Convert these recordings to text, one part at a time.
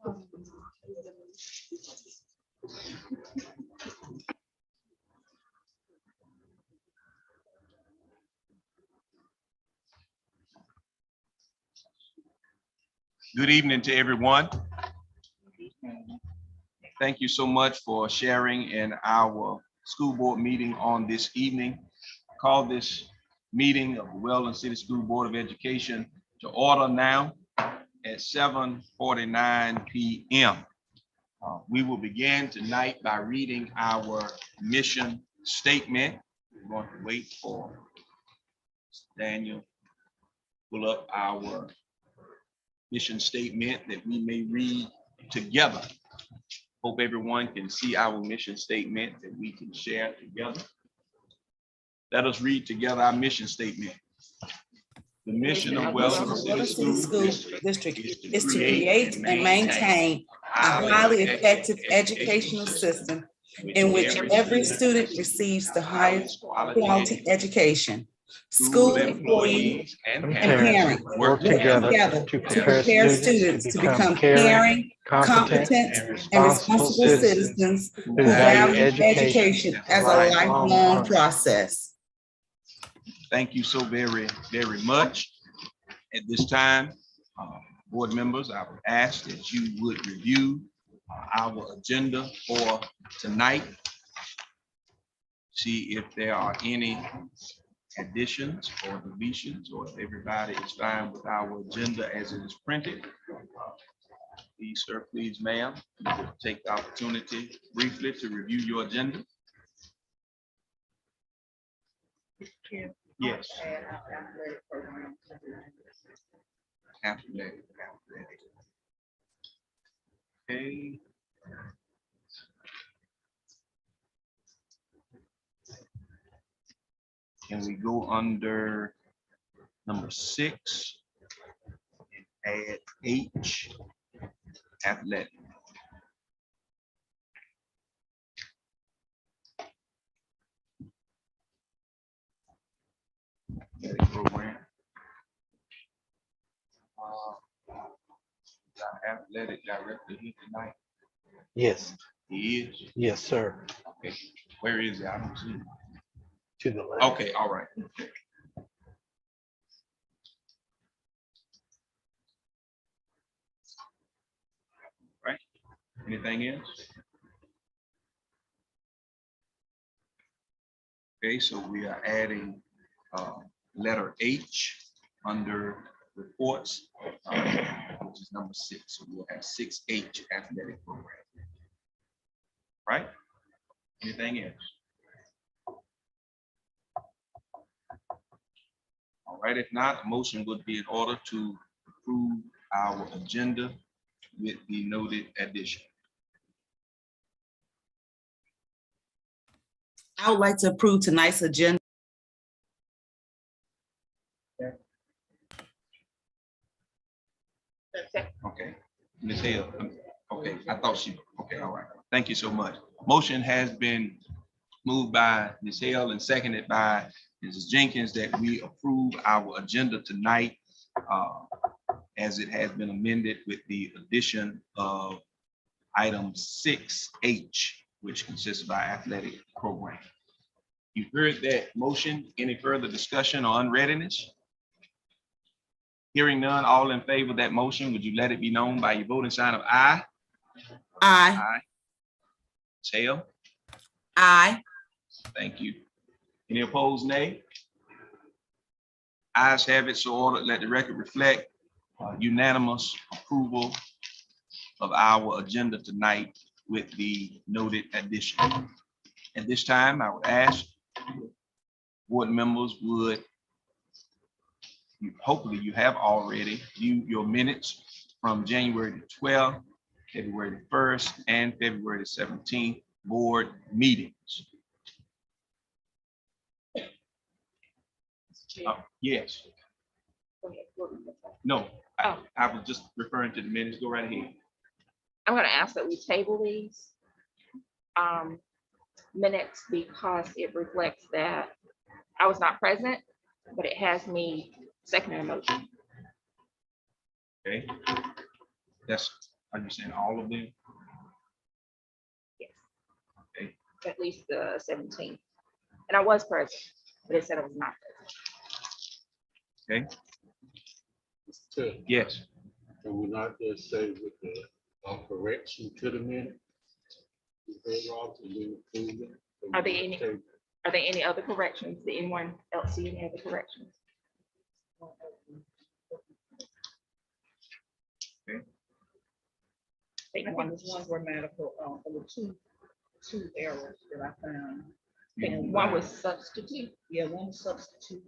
Good evening to everyone. Thank you so much for sharing in our school board meeting on this evening. Call this meeting of the Weldon City School Board of Education to order now at 7:49 p.m. We will begin tonight by reading our mission statement. We're going to wait for Daniel to pull up our mission statement that we may read together. Hope everyone can see our mission statement that we can share together. Let us read together our mission statement. The mission of Weldon City School District is to create and maintain a highly effective educational system in which every student receives the highest quality education. School employees and parents work together to prepare students to become caring, competent, and responsible citizens who value education as a lifelong process. Thank you so very, very much. At this time, board members, I would ask that you would review our agenda for tonight. See if there are any additions or deletions, or if everybody is fine with our agenda as it is printed. Please, sir, please, ma'am, you will take the opportunity briefly to review your agenda. Yes. Athletic. Okay. Can we go under number 6 and add H, athletic? Program. Athletic director here tonight. Yes. He is? Yes, sir. Okay. Where is it? I don't see it. To the left. Okay, all right. Right. Anything else? Okay, so we are adding letter H under reports, which is number 6. So we'll have 6H athletic program. Right? Anything else? All right, if not, a motion would be in order to approve our agenda with the noted addition. I would like to approve tonight's agenda. Okay, Ms. Hill, okay, I thought she, okay, all right. Thank you so much. Motion has been moved by Ms. Hill and seconded by Mrs. Jenkins that we approve our agenda tonight as it has been amended with the addition of item 6H, which consists of our athletic program. You've heard that motion. Any further discussion or unreadiness? Hearing none, all in favor of that motion, would you let it be known by your voting sign of aye? Aye. Aye. Tail? Aye. Thank you. Any opposed, nay? Ayes have it, so ordered. Let the record reflect unanimous approval of our agenda tonight with the noted addition. At this time, I would ask board members would, hopefully you have already viewed your minutes from January the 12th, February the 1st, and February the 17th board meetings. Yes. No, I was just referring to the minutes. Go right ahead. I'm going to ask that we table these minutes because it reflects that I was not present, but it has me seconding a motion. Okay. That's Are you saying all of them? Yes. Okay. At least the 17th. And I was present, but they said I was not present. Okay, So, yes. can we not just say with the correction to the minute? Are there any other corrections? Did anyone else see any other corrections? Okay. Take I one. think the ones were medical, there were two errors that I found. And one was substitute. Yeah, one was substitute.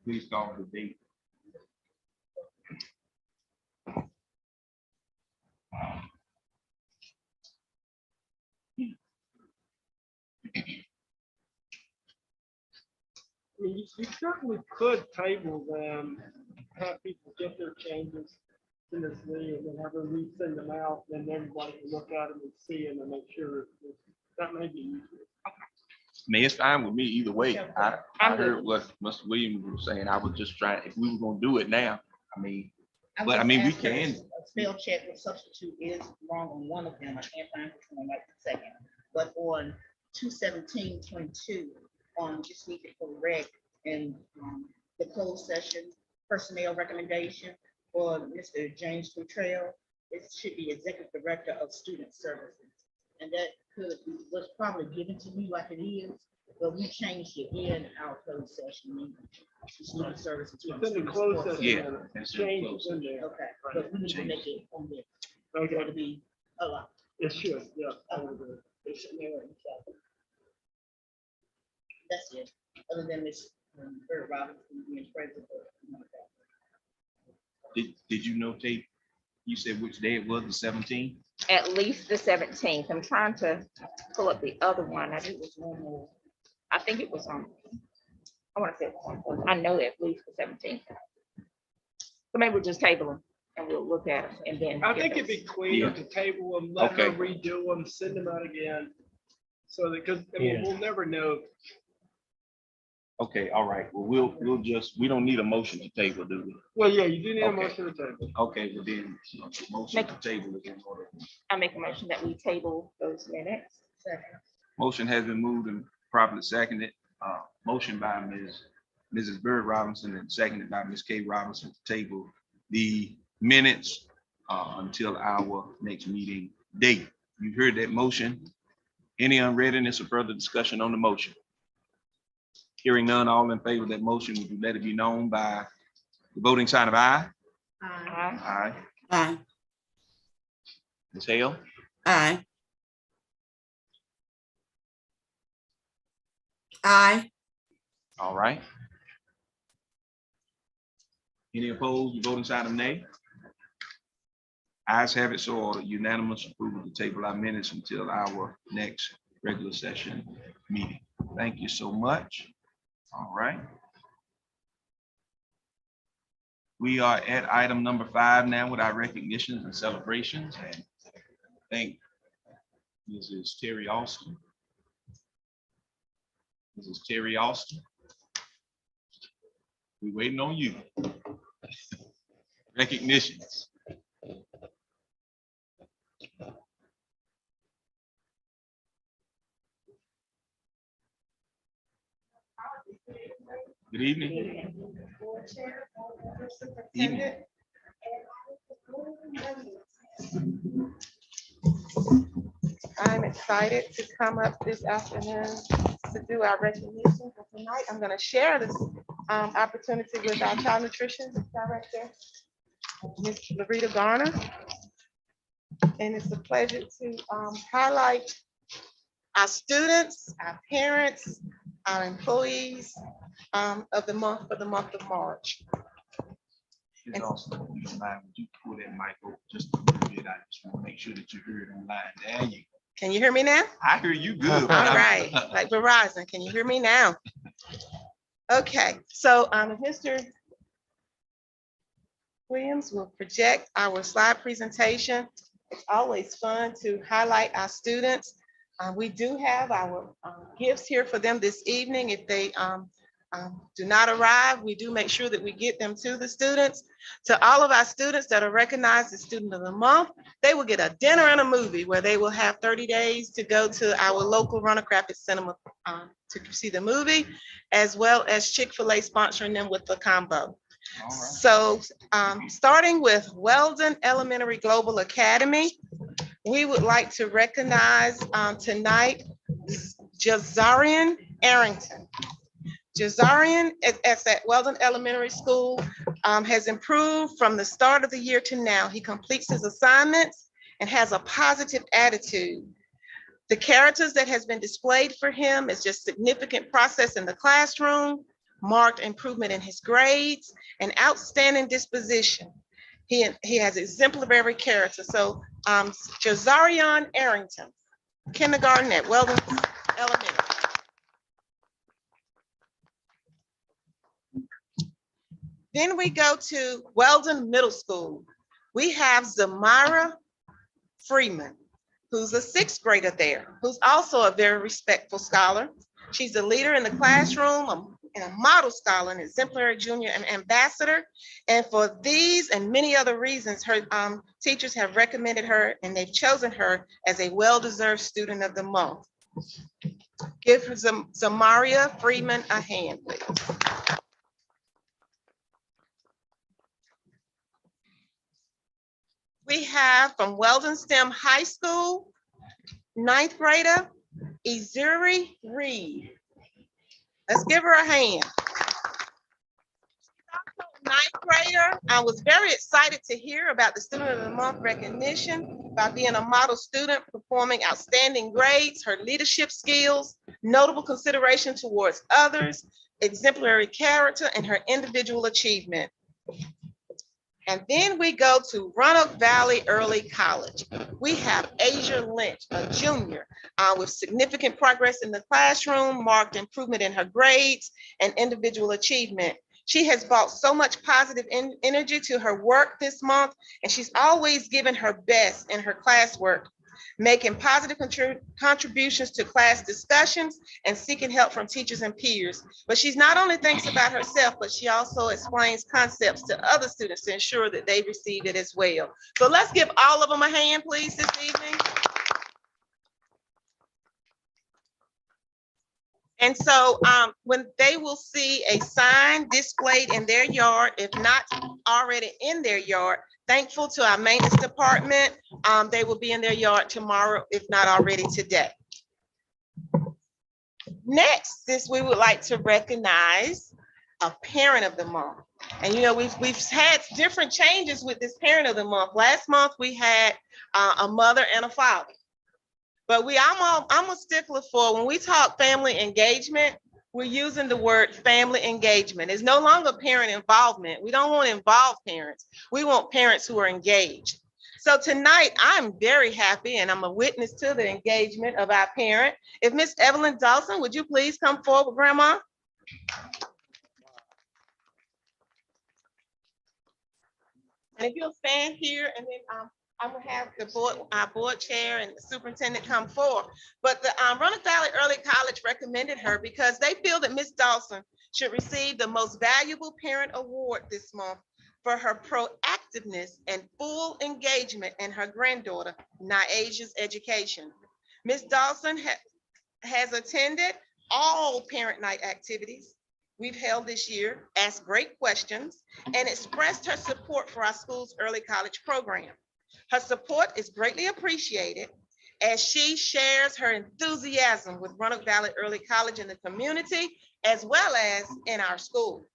Please call the date. I mean, you certainly could table them, have people get their changes in this way, and then have them resend them out, then everybody can look at them and see them and make sure that may be easier. I mean, it's fine with me either way. I I'm good. heard what Mr. Williams was saying. I was just trying, if we were gonna do it now, I mean, I But, I was mean, we asked if can. A spell check with substitute is wrong on one of them. I can't find which one like the second. But on 2/17/22, just need to correct and the closed session personnel recommendation for Mr. James Futrell. It should be Executive Director of Student Services. And that was probably given to me like it is, but we changed it in our closed session. Student services. It's in the closed session. Yeah, and that's in the Change closed is in there. Okay, but we need to make it on this, for it Okay, to be a lot. it should, yeah. I would agree. It should mirror each other. That's it, other than this, Bird Robinson being president. did you notate? You said which day it was, the 17th? At least the 17th. I'm trying to pull up the other one. I knew it was one more. I think it was on. I want to say it was on. I know at least the 17th. So maybe we'll just table them and we'll look at them and then. I get think it'd those. be cleaner Yeah. to table them, let her Okay. redo them, send them out again. So that, because, I mean, Yeah. we'll never know. Okay, all right. Well, we don't need a motion to table, do we? Well, yeah, you do need a Okay. motion to table. Okay, well then, motion to table is in order. I make a motion that we table those minutes. Second. Motion has been moved and properly seconded. Motion by Mrs. Bird Robinson and seconded by Ms. Kay Robinson to table the minutes until our next meeting date. You heard that motion. Any unreadiness or further discussion on the motion? Hearing none, all in favor of that motion, would you let it be known by the voting sign of aye? Aye. Aye. Aye. Ms. Hale? Aye. Aye. All right. Any opposed, your voting sign of nay? Ayes have it, so ordered. Unanimous approval to table our minutes until our next regular session meeting. Thank you so much. All right. We are at item number 5 now with our recognitions and celebrations, and I think Mrs. Terry Austin. Mrs. Terry Austin. We waiting on you. Recognitions. Good evening. Evening. I'm excited to come up this afternoon to do our recognition. And tonight, I'm going to share this opportunity with our child nutrition director, Ms. Larita Garner. And it's a pleasure to highlight our students, our parents, our employees of the month, for the month of March. Ms. Austin, if you don't mind, would you pull that mic over just a little bit? I just want to make sure that you hear it online. There you go. Can you hear me now? I hear you good. All right, like Verizon, can you hear me now? Okay, so if Mr. Williams will project our slide presentation. It's always fun to highlight our students. We do have our gifts here for them this evening if they do not arrive, we do make sure that we get them to the students. To all of our students that are recognized as Student of the Month, they will get a dinner and a movie where they will have 30 days to go to our local Roanoke Rapids Cinema to see the movie, as well as Chick-fil-A sponsoring them with the combo. All right. So starting with Weldon Elementary Global Academy, we would like to recognize tonight Jazarian Arrington. Jazarian at Weldon Elementary School has improved from the start of the year to now. He completes his assignments and has a positive attitude. The characters that has been displayed for him is just significant process in the classroom, marked improvement in his grades, and outstanding disposition. He has exemplary character. So Jazarian Arrington, kindergarten at Weldon Elementary. Then we go to Weldon Middle School. We have Zamira Freeman, who's a 6th grader there, who's also a very respectful scholar. She's a leader in the classroom and a model scholar, an exemplary junior and ambassador. And for these and many other reasons, her teachers have recommended her and they've chosen her as a well-deserved Student of the Month. Give Zamaria Freeman a hand, please. We have from Weldon STEM High School, 9th grader, Izuri Reed. Let's give her a hand. 9th grader, I was very excited to hear about the Student of the Month recognition by being a model student, performing outstanding grades, her leadership skills, notable consideration towards others, exemplary character, and her individual achievement. And then we go to Roanoke Valley Early College. We have Asia Lynch, a junior, with significant progress in the classroom, marked improvement in her grades and individual achievement. She has brought so much positive energy to her work this month, and she's always given her best in her classwork, making positive contributions to class discussions and seeking help from teachers and peers. But she's not only thinks about herself, but she also explains concepts to other students to ensure that they receive it as well. So let's give all of them a hand, please, this evening. And so when they will see a sign displayed in their yard, if not already in their yard, thankful to our maintenance department, they will be in their yard tomorrow, if not already today. Next, we would like to recognize a Parent of the Month. And you know, we've had different changes with this Parent of the Month. Last month, we had a mother and a father. But I'm a stickler for when we talk family engagement, we're using the word family engagement. It's no longer parent involvement. We don't want to involve parents. We want parents who are engaged. So tonight, I'm very happy and I'm a witness to the engagement of our parent. If Miss Evelyn Dawson, would you please come forward, Grandma? And if you'll stand here and then I'm gonna have our board chair and the superintendent come forward. But the Roanoke Valley Early College recommended her because they feel that Miss Dawson should receive the Most Valuable Parent Award this month for her proactiveness and full engagement in her granddaughter, Nyaja's education. Miss Dawson has attended all parent night activities we've held this year, asked great questions, and expressed her support for our school's early college program. Her support is greatly appreciated as she shares her enthusiasm with Roanoke Valley Early College in the community, as well as in our school.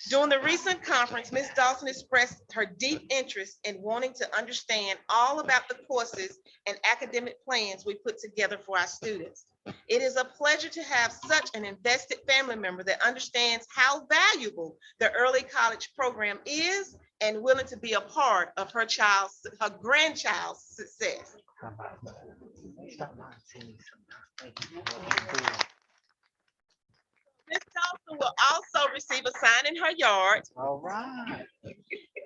During the recent conference, Ms. Dawson expressed her deep interest in wanting to understand all about the courses and academic plans we put together for our students. It is a pleasure to have such an invested family member that understands how valuable the early college program is and willing to be a part of her grandchild's success. Ms. Dawson will also receive a sign in her yard. All right.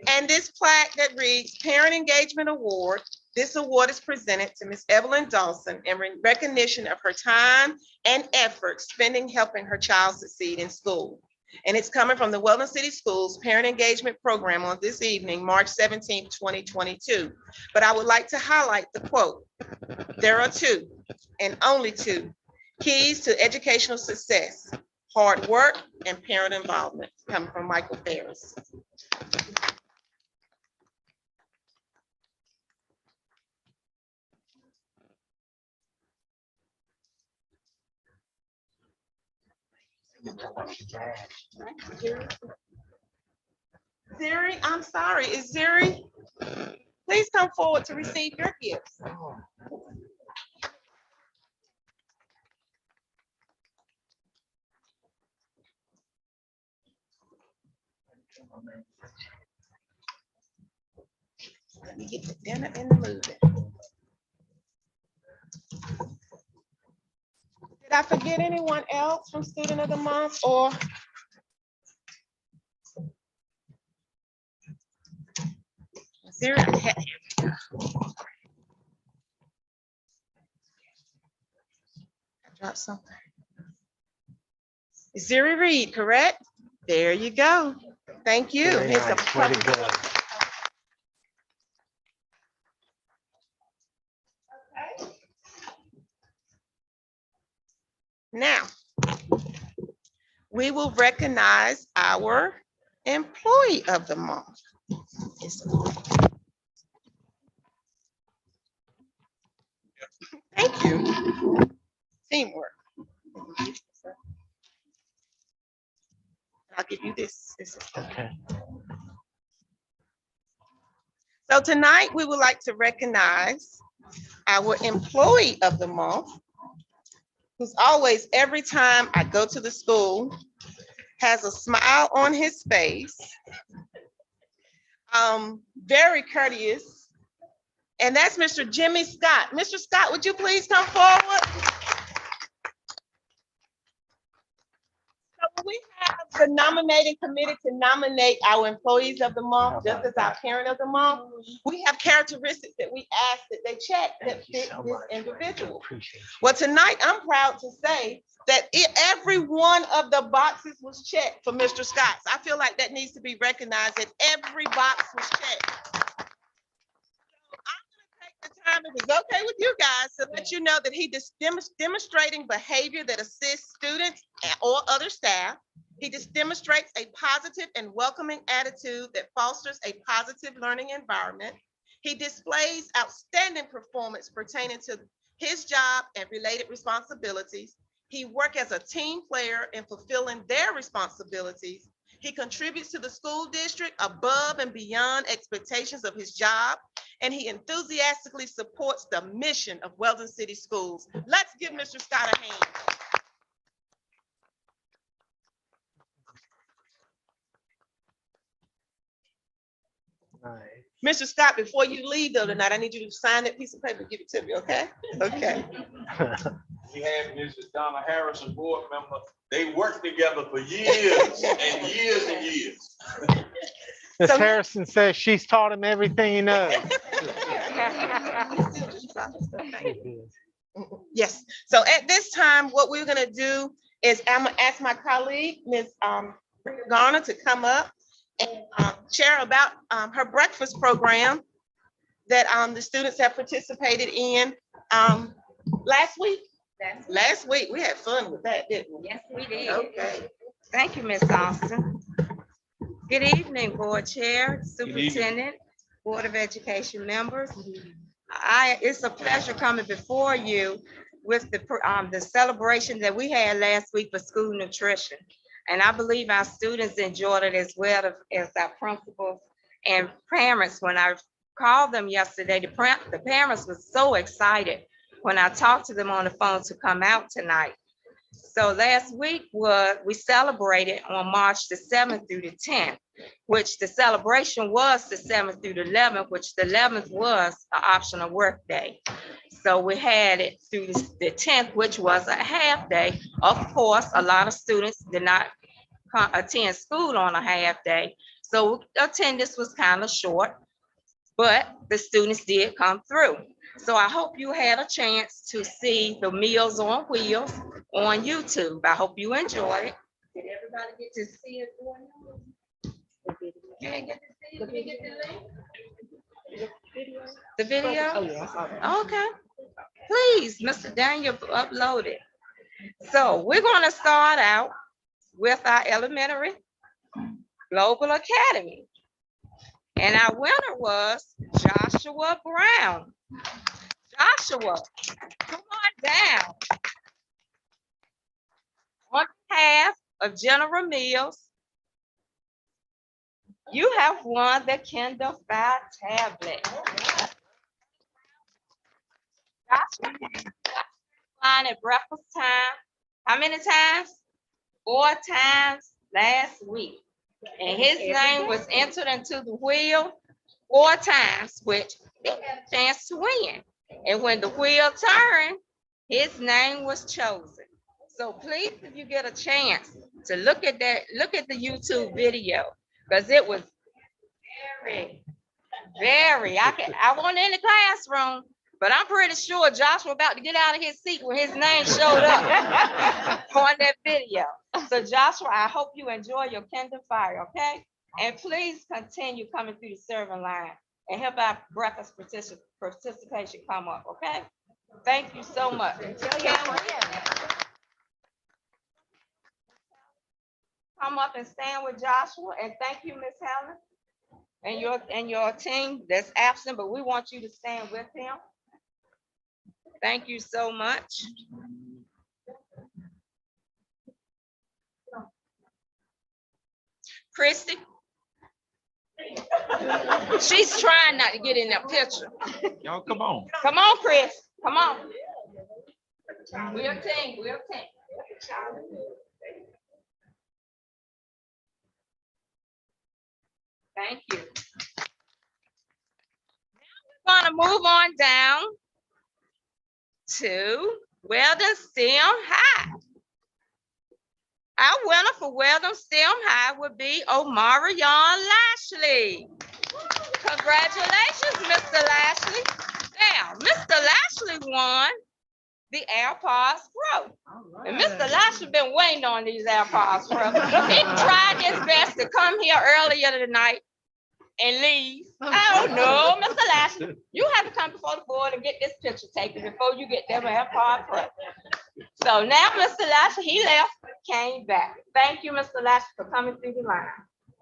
And this plaque that reads Parent Engagement Award. This award is presented to Ms. Evelyn Dawson in recognition of her time and effort spending helping her child succeed in school. And it's coming from the Weldon City Schools Parent Engagement Program on this evening, March 17th, 2022. But I would like to highlight the quote. There are two, and only two, keys to educational success: hard work and parent involvement, coming from Michael Ferris. Ziri, I'm sorry, is Ziri? Please come forward to receive your gifts. Let me get the dinner in the mood. Did I forget anyone else from Student of the Month or? Ziri, I dropped something. Ziri Reed, correct? There you go. Thank you. Very Here's nice. some- Way to go. Now, we will recognize our Employee of the Month. Thank you. Teamwork. I'll give you this. Okay. So tonight, we would like to recognize our Employee of the Month, who's always, every time I go to the school, has a smile on his face, very courteous, and that's Mr. Jimmy Scott. Mr. Scott, would you please come forward? So we have the nominating committee to nominate our Employees of the Month, just as our Parent of the Month. We have characteristics that we ask that they check that Thank you fit so this much. individual. Appreciate you. Well, tonight, I'm proud to say that every one of the boxes was checked for Mr. Scott. I feel like that needs to be recognized, that every box was checked. So I'm gonna take the time, if it's okay with you guys, to let you know that he demonstrating behavior that assists students or other staff. He just demonstrates a positive and welcoming attitude that fosters a positive learning environment. He displays outstanding performance pertaining to his job and related responsibilities. He works as a team player in fulfilling their responsibilities. He contributes to the school district above and beyond expectations of his job, and he enthusiastically supports the mission of Weldon City Schools. Let's give Mr. Scott a hand. Nice. Mr. Scott, before you leave though tonight, I need you to sign that piece of paper and give it to me, okay? Okay. We had Mrs. Donna Harris, a board member. They worked together for years and years and years. Miss So- Harrison says she's taught him everything he knows. Yes, so at this time, what we're gonna do is I'm gonna ask my colleague, Ms. Garner, to come up and share about her breakfast program that the students have participated in last week. Last week, we had fun with that, didn't we? Yes, we did. Okay. Thank you, Ms. Austin. Good evening, Board Chair, Superintendent, Board of Education members. It's a pleasure coming before you with the celebration that we had last week for school nutrition. And I believe our students enjoyed it as well as our principals and parents. When I called them yesterday, the parents were so excited when I talked to them on the phone to come out tonight. So last week we celebrated on March the 7th through the 10th, which the celebration was the 7th through the 11th, which the 11th was an optional work day. So we had it through the 10th, which was a half day. Of course, a lot of students did not attend school on a half day. So attendance was kind of short. but the students did come through. So I hope you had a chance to see the Meals on Wheels on YouTube. I hope you enjoyed it. Did everybody get to see it? You didn't get to see it? Did you get the link? The video? Oh, yeah, I saw that. Okay. Please, Mr. Daniel uploaded. So we're gonna start out with our elementary Global Academy. And our winner was Joshua Brown. Joshua, come on down. On behalf of General Mills, you have won the Kindle Fire tablet. Joshua line at breakfast time. How many times? 4 times last week. And his name was entered into the wheel 4 times, which he had a chance to win. And when the wheel turned, his name was chosen. So please, if you get a chance to look at that, look at the YouTube video, because it was very, I wasn't in the classroom, but I'm pretty sure Joshua about to get out of his seat when his name showed up on that video. So Joshua, I hope you enjoy your Kindle Fire, okay? And please continue coming through the serving line and help our breakfast participation come up, okay? Thank you so much. Come up and stand with Joshua, and thank you, Miss Helen, and your team that's absent, but we want you to stand with him. Thank you so much. Christy. She's trying not to get in that picture. Y'all, come on. Come on, Chris. Come on. We're a team. We're a team. Thank you. Now we're going to move on down to Weldon STEM High. Our winner for Weldon STEM High would be Omarion Lashley. Congratulations, Mr. Lashley. Now, Mr. Lashley won the AirPods Pro. And Mr. Lashley been waiting on these AirPods Pro. He tried his best to come here earlier tonight and leave. Oh no, Mr. Lashley, you have to come before the board and get this picture taken before you get them AirPods Pro. So now Mr. Lashley, he left, came back. Thank you, Mr. Lashley, for coming through the line.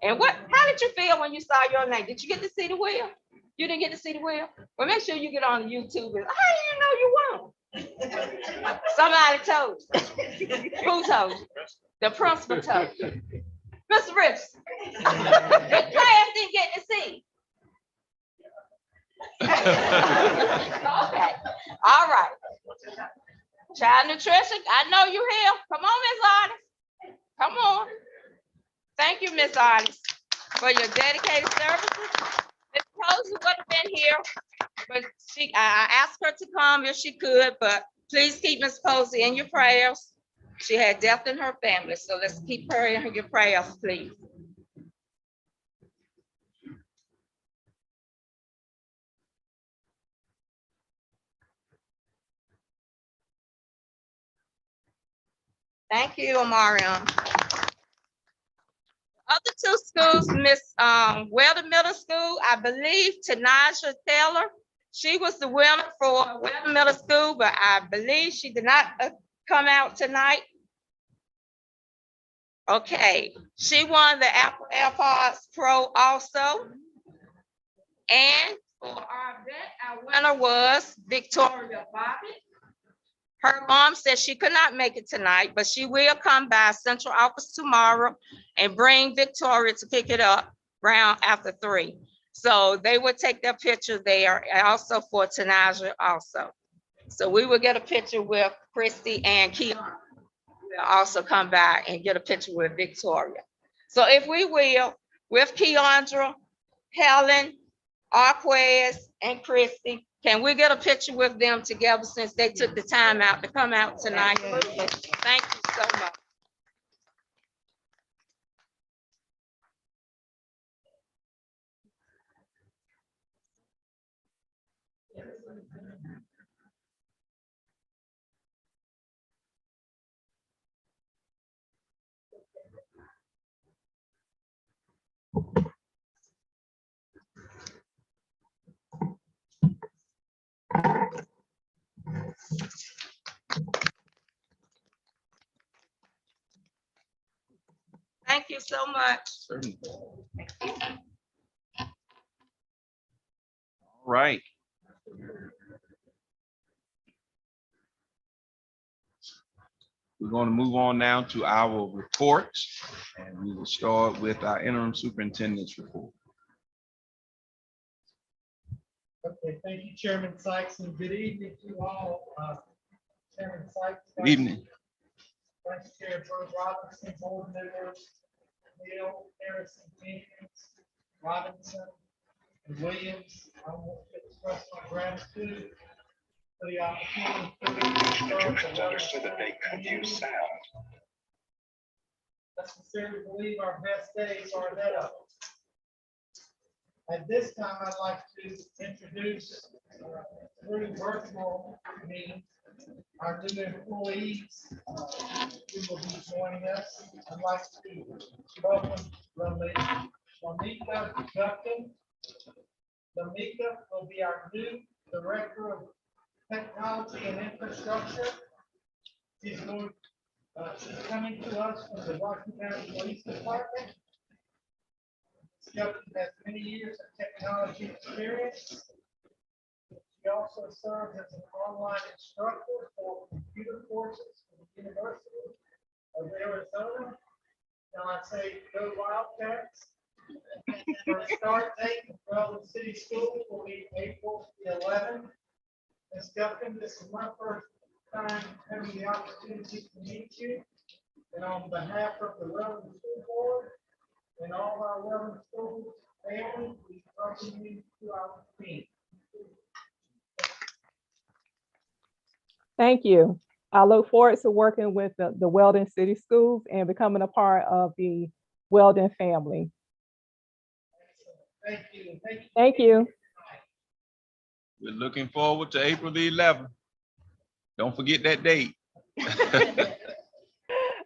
And how did you feel when you saw your name? Did you get to see the wheel? You didn't get to see the wheel? Well, make sure you get on YouTube. And, how do you know you won? Somebody told you. Who told you? The principal told you. Mr. Richardson, the class didn't get to see. Okay, all right. Child nutrition, I know you here. Come on, Miss Artist. Come on. Thank you, Miss Artist, for your dedicated services. Miss Posey would have been here, but I asked her to come if she could, but please keep Miss Posey in your prayers. She had death in her family, so let's keep her in your prayers, please. Thank you, Omarion. Other 2 schools, Miss Weldon Middle School, I believe Tanaja Taylor, she was the winner for Weldon Middle School, but I believe she did not come out tonight. Okay, she won the AirPods Pro also. And for our vet, our winner was Victoria Bobbitt. Her mom said she could not make it tonight, but she will come by central office tomorrow and bring Victoria to pick it up around after 3. So they will take their picture there, and also for Tanaja also. So we will get a picture with Christy and Keon. We'll also come by and get a picture with Victoria. So if we will, with Keandra, Helen, Arquez, and Christy, can we get a picture with them together since they took the time out to come out tonight? Thank you so much. Thank you so much. Certainly. All right. We're going to move on now to our reports, and we will start with our interim superintendent's report. Okay, thank you, Chairman Sykes, and good evening to you all. Chairman Sykes. Good evening. Vice Chair Bert Robinson, board members, Neil, Harrison, Jenkins, Robinson, and Williams. I want to express my gratitude for the opportunity. It's understood that they could use sound. I sincerely believe our best days are ahead of us. At this time, I'd like to introduce through virtual meeting our new employees who will be joining us. I'd like to welcome Lamika Gupton. Lamika will be our new Director of Technology and Infrastructure. She's coming to us from the Washington County Police Department. Gupton has many years of technology experience. She also serves as an online instructor for computer courses for the University of Arizona. Now I say go Wildcats. Her start date in Weldon City Schools will be April the 11th. Ms. Gupton, this is my first time having the opportunity to meet you. And on behalf of the Weldon School Board and all our Weldon School family, we welcome you to our team. Thank you. I look forward to working with the Weldon City Schools and becoming a part of the Weldon family. Thank you. Thank you. We're looking forward to April the 11th. Don't forget that date.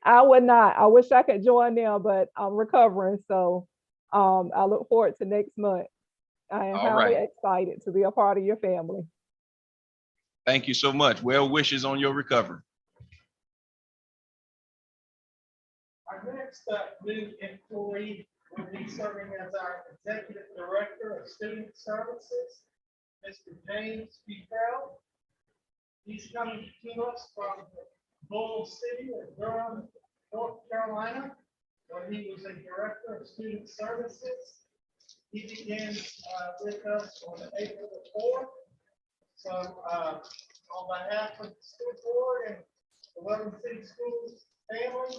I would not. I wish I could join them, but I'm recovering. So I look forward to next month. I am highly excited to be a part of your family. Thank you so much. Well wishes on your recovery. Our next new employee will be serving as our Executive Director of Student Services, Mr. James Bufell. He's coming to us from Bull City of Durham, North Carolina, where he was a Director of Student Services. He begins with us on April the 4th. So on behalf of the school board and the Weldon City Schools family,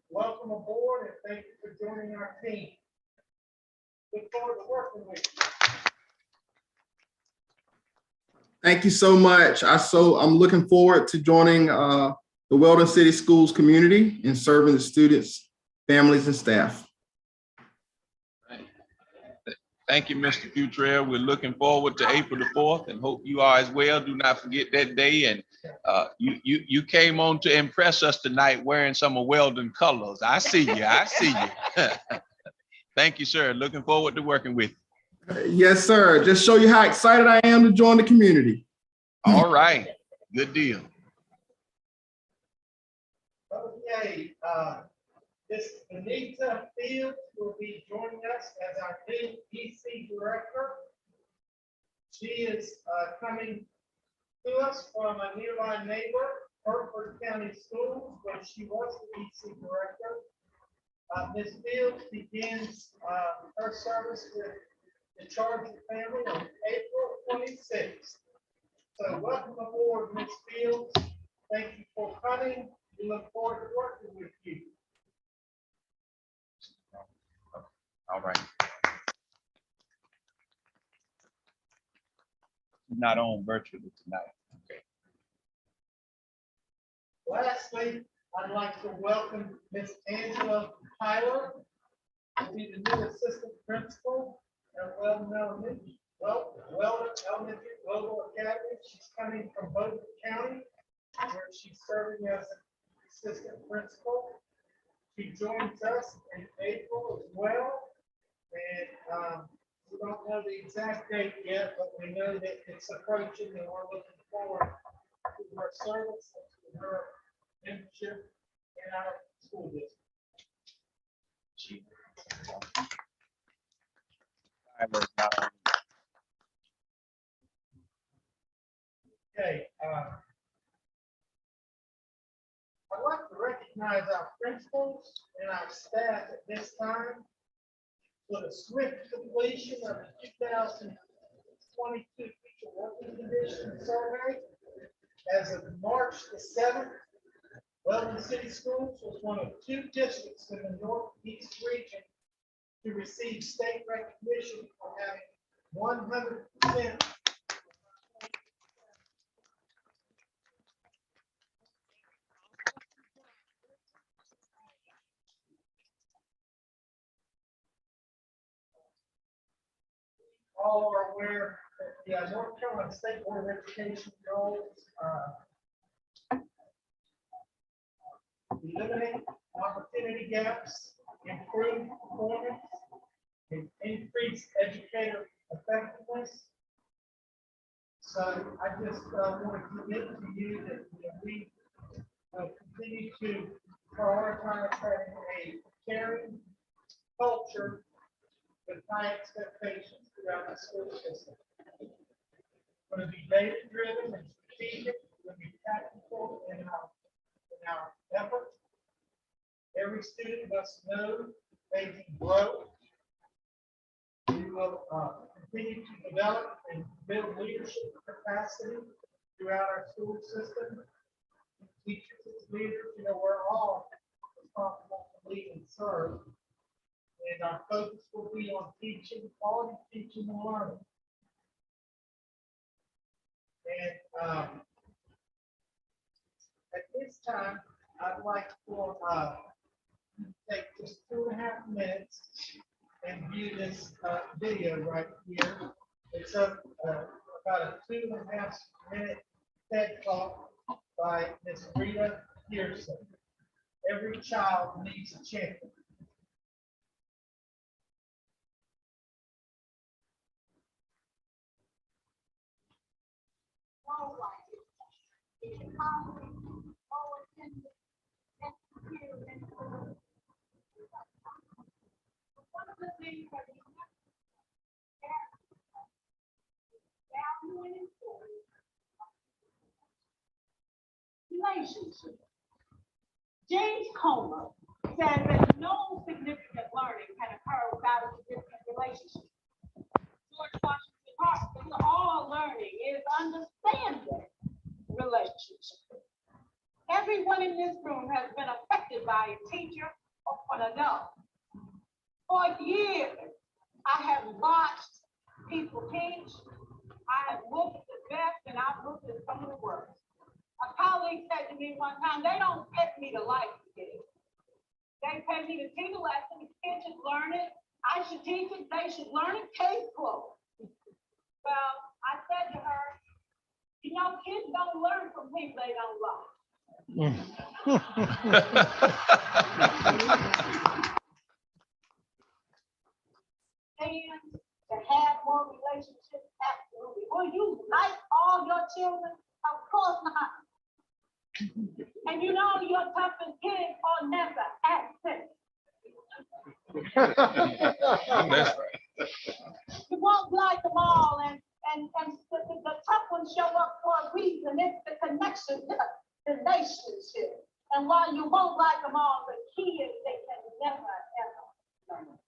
welcome aboard and thank you for joining our team. Look forward to working with you. Thank you so much. I'm looking forward to joining the Weldon City Schools community and serving the students, families, and staff. Thank you, Mr. Futrell. We're looking forward to April the 4th and hope you are as well. Do not forget that day. And you came on to impress us tonight wearing some of Weldon colors. I see you. I see you. Thank you, sir. Looking forward to working with you. Yes, sir. Just show you how excited I am to join the community. All right. Good deal. Okay. Ms. Anita Fields will be joining us as our new EC Director. She is coming to us from a nearby neighbor, Hertford County Schools, where she was the EC Director. Ms. Fields begins her service with the Charger family on April 26th. So welcome aboard, Ms. Fields. Thank you for coming. We look forward to working with you. All right. Not on virtually tonight. Okay. Lastly, I'd like to welcome Ms. Angela Tyler to be the new assistant principal at Weldon Elementary Global Academy. She's coming from Beaufort County, where she's serving as an assistant principal. She joins us in April as well. And we don't know the exact date yet, but we know that it's approaching and we're looking forward to her service and to her membership in our school district. Okay, I'd like to recognize our principals and our staff at this time for the swift completion of the 2022 Teacher Working Conditions Survey. As of March the 7th, Weldon City Schools was one of 2 districts in the Northeast region to receive state recognition for having 100% all are aware that the North Carolina State Board of Education goals eliminate opportunity gaps, improve performance, and increase educator effectiveness. So I just want to commit to you that we continue to prioritize having a caring culture with high expectations throughout the school system. We're going to be data driven and strategic. We're going to be tactical in our efforts. Every student must know they can grow. We will continue to develop and build leadership capacity throughout our school system. Teachers as leaders, we're all responsible to lead and serve. And our focus will be on teaching, quality teaching and learning. And at this time, I'd like for take just 2.5 minutes and view this video right here. It's about a 2.5 minute TED Talk by Ms. Rita Pearson. Every child needs a champion. Relationship. James Comer said that no significant learning can occur without a significant relationship. George Washington Carver, all learning is understanding relationship. Everyone in this room has been affected by a teacher or another. For years, I have watched people teach. I have looked at the best and I've looked at some of the worst. A colleague said to me one time, they don't pay me to like it. They pay me to teach a lesson, kids should learn it. I should teach it, they should learn it, case closed. Well, I said to her, kids don't learn from people they don't like. And to have more relationships, absolutely. Will you like all your children? Of course not. And your toughest kids are never absent. That's right. You won't like them all, and the tough ones show up for a reason. It's the connection, the relationship. And while you won't like them all, the key is they can never, ever learn.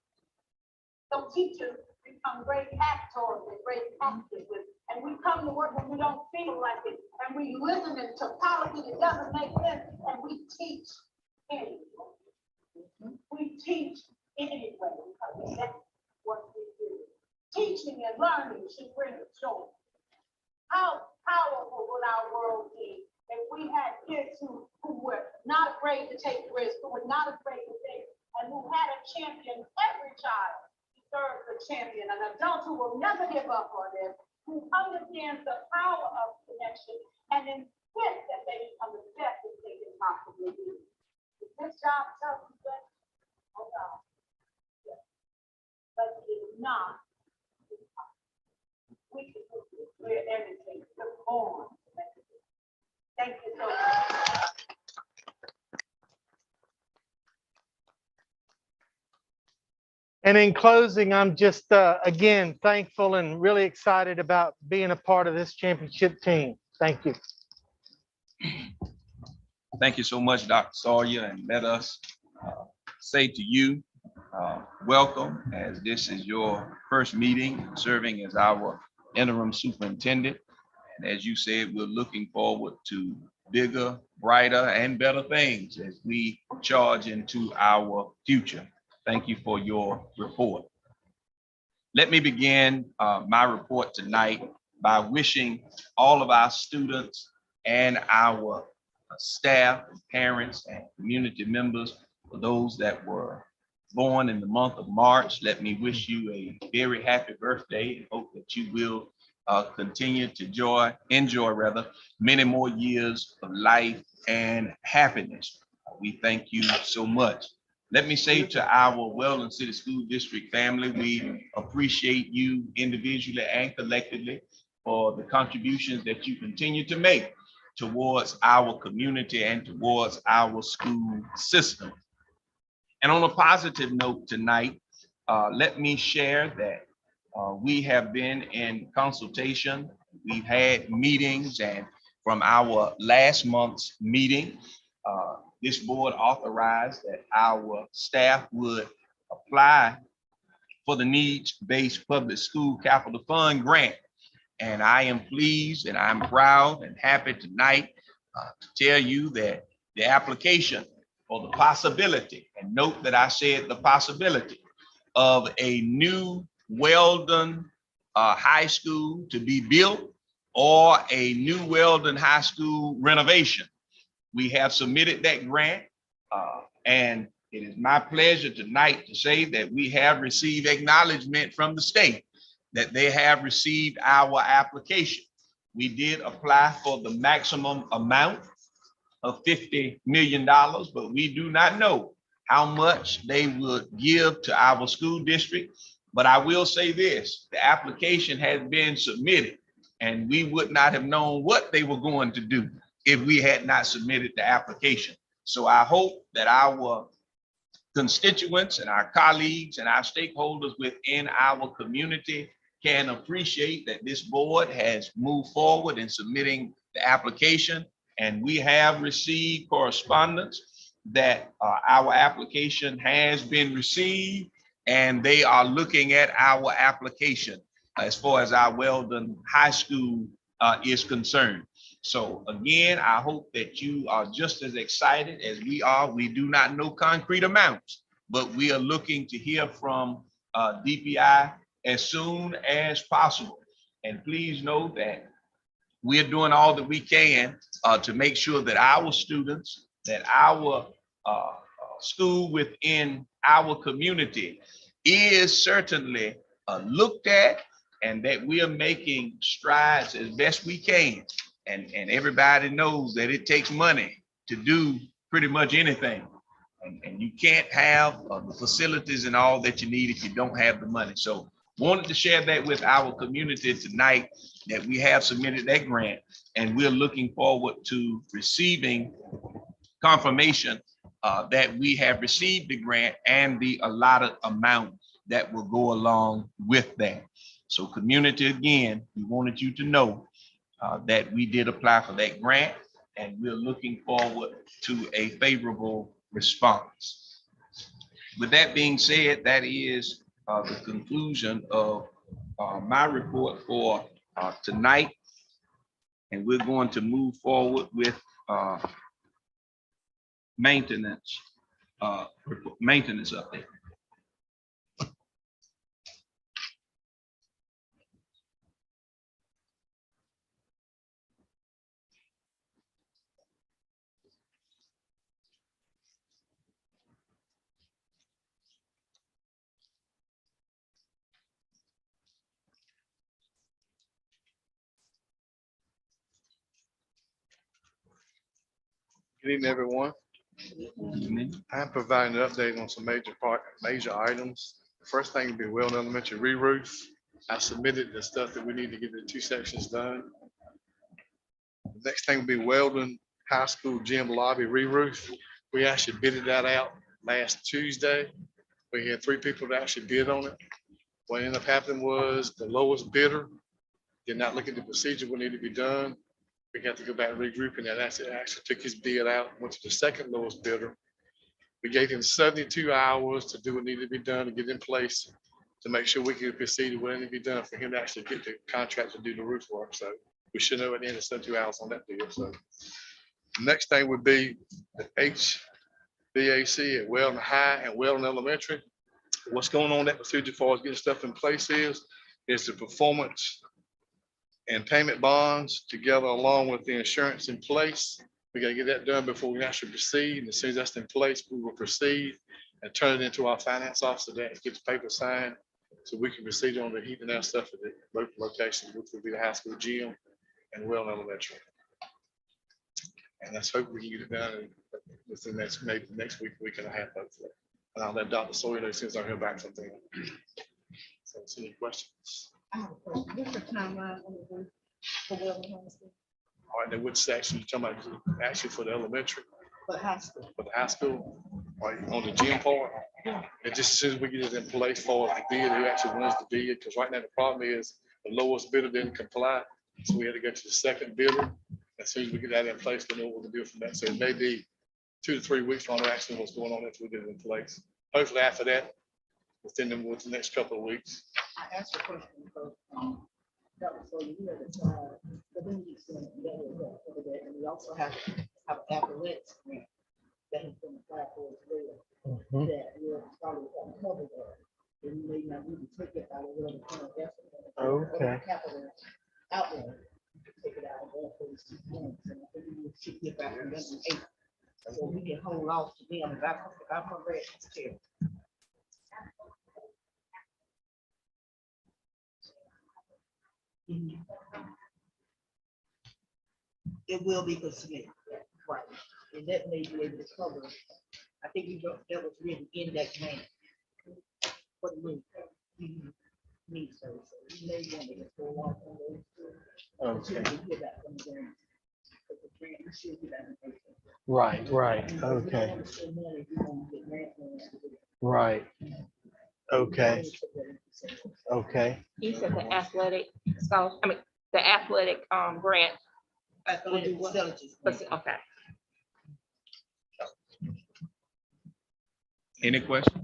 So teachers become great actors and great actors. And we come to work when we don't feel like it. And we listen to policy that doesn't make sense. And we teach anyway. We teach anyway because that's what we do. Teaching and learning should bring joy. How powerful would our world be if we had kids who were not afraid to take risks, who were not afraid to think, and who had a champion? Every child deserves a champion, an adult who will never give up on them, who understands the power of connection and insists that they become the best that they can possibly be. Is this job tough? not. We can clear everything. Come on. Thank you so much. And in closing, I'm just, again, thankful and really excited about being a part of this championship team. Thank you. Thank you so much, Dr. Sawyer, and let us say to you, welcome, as this is your first meeting serving as our interim superintendent. And as you said, we're looking forward to bigger, brighter, and better things as we charge into our future. Thank you for your report. Let me begin my report tonight by wishing all of our students and our staff, parents, and community members, for those that were born in the month of March, let me wish you a very happy birthday and hope that you will continue to enjoy many more years of life and happiness. We thank you so much. Let me say to our Weldon City School District family, we appreciate you individually and collectively for the contributions that you continue to make towards our community and towards our school system. And on a positive note tonight, let me share that we have been in consultation. We've had meetings, and from our last month's meeting, this board authorized that our staff would apply for the needs-based public school capital fund grant. And I am pleased and I'm proud and happy tonight to tell you that the application for the possibility, and note that I said the possibility, of a new Weldon High School to be built or a new Weldon High School renovation. We have submitted that grant, and it is my pleasure tonight to say that we have received acknowledgement from the state that they have received our application. We did apply for the maximum amount of $50 million, but we do not know how much they would give to our school district. But I will say this, the application has been submitted and we would not have known what they were going to do if we had not submitted the application. So I hope that our constituents and our colleagues and our stakeholders within our community can appreciate that this board has moved forward in submitting the application. And we have received correspondence that our application has been received and they are looking at our application as far as our Weldon High School is concerned. So again, I hope that you are just as excited as we are. We do not know concrete amounts, but we are looking to hear from DPI as soon as possible. And please know that we're doing all that we can to make sure that our students, that our school within our community is certainly looked at, and that we are making strides as best we can. And everybody knows that it takes money to do pretty much anything. And you can't have the facilities and all that you need if you don't have the money. So wanted to share that with our community tonight, that we have submitted that grant and we're looking forward to receiving confirmation that we have received the grant and the allotted amount that will go along with that. So community, again, we wanted you to know that we did apply for that grant and we're looking forward to a favorable response. With that being said, that is the conclusion of my report for tonight. And we're going to move forward with maintenance update. Good evening, everyone. I'm providing an update on some major items First thing would be Weldon Elementary re-roof. I submitted the stuff that we need to get the 2 sections done. The next thing would be Weldon High School gym lobby re-roof. We actually bidded that out last Tuesday. We had 3 people that actually bid on it. What ended up happening was the lowest bidder did not look at the procedure what needed to be done. We had to go back and regroup, and that actually took his bid out, went to the second lowest bidder. We gave him 72 hours to do what needed to be done to get in place to make sure we could proceed with what needed to be done for him to actually get the contract to do the roof work. So we should know at the end of 72 hours on that deal. So the next thing would be the HVAC at Weldon High and Weldon Elementary. What's going on in that procedure as far as getting stuff in place is the performance and payment bonds together along with the insurance in place. We gotta get that done before we actually proceed. And as soon as that's in place, we will proceed and turn it into our finance officer that gets paper signed so we can proceed on the heat and that stuff at the local locations, which would be the high school gym and Weldon Elementary. And let's hope we can get it done within maybe next week and a half, hopefully. And I'll let Dr. Sawyer know as soon as I hear back from them. So, any questions? I have a question. What's the timeline on the roof for Weldon High School? All right, then which section you talking about? Actually for the elementary, For high school? for the high school, or on the gym part? And just as soon as we get it in place for the bid, who actually wins the bid, because right now the problem is the lowest bidder didn't comply. So we had to go to the second bidder. As soon as we get that in place, we know what to do from that. So it may be 2 to 3 weeks on actually what's going on after we get it in place. Hopefully after that, within the next couple of weeks. I asked a question because that was so you had to try, but then you said that was over there, and we also have athletics grant that has been applied for as well. That will probably cover that. And you may not need to take it out of the current estimate. Okay. Capital outlay, take it out of there for these 2 points, and I think we should get back to them in 8. So we can hold off to them if I'm correct, Mr. Chair. It will be considered, right, and that may be able to cover, I think that was written in that grant. What do you need, so you may want to go on those. Okay. Until we hear back from the grant. But the grant, you should get that information. Right, okay, right. Okay, okay, He said the athletic scholarship, I mean, the athletic grant. Athletic facilities. Okay. Any questions?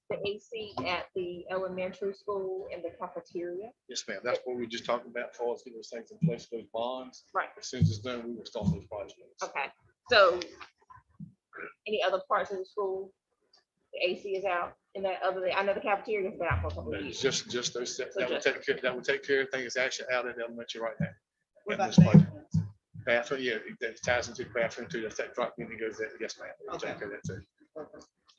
The AC at the elementary school and the cafeteria. Yes, ma'am. That's what we just talked about as far as getting those things in place, those bonds. Right. As soon as it's done, we will start those projects. Okay, so any other parts of the school, the AC is out and that other, I know the cafeteria has been out for a couple of It's years. just those, So that would just- take care, everything is actually out in elementary right now. What And about this budget. bathrooms? Bathroom, yeah, that ties into the bathroom too. That's that drop in and goes there. Yes, ma'am. We'll Okay. take care of that too.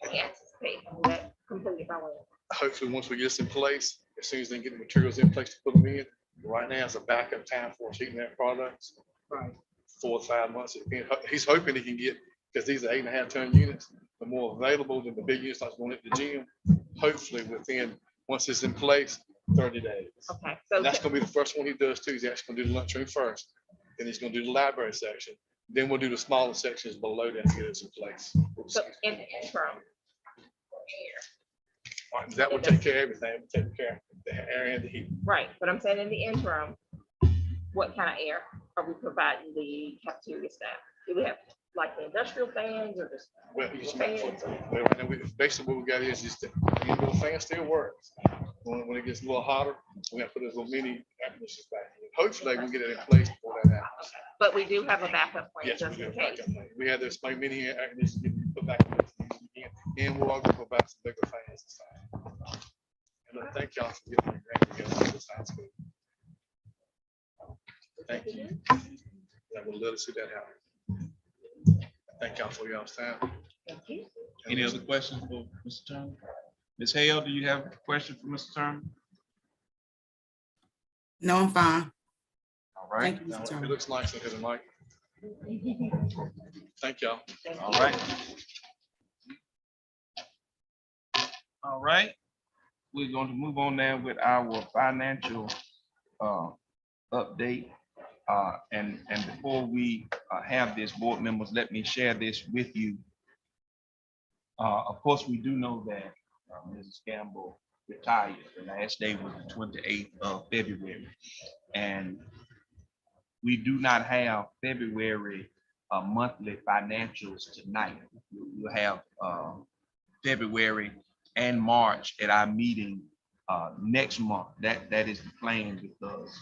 Any anticipate that completed by when? Hopefully, once we get this in place, as soon as they get the materials in place to put them in, right now it's a backup time for us heating that products. Right. 4 to 5 months. He's hoping he can get, because these are 8.5 ton units, the more available than the big units like going at the gym. Hopefully within, once it's in place, 30 days. Okay, so, And that's gonna be the first one he does too. He's actually gonna do the lunchroom first. Then he's gonna do the library section. Then we'll do the smaller sections below that to get us in place. so in the interim. That would take care of everything. We'll take care of the air and the heat. Right, but I'm saying in the interim, what kind of air are we providing the cafeteria staff? Do we have like the industrial fans or just? Well, right now, basically what we got is just the indoor fan still works. When it gets a little hotter, we have to put those little mini air conditioners back in. Hopefully we'll get it in place before that happens. But we do have a backup plan Yes, we just do. in case. We had this like mini air conditioners get put back in, and we'll also put back some bigger fans and stuff. And look, thank y'all for getting the grant together. This sounds good. Thank you. That will let us see that happen. Thank y'all for y'all's time. Thank you. Any other questions for Mr. Turner? Ms. Hale, do you have a question for Mr. Turner? No, I'm fine. All right, Thank you, Now, Mr. it Turner. looks nice in here tonight. Thank y'all. all right. All right, we're going to move on now with our financial update. And before we have this, board members, let me share this with you. Of course, we do know that Mrs. Campbell retired. The last day was the 28th of February. And we do not have February monthly financials tonight. We'll have February and March at our meeting next month. That is the plan, because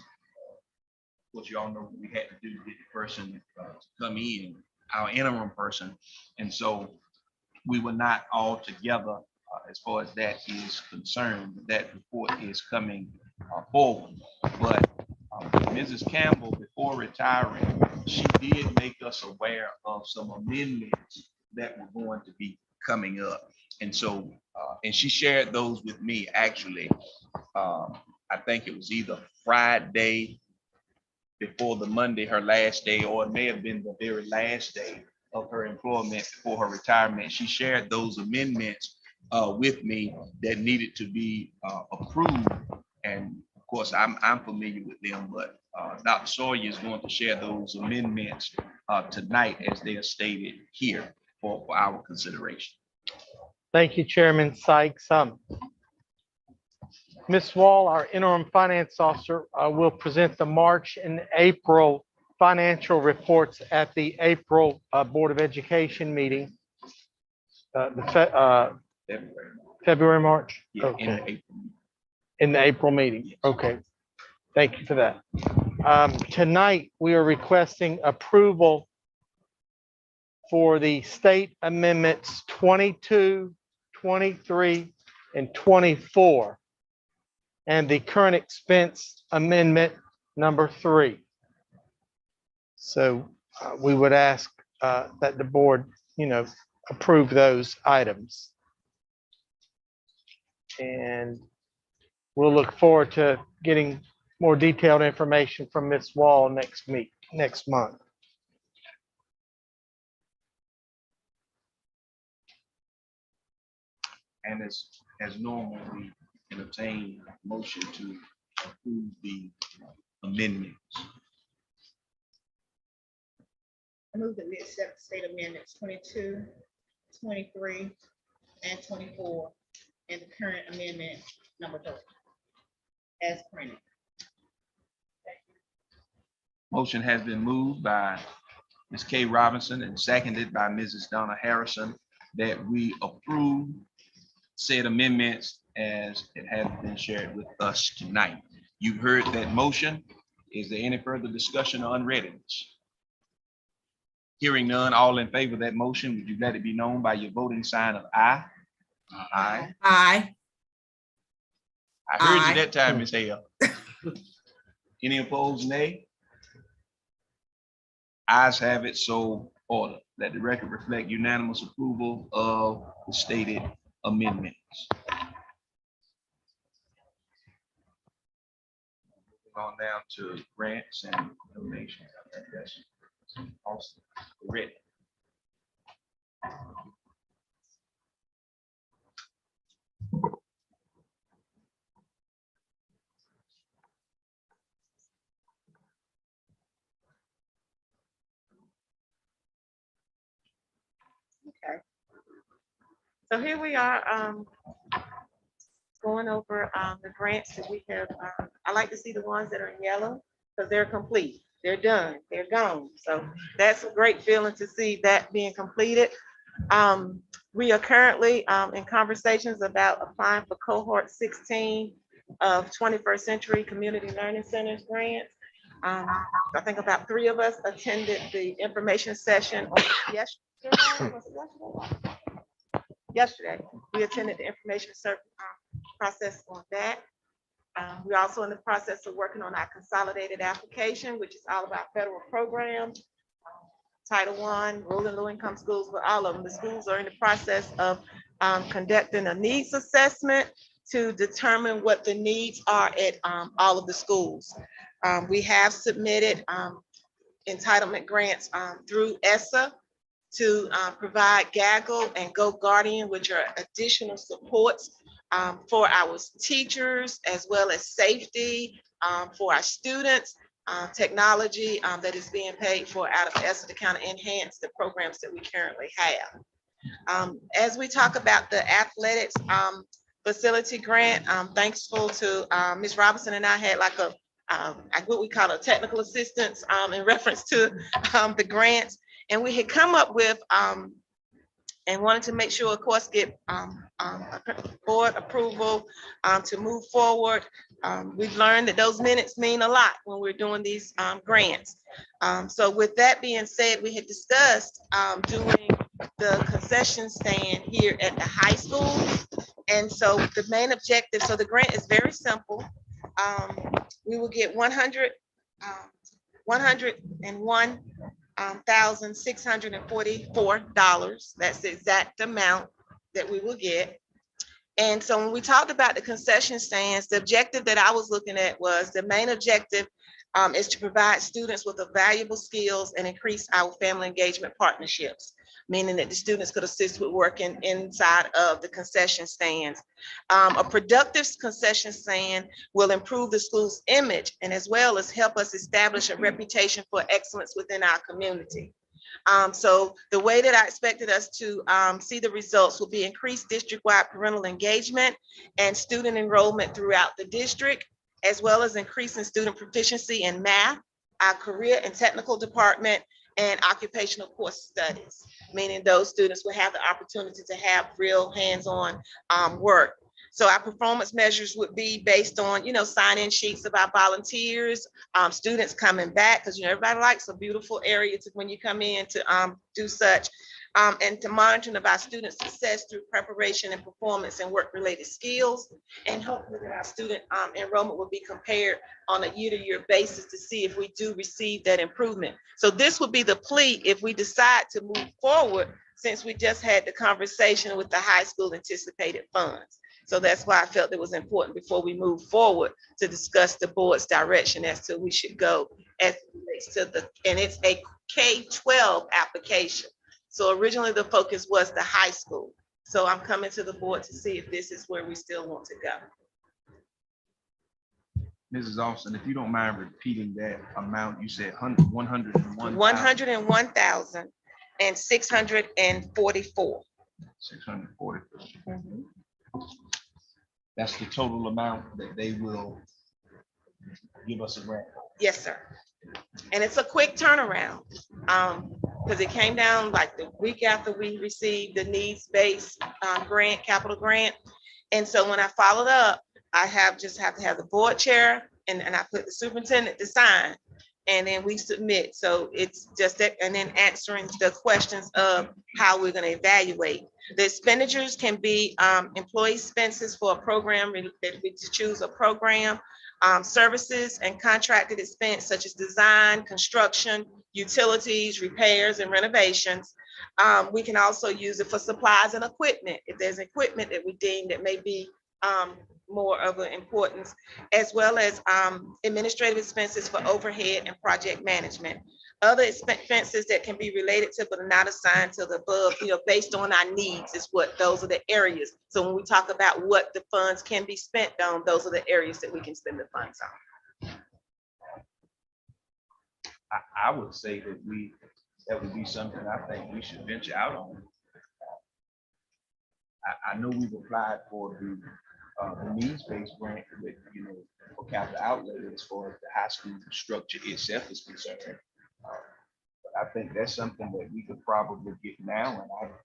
what you all know we had to do to get the person to come in, our interim person. And so we were not all together as far as that is concerned. That report is coming forward. But Mrs. Campbell, before retiring, she did make us aware of some amendments that were going to be coming up. And so, and she shared those with me, actually. I think it was either Friday before the Monday, her last day, or it may have been the very last day of her employment before her retirement. She shared those amendments with me that needed to be approved. And of course, I'm familiar with them, but Dr. Sawyer is going to share those amendments tonight as they are stated here for our consideration. Thank you, Chairman Sykes. Ms. Wall, our interim finance officer, will present the March and April financial reports at the April Board of Education meeting. February, March? Yeah, Okay. in April. In the April meeting. Yes. Okay. Thank you for that. Tonight, we are requesting approval for the state amendments 22, 23, and 24, and the current expense amendment number 3. So we would ask that the board, approve those items. And we'll look forward to getting more detailed information from Ms. Wall next month. And as normal, we entertain a motion to approve the amendments. I move that we accept state amendments 22, 23, and 24, and the current amendment number 3 as printed. Motion has been moved by Ms. Kay Robinson and seconded by Mrs. Donna Harrison that we approve said amendments as it has been shared with us tonight. You've heard that motion. Is there any further discussion or unreadiness? Hearing none, all in favor of that motion, would you let it be known by your voting sign of aye? Aye. Aye. I heard Aye. you that time, Ms. Hale. Any opposed, nay? Ayes have it, so ordered. Let the record reflect unanimous approval of the stated amendments. Moving on down to grants and donations. I think that's also correct. Okay. So here we are, going over the grants that we have. I like to see the ones that are in yellow because they're complete. They're done. They're gone. So that's a great feeling to see that being completed. We are currently in conversations about applying for Cohort 16 of 21st Century Community Learning Centers grants. I think about 3 of us attended the information session yesterday. Was it yesterday? Yesterday, we attended the information process on that. We're also in the process of working on our consolidated application, which is all about federal programs, Title I, rural and low-income schools, but all of them. The schools are in the process of conducting a needs assessment to determine what the needs are at all of the schools. We have submitted entitlement grants through ESSA to provide Gaggle and Go Guardian, which are additional supports for our teachers, as well as safety, for our students, technology that is being paid for out of ESSA to kind of enhance the programs that we currently have. As we talk about the athletics facility grant, I'm thankful to Ms. Robinson and I had like a what we call a technical assistance in reference to the grants. And we had come up with and wanted to make sure, of course, get board approval to move forward. We've learned that those minutes mean a lot when we're doing these grants. So with that being said, we had discussed doing the concession stand here at the high school. And so the main objective, so the grant is very simple. We will get $101,644. That's the exact amount that we will get. And so when we talked about the concession stands, the objective that I was looking at was the main objective is to provide students with valuable skills and increase our family engagement partnerships, meaning that the students could assist with working inside of the concession stands. A productive concession stand will improve the school's image and as well as help us establish a reputation for excellence within our community. So the way that I expected us to see the results will be increased district-wide parental engagement and student enrollment throughout the district, as well as increasing student proficiency in math, our career and technical department, and occupational course studies, meaning those students will have the opportunity to have real hands-on work. So our performance measures would be based on, sign-in sheets of our volunteers, students coming back, because everybody likes a beautiful area to when you come in to do such, and to monitoring of our student success through preparation and performance and work-related skills. And hopefully that our student enrollment will be compared on a year-to-year basis to see if we do receive that improvement. So this would be the plea if we decide to move forward, since we just had the conversation with the high school anticipated funds. So that's why I felt it was important before we move forward to discuss the board's direction as to we should go as it relates to and it's a K-12 application. So originally the focus was the high school. So I'm coming to the board to see if this is where we still want to go. Mrs. Austin, if you don't mind repeating that amount, you said 101,000. 101,644. 644. That's the total amount that they will give us a grant. Yes, sir. And it's a quick turnaround because it came down like the week after we received the needs-based grant, capital grant. And so when I followed up, I just have to have the board chair and I put the superintendent to sign, and then we submit. So it's just that, and then answering the questions of how we're going to evaluate. The expenditures can be employee expenses for a program that we choose a program, services and contracted expense such as design, construction, utilities, repairs, and renovations. We can also use it for supplies and equipment if there's equipment that we deem that may be more of an importance, as well as administrative expenses for overhead and project management. Other expenses that can be related to but are not assigned to the above, based on our needs is what those are the areas. So when we talk about what the funds can be spent on, those are the areas that we can spend the funds on. I would say that would be something I think we should venture out on. I know we've applied for the needs-based grant with, for capital outlay as far as the high school structure itself is concerned. But I think that's something that we could probably get now.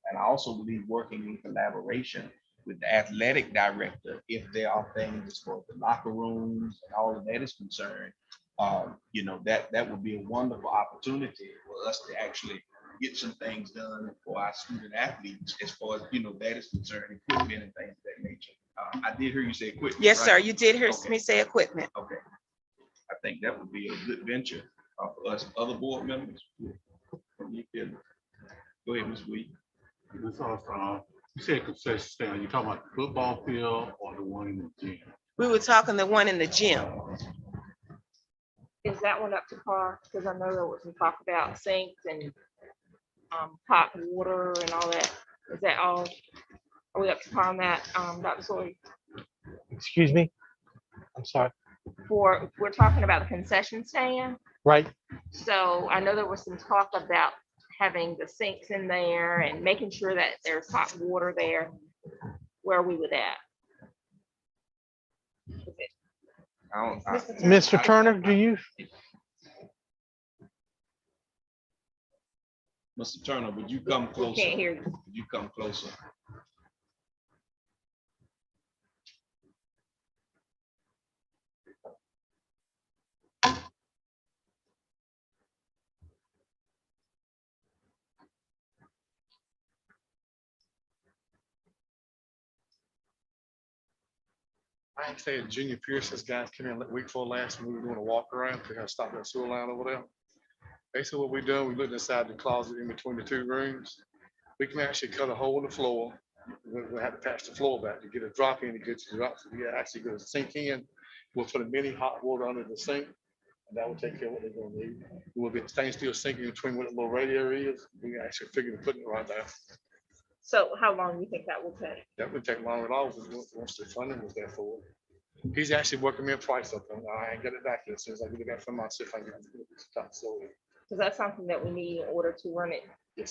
And I also believe working in collaboration with the athletic director, if there are things as far as the locker rooms and all of that is concerned, that would be a wonderful opportunity for us to actually get some things done for our student athletes as far as, that is concerned, equipment and things of that nature. I did hear you say equipment. Yes, right? sir. You did hear me say equipment. Okay. I think that would be a good venture for us, other board members. Go ahead, Ms. Weed. Ms. Armstrong, you said concession stand. You talking about the football field or the one in the gym? We were talking the one in the gym. Is that one up to par? Because I know there was some talk about sinks and hot water and all that. Is that all? Are we up to par on that, Dr. Sawyer? Excuse me? I'm sorry, we're talking about the concession stand. right? So I know there was some talk about having the sinks in there and making sure that there's hot water there. Where are we with that? Mr. Turner, do you? Mr. Turner, would you come We closer? can't hear you. Would you come closer? I stayed at Junior Pierce's guys came in week 4 last, and we were doing a walk around. They had stopped that sewer line over there. Basically what we done, we looked inside the closet in between the 2 rooms. We can actually cut a hole in the floor. We had to patch the floor back to get a drop in to get you drop. So we actually go to sink in. We'll put a mini hot water under the sink, and that will take care of what they're gonna need. It will be stainless steel sink in between where the little radiator is. We actually figured to put it right there. So how long do you think that will take? That would take long at all, once the funding was there for it. He's actually working me a price up, and I ain't got it back yet. As soon as I get it back from myself, I get it. Because that's something that we need in order to run it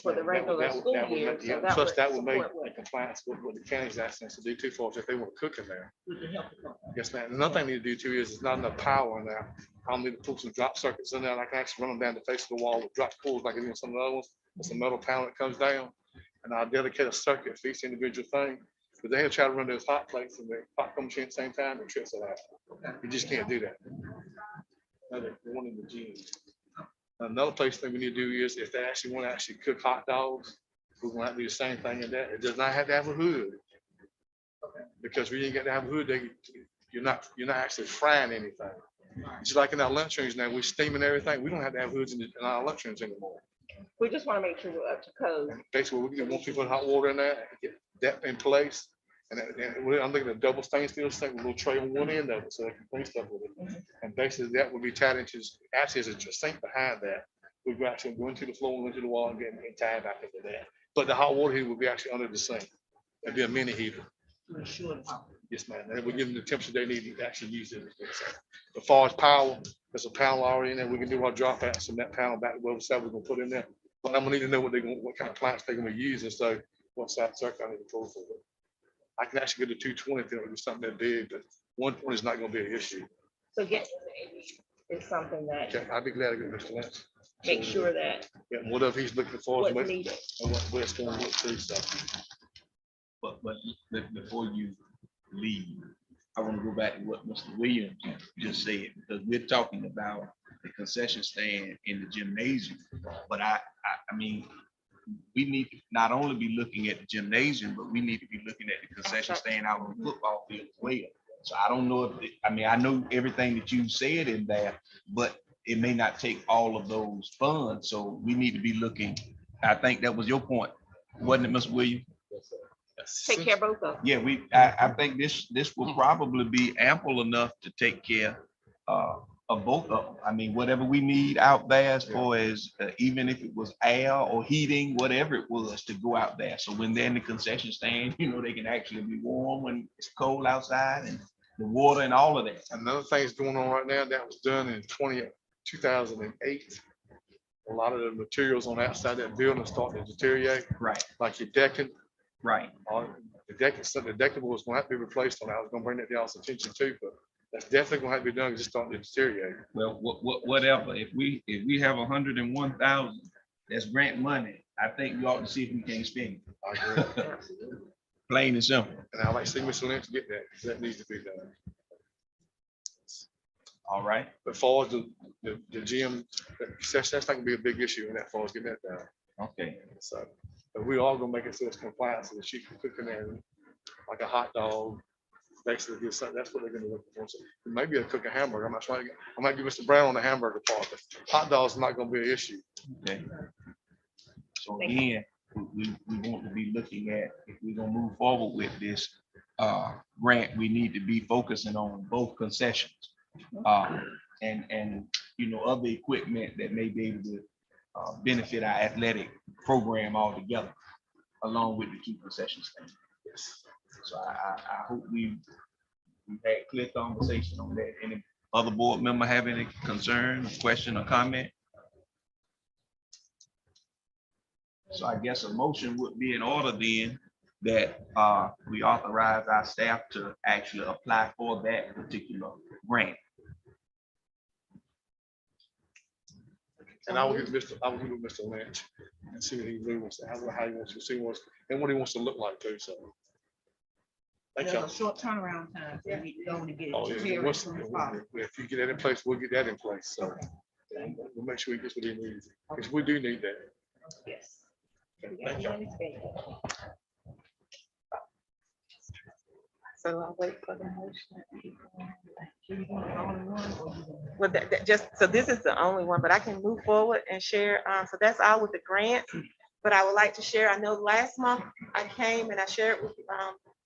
for the regular That would- school that would year. make- So yeah, that Plus, would that would make support what- the compliance with what the county's asking us to do too for us if they want to cook in there. We can help you. Yes, ma'am. Another thing I need to do too is there's not enough power in there. I'll need to put some drop circuits in there, and I can actually run them down the face of the wall with drop pulls like I do in some of the other ones. It's a metal panel that comes down, and I'll dedicate a circuit for each individual thing. But they have tried to run those hot plates and the hot machine at the same time, and trips it out. You just can't do that. Another one in the gym. Another place thing we need to do is if they actually want to actually cook hot dogs, we're gonna have to do the same thing in that. It does not have to have a hood. Because we didn't get to have a hood, you're not actually frying anything. Just like in our lunchrooms now, we're steaming everything. We don't have to have hoods in our lunchrooms anymore. We just want to make sure we're up to code. Basically, we want people to put hot water in there, get that in place. And I'm looking at a double stainless steel sink with a little tray on one end of it, so they can clean stuff with it. And basically, that would be tied into, actually, there's a sink behind that. We go actually go into the floor, and into the wall, and get tied back into that. But the hot water heater would be actually under the sink. It'd be a mini heater. Yes, ma'am. And we give them the temperature they need to actually use it. As far as power, there's a panel already in there. We can do our drop outs from that panel back to what we're gonna put in there. But I'm gonna need to know what kind of plants they're gonna use, and so what size circuit I need to pull for it. I can actually go to 220 if it was something that big, but 120 is not gonna be an issue. So getting is something that Okay, I'd be glad to get Mr. Lynch. make sure that Yeah, whatever he's looking for. what's what- needed. And what it's going to look through, so. But before you leave, I want to go back to what Mr. Williams just said, because we're talking about the concession stand in the gymnasium. But I mean, we need to not only be looking at the gymnasium, but we need to be looking at the concession stand out on the football field as well. So I don't know if, I know everything that you said in there, but it may not take all of those funds. So we need to be looking, I think that was your point, wasn't it, Mr. Williams? Take care of both of them. Yeah, I think this will probably be ample enough to take care of both of them. I mean, whatever we need out there as far as even if it was air or heating, whatever it was to go out there. So when they're in the concession stand, they can actually be warm when it's cold outside, and the water and all of that. Another thing's going on right now that was done in 2008. A lot of the materials on the outside of that building are starting to deteriorate. Right. Like your decking. Right. The decking was going to have to be replaced on that. I was going to bring that to y'all's attention too, but that's definitely going to have to be done. It's just starting to deteriorate. Well, whatever. If we have 101,000, that's grant money. I think we ought to see if we can spend it. I agree. Plain and simple. And I'd like to see Mr. Lynch get that, because that needs to be done. All right. But far as the gym, that's not gonna be a big issue in that far as getting that done. Okay. So, but we all gonna make it so it's compliant, so that she can cook in there like a hot dog. Basically, get something, that's what they're gonna look for. So maybe a cook a hamburger. I'm not trying to I might give Mr. Brown on the hamburger part, but hot dog's not gonna be an issue. Okay. So again, we want to be looking at, if we're gonna move forward with this grant, we need to be focusing on both concessions. And other equipment that may be able to benefit our athletic program altogether, along with the two concession stands. So I hope we we had clear conversation on that. Any other board member have any concern, question, or comment? So I guess a motion would be in order then that we authorize our staff to actually apply for that particular grant. And I will get Mr. Lynch and see what he really wants to, how he wants to see what's, and what he wants to look like too, so. Thank There's y'all. a short turnaround time, so we go and get Oh, it yeah, here as once- soon as possible. if you get that in place, we'll get that in place, so. We'll make sure he gets what he needs, because we do need that. Yes. Thank y'all. So I'll wait for the motion. Well, so this is the only one, but I can move forward and share. So that's all with the grants. But I would like to share, I know last month I came and I shared with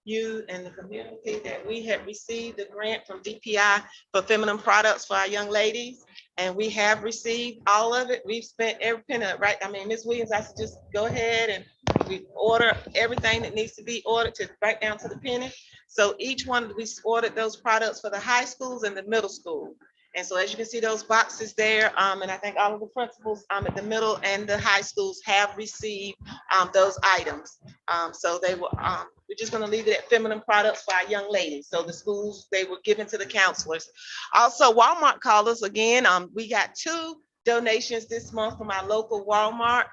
you and the community that we had received a grant from DPI for feminine products for our young ladies. And we have received all of it. We've spent every penny, right? I mean, Ms. Williams, I said, just go ahead and we order everything that needs to be ordered to right down to the penny. So each one, we ordered those products for the high schools and the middle school. And so as you can see, those boxes there, and I think all of the principals at the middle and the high schools have received those items. So they were, we're just gonna leave it at feminine products for our young ladies. So the schools, they were given to the counselors. Also, Walmart called us again. We got 2 donations this month from our local Walmart.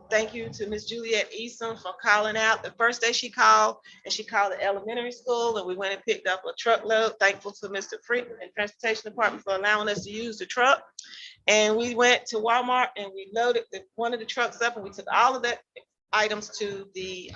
Thank you to Miss Juliet Eason for calling out. The first day she called, and she called the elementary school, and we went and picked up a truckload. Thankful to Mr. Freeman and Transportation Department for allowing us to use the truck. And we went to Walmart and we loaded one of the trucks up, and we took all of that items to the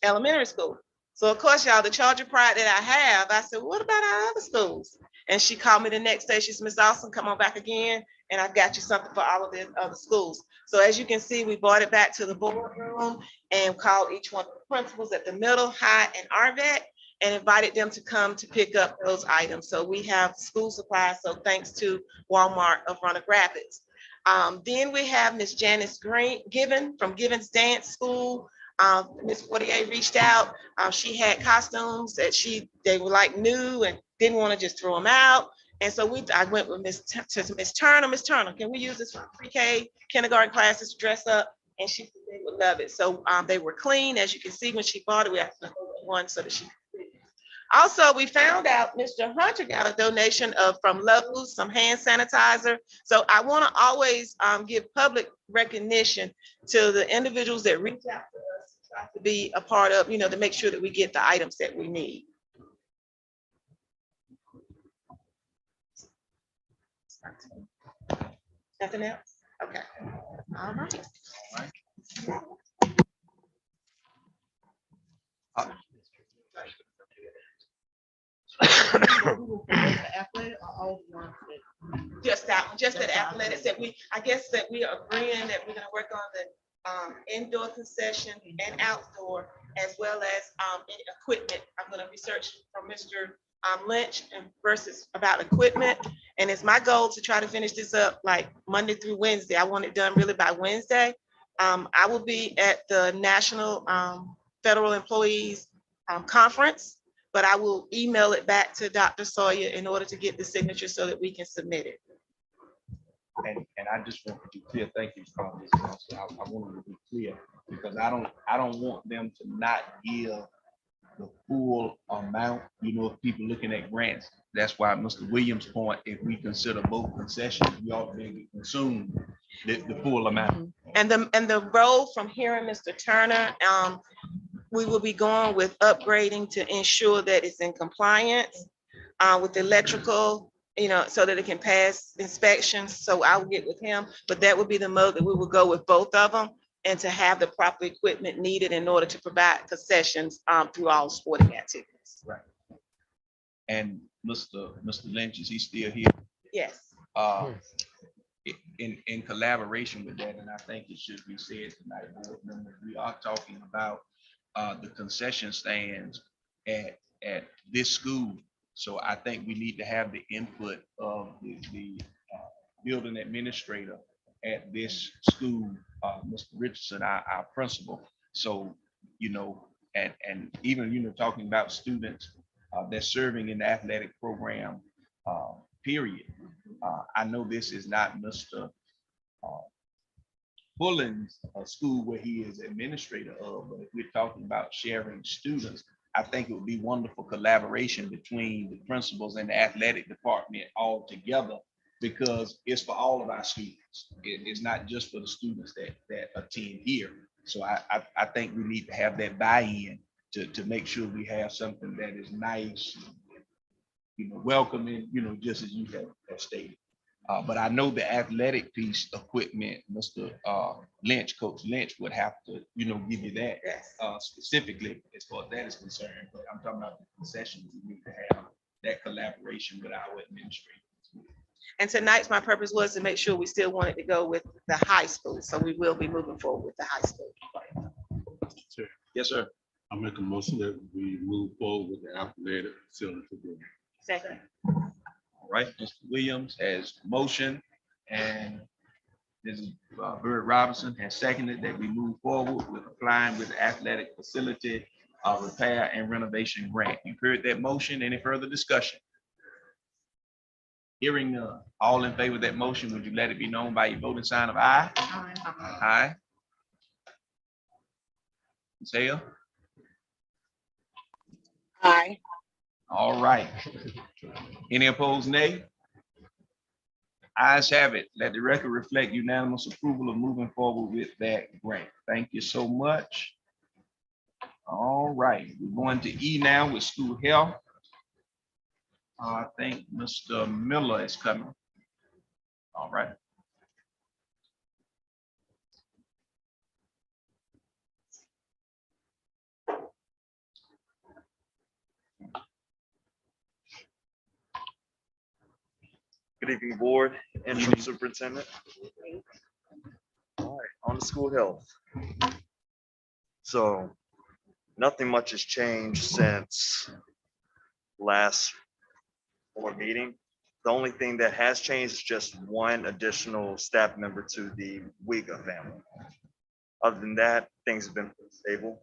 elementary school. So of course, y'all, the charger pride that I have, I said, what about our other schools? And she called me the next day. She said, Miss Austin, come on back again, and I've got you something for all of the other schools. So as you can see, we brought it back to the boardroom and called each one of the principals at the middle, high, and RVET and invited them to come to pick up those items. So we have school supplies. So thanks to Walmart of Roanoke Rapids. Then we have Miss Janice Given from Given's Dance School. Miss Fortier reached out. She had costumes that they were like new and didn't want to just throw them out. And so I went with Miss Turner. Miss Turner, can we use this for pre-K kindergarten classes to dress up? And she said they would love it. So they were clean. As you can see, when she bought it, we had one so that she could. Also, we found out Mr. Hunter got a donation from Lowe's, some hand sanitizer. So I want to always give public recognition to the individuals that reach out to us, try to be a part of, to make sure that we get the items that we need. Nothing else? Okay. All right. Just that athletics that I guess that we are agreeing that we're gonna work on the indoor concession and outdoor, as well as any equipment. I'm gonna research from Mr. Lynch and versus about equipment. And it's my goal to try to finish this up like Monday through Wednesday. I want it done really by Wednesday. I will be at the National Federal Employees Conference, but I will email it back to Dr. Sawyer in order to get the signature so that we can submit it. And I just want to be clear, thank you, Congress. I wanted to be clear because I don't want them to not give the full amount. If people looking at grants, that's why Mr. Williams' point, if we consider both concessions, we ought to be able to consume the full amount. And the role from hearing Mr. Turner, we will be going with upgrading to ensure that it's in compliance with electrical, so that it can pass inspections. So I'll get with him, but that would be the mode that we will go with both of them, and to have the proper equipment needed in order to provide concessions through all sporting activities. Right. And Mr. Lynch, is he still here? Yes. In collaboration with that, and I think it should be said tonight, board members, we are talking about the concession stands at this school. So I think we need to have the input of the building administrator at this school, Mr. Richardson, our principal. So, and even, talking about students that's serving in the athletic program, period. I know this is not Mr. Bullen's school where he is administrator of, but if we're talking about sharing students, I think it would be wonderful collaboration between the principals and the athletic department all together, because it's for all of our students. It's not just for the students that attend here. So I think we need to have that buy-in to make sure we have something that is nice, welcoming, just as you have stated. But I know the athletic piece equipment, Mr. Lynch, Coach Lynch would have to, give you that specifically as far as that is concerned. But I'm talking about the concessions. We need to have that collaboration with our administrators. And tonight's my purpose was to make sure we still wanted to go with the high school. So we will be moving forward with the high school. Chair, Yes, sir. I make a motion that we move forward with the athletic facility. Second. All right, Mr. Williams has motion, and this is Bird Robinson has seconded that we move forward with applying with the athletic facility repair and renovation grant. You've heard that motion. Any further discussion? Hearing none. All in favor of that motion, would you let it be known by your voting sign of aye? Aye. Ms. Hale? Aye. All right. Any opposed, nay? Ayes have it. Let the record reflect unanimous approval of moving forward with that grant. Thank you so much. All right, we're going to E now with school health. I think Mr. Miller is coming. All right. Good evening, board, interim superintendent. All right, on to school health. So nothing much has changed since last board meeting. The only thing that has changed is just one additional staff member to the Wiga family. Other than that, things have been pretty stable.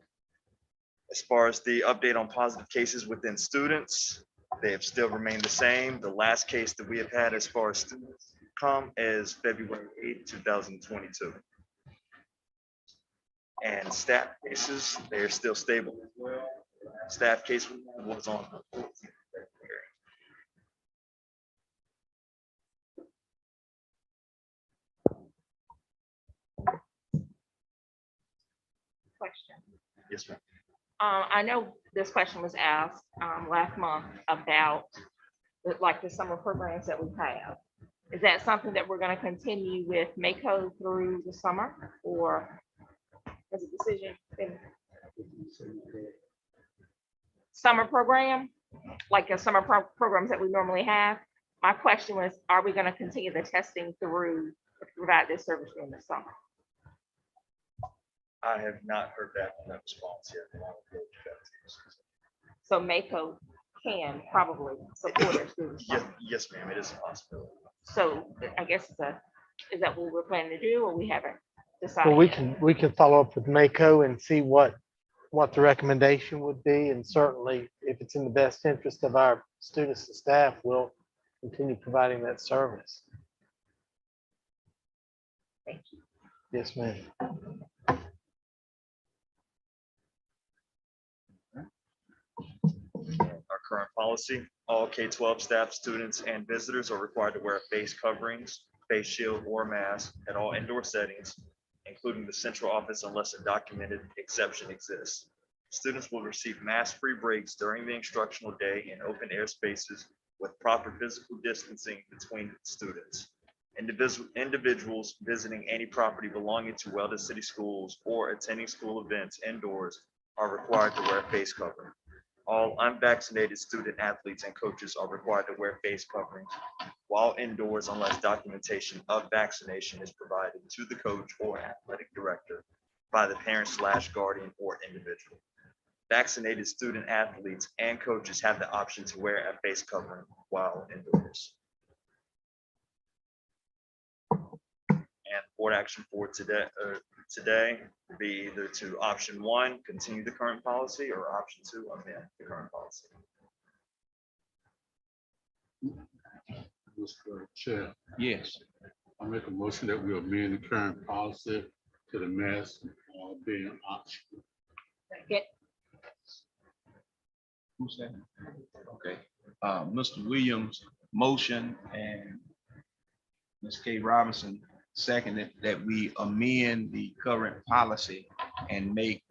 As far as the update on positive cases within students, they have still remained the same. The last case that we have had as far as students come is February 8th, 2022. And staff cases, they are still stable as well. Staff case was on the 14th of February. Question. Yes, ma'am. I know this question was asked last month about the summer programs that we have. Is that something that we're going to continue with Mako through the summer, or has a decision been? Summer program, like the summer programs that we normally have. My question was, are we going to continue the testing through to provide this service during the summer? I have not heard that on that response yet. So Mako can probably support us through the Yes, summer. yes, ma'am, it is a possibility. So I guess is that what we're planning to do, or we haven't decided? Well, yet? we can follow up with Mako and see what the recommendation would be. And certainly if it's in the best interest of our students and staff, we'll continue providing that service. Thank you. Yes, ma'am. Our current policy, all K-12 staff, students, and visitors are required to wear face coverings, face shield, or mask at all indoor settings, including the central office unless a documented exception exists. Students will receive mask-free breaks during the instructional day in open air spaces with proper physical distancing between students. Individuals visiting any property belonging to Weldon City Schools or attending school events indoors are required to wear a face covering. All unvaccinated student athletes and coaches are required to wear face coverings while indoors unless documentation of vaccination is provided to the coach or athletic director by the parent/guardian or individual. Vaccinated student athletes and coaches have the option to wear a face covering while indoors. And board action for today would be either to option 1, continue the current policy, or option 2, amend the current policy. Mr. Chair, Yes. I make a motion that we amend the current policy to the mask being optional. Who's that? Okay, Mr. Williams, motion, and Ms. K. Robinson seconded that we amend the current policy and make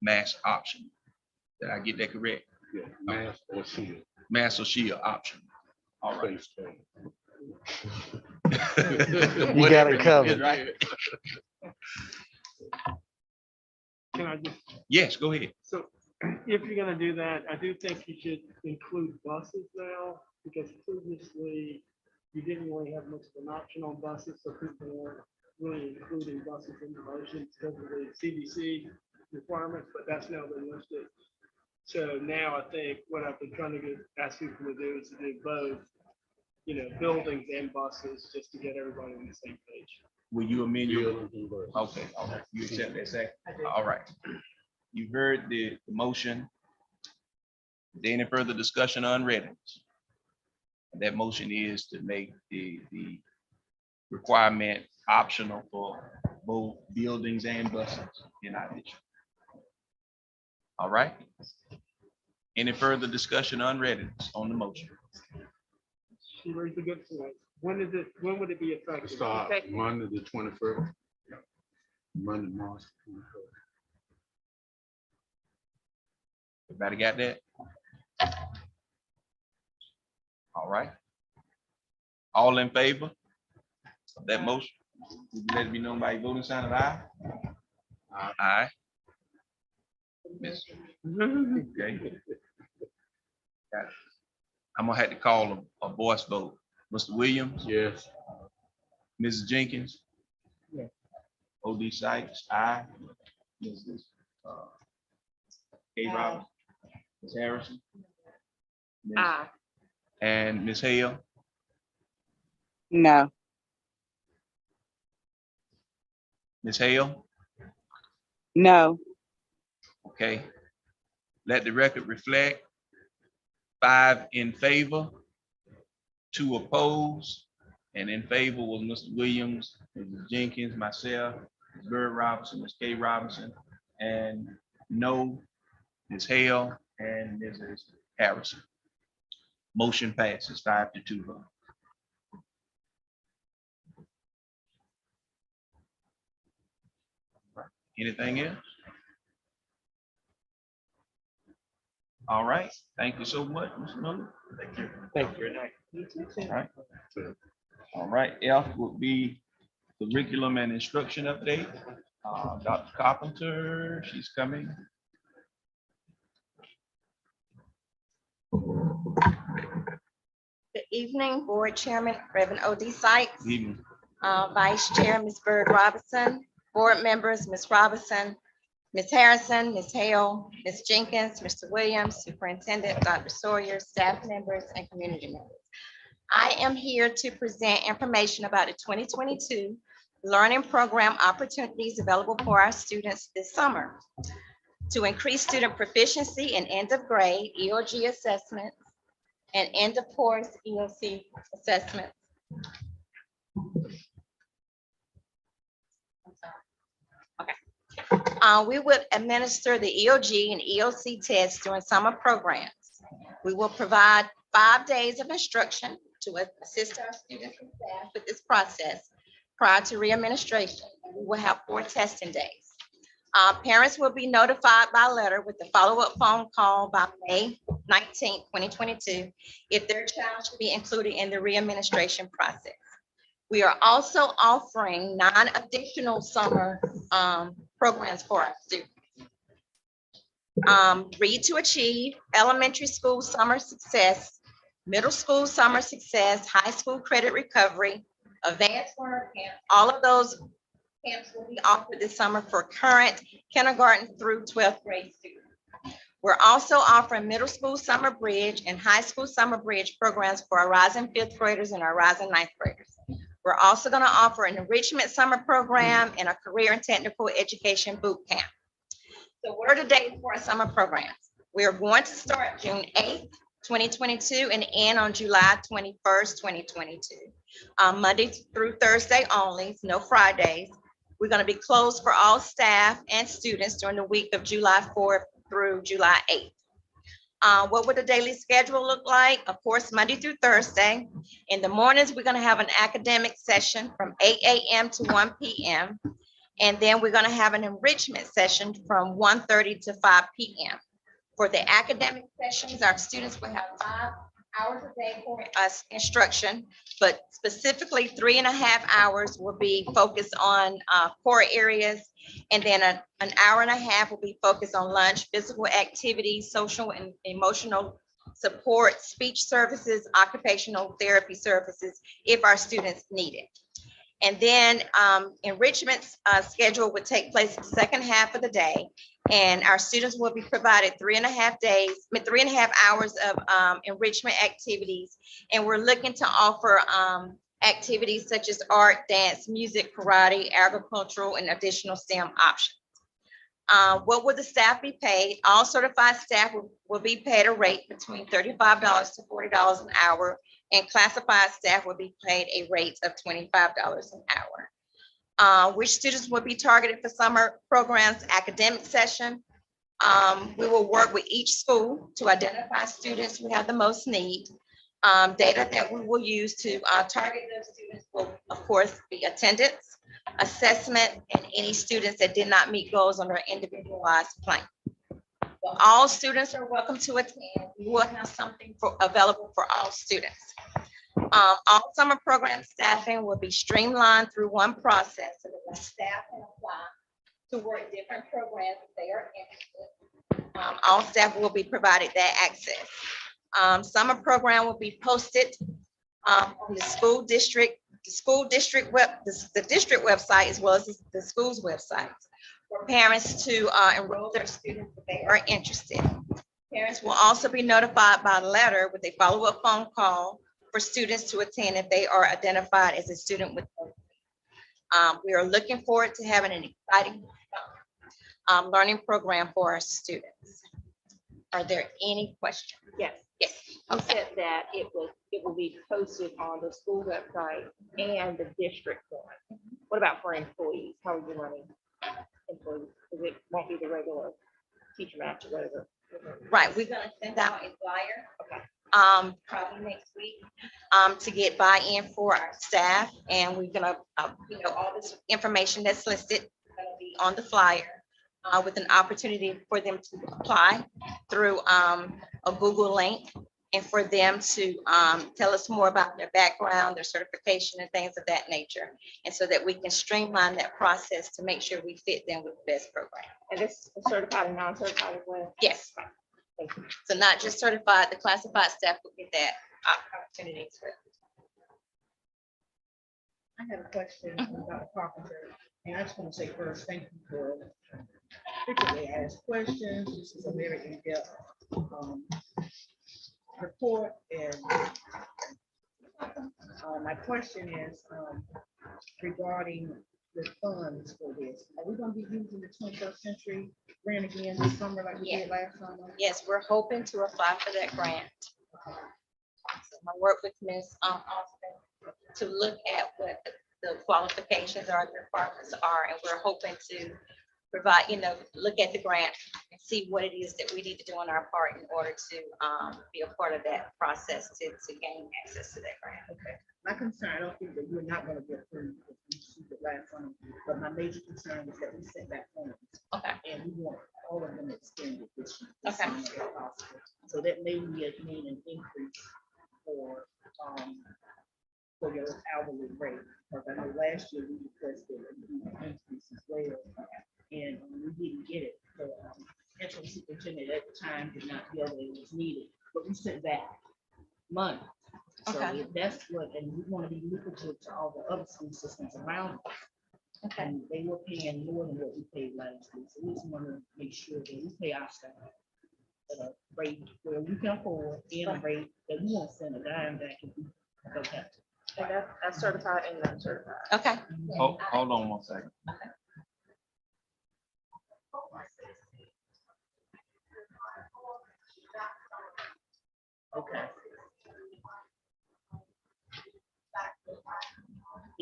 mask option. Did I get that correct? Yeah, mask or shield. Mask or shield option. All right. You got it covered. Right? Can I just, Yes, go ahead. so if you're gonna do that, I do think you should include buses now, because previously you didn't really have much of an option on buses, so people weren't really including buses in the motions because of the CDC requirements, but that's now been listed. So now I think what I've been trying to ask people to do is to do both, buildings and buses, just to get everybody on the same page. Will you amend your? Okay, all right. You accept that second? All right. You heard the motion. Is there any further discussion on readiness? That motion is to make the requirement optional for both buildings and buses in our district. All right. Any further discussion on readiness on the motion? She raised a good point. When would it be effective? Start Monday the 21st. Monday, March 21st. Everybody got that? All right. All in favor of that motion? Let me know by voting sign of aye. Aye. Miss. Okay. Got it. I'm gonna have to call a voice vote. Mr. Williams? Yes. Mrs. Jenkins? Yes. O.D. Sykes? Aye. Mrs. K. Robinson? Ms. Harrison? Ms. Aye. And Ms. Hale? No. Ms. Hale? No. Okay. Let the record reflect 5 in favor, 2 opposed, and in favor was Mr. Williams, Mrs. Jenkins, myself, Ms. Bird Robinson, Ms. K. Robinson, and no, Ms. Hale and Mrs. Harrison. Motion passes 5-2 vote. Anything else? All right, thank you so much, Mr. Miller. Thank you. Thank you. Good night. All right. All right, F would be curriculum and instruction update. Dr. Carpenter, she's coming. Good evening, Board Chairman Reverend O.D. Sykes, Evening. Vice Chair Ms. Bird Robinson, Board members Ms. Robinson, Ms. Harrison, Ms. Hale, Ms. Jenkins, Mr. Williams, Superintendent Dr. Sawyer, staff members, and community members. I am here to present information about the 2022 learning program opportunities available for our students this summer. To increase student proficiency in end of grade EOG assessments and end of course EOC assessments. We would administer the EOG and EOC tests during summer programs. We will provide 5 days of instruction to assist our students and staff with this process prior to re-administration. We will have 4 testing days. Parents will be notified by letter with the follow-up phone call by May 19th, 2022, if their child should be included in the re-administration process. We are also offering 9 additional summer programs for our students. Read to Achieve, elementary school summer success, middle school summer success, high school credit recovery, advanced learner camp. All of those camps will be offered this summer for current kindergarten through 12th grade students. We're also offering middle school summer bridge and high school summer bridge programs for our rising 5th graders and our rising 9th graders. We're also going to offer an enrichment summer program and a career and technical education boot camp. So what are the dates for our summer programs? We are going to start June 8th 2022, and end on July 21st, 2022. Monday through Thursday only, no Fridays. We're going to be closed for all staff and students during the week of July 4th through July 8th. What would the daily schedule look like? Of course, Monday through Thursday. In the mornings, we're going to have an academic session from 8 a.m. to 1 p.m. And then we're going to have an enrichment session from 1:30 to 5 p.m. For the academic sessions, our students will have 5 hours a day for instruction, but specifically 3.5 hours will be focused on core areas. And then an hour and a half will be focused on lunch, physical activities, social and emotional support, speech services, occupational therapy services, if our students need it. And then enrichment schedule would take place the second half of the day. And our students will be provided 3.5 hours of enrichment activities. And we're looking to offer activities such as art, dance, music, karate, agricultural, and additional STEM options. What will the staff be paid? All certified staff will be paid a rate between $35 to $40 an hour, and classified staff will be paid a rate of $25 an hour. Which students will be targeted for summer programs? Academic session. We will work with each school to identify students who have the most need. Data that we will use to target those students will, of course, be attendance, assessment, and any students that did not meet goals on their individualized plan. Well, all students are welcome to attend. We will have something available for all students. All summer program staffing will be streamlined through one process so that the staff can apply to work different programs if they are interested. All staff will be provided that access. Summer program will be posted on the school district website, as well as the school's website, for parents to enroll their students if they are interested. Parents will also be notified by letter with a follow-up phone call for students to attend if they are identified as a student with. We are looking forward to having an exciting learning program for our students. Are there any questions? Yes. Yes. You said that it will be posted on the school website and the district one. What about for employees? How are you running employees? Because it won't be the regular teacher match or whatever. Right, we're gonna send out a flyer. Okay. Probably next week, to get buy-in for our staff, and we're gonna, all this information that's listed gonna be on the flyer, with an opportunity for them to apply through a Google link, and for them to tell us more about their background, their certification, and things of that nature, and so that we can streamline that process to make sure we fit them with the best program. And this is certified and non-certified as well? Yes. Thank you. So not just certified, the classified staff will get that opportunity. I have a question about Carpenter, and I just want to say first, thank you for frequently asked questions. This is a very in-depth report, and my question is regarding the funds for this. Are we going to be using the 21st century grant again this summer like we did last summer? Yes, we're hoping to apply for that grant. So I work with Ms. Austin to look at what the qualifications are, the requirements are, and we're hoping to provide, look at the grant and see what it is that we need to do on our part in order to be a part of that process to gain access to that grant. Okay. My concern, I don't think that we're not going to get approved if we see the last one, but my major concern is that we sent back funds. Okay. And we want all of them extended this year. Okay. If possible. So that may mean an increase for your hourly rate. Because I know last year we requested an increase as well, and we didn't get it. So interim superintendent at the time did not feel that it was needed, but we sent back money. So Okay. if that's what, and we want to be lucrative to all the other school systems around us. Okay. And they were paying more than what we paid last year. So we just want to make sure that we pay our staff at a rate where we can afford, and a rate that we won't send a dime back if we don't have to. And that's certified and non-certified. Okay. Hold on one second.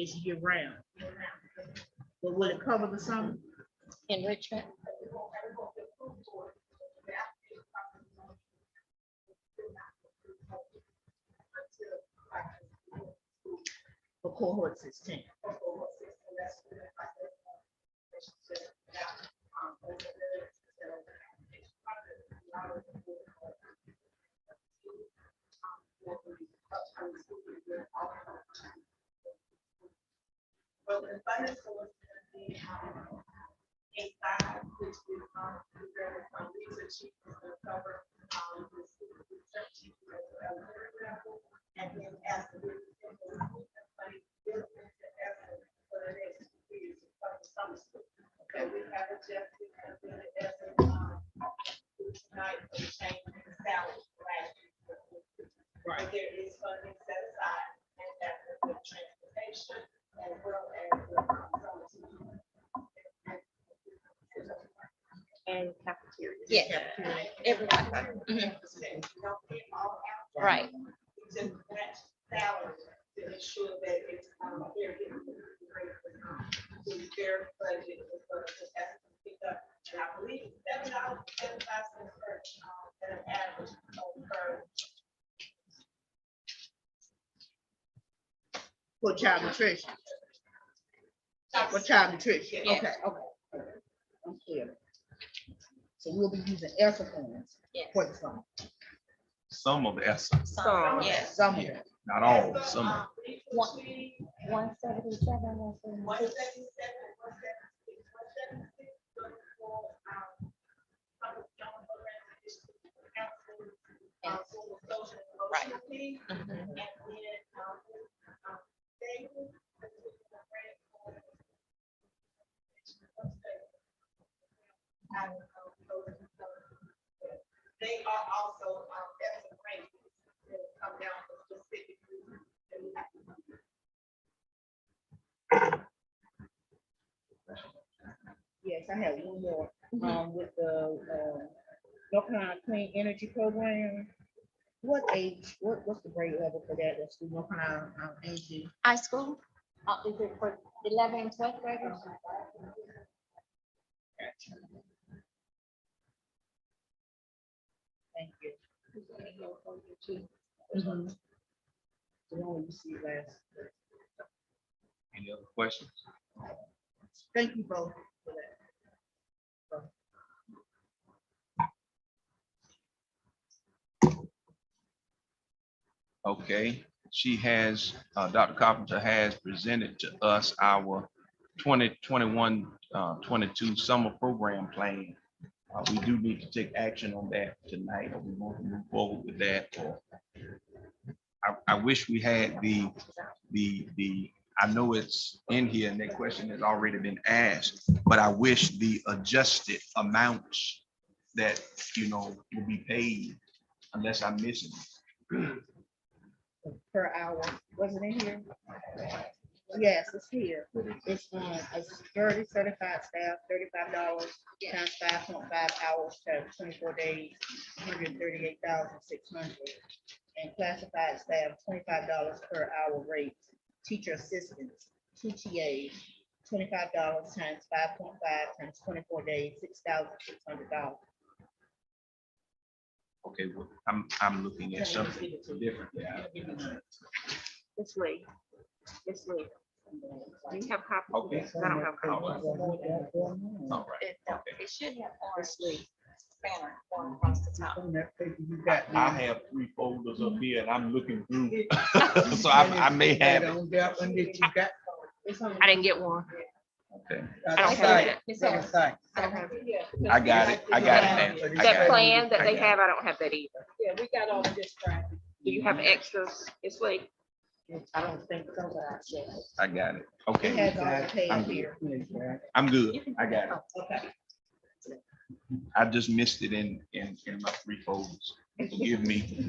is year round. But will it cover the summer? Enrichment. For cohort 16. Well, the funding source is gonna be, a side, which is, there is some research sheet that's gonna cover, the research sheet as well, for example, and then as the money is for the next 2 years to cover summer school. So we have adjusted, as tonight, for the change in the salary for last year. Right. But there is funding set aside, and that's the transportation as well as the summer school. And cafeteria. Yeah, everyone. Mhm. Right. Just match salary to ensure that it's, they're getting the rate for their budget is going to have to pick up. And I believe $7.75 per, at an average per. For child nutrition. For child nutrition, Yes. okay, okay. I'm clear. So we'll be using ESSA funds Yes. for the summer. Some of the essence, Some, yes. Some of them. not all, some. 177. 177, 176. Right. They are also, as a grant, come down for specific reasons that we have to. Yes, I have one more, with the, North Carolina Clean Energy Program. What age, what's the grade level for that, that's the North Carolina, Energy? High school? Is it for 11 and 12th graders? Thank you. Mhm. The one you see last. Any other questions? Thank you both for that. Okay, she has, Dr. Carpenter has presented to us our 2021-22 summer program plan. We do need to take action on that tonight, or we want to move forward with that, or I wish we had the, I know it's in here and that question has already been asked, but I wish the adjusted amounts that, will be paid, unless I'm missing. Per hour, wasn't it here? Yes, it's here. It's 30 certified staff, $35 times 5.5 hours times 24 days, 138,600. And classified staff, $25 per hour rate. Teacher assistants, 2 TAs, $25 times 5.5 times 24 days, $6,600. Okay, well, I'm looking at something different. Yeah. It's late. It's late. Do you have copies? Okay. I don't have copies. All right. It should have orange banner going across the top. I have 3 folders up here and I'm looking through. So I may have it. I didn't get one. Okay. I don't have it. It's on- I don't have it. I got it. I got it now. I got That it. plan that I they got it. have, I don't have that either. Yeah, we got all this track. Do you have extras? It's late. I don't think so, but I checked. I got it. It Okay. has all the pay I'm up here. I'm good. I got it. Okay. I just missed it in my 3 folders. Forgive me.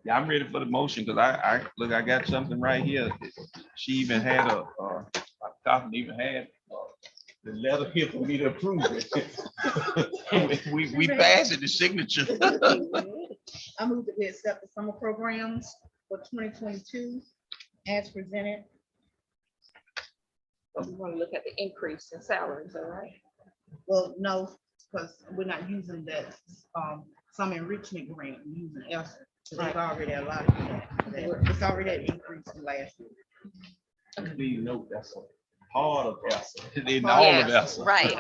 Yeah, I'm ready for the motion because I got something right here. She even had Kaufman even had the letter here for me to approve it. We passed it, the signature. I move that we accept the summer programs for 2022 as presented. But we want to look at the increase in salaries, all right? Well, no, because we're not using that, some enrichment grant, we're using ESSER. So they've already allotted that. It's already an increase from last year. Please note, that's a part of ESSER, in all of Yes, ESSER. right.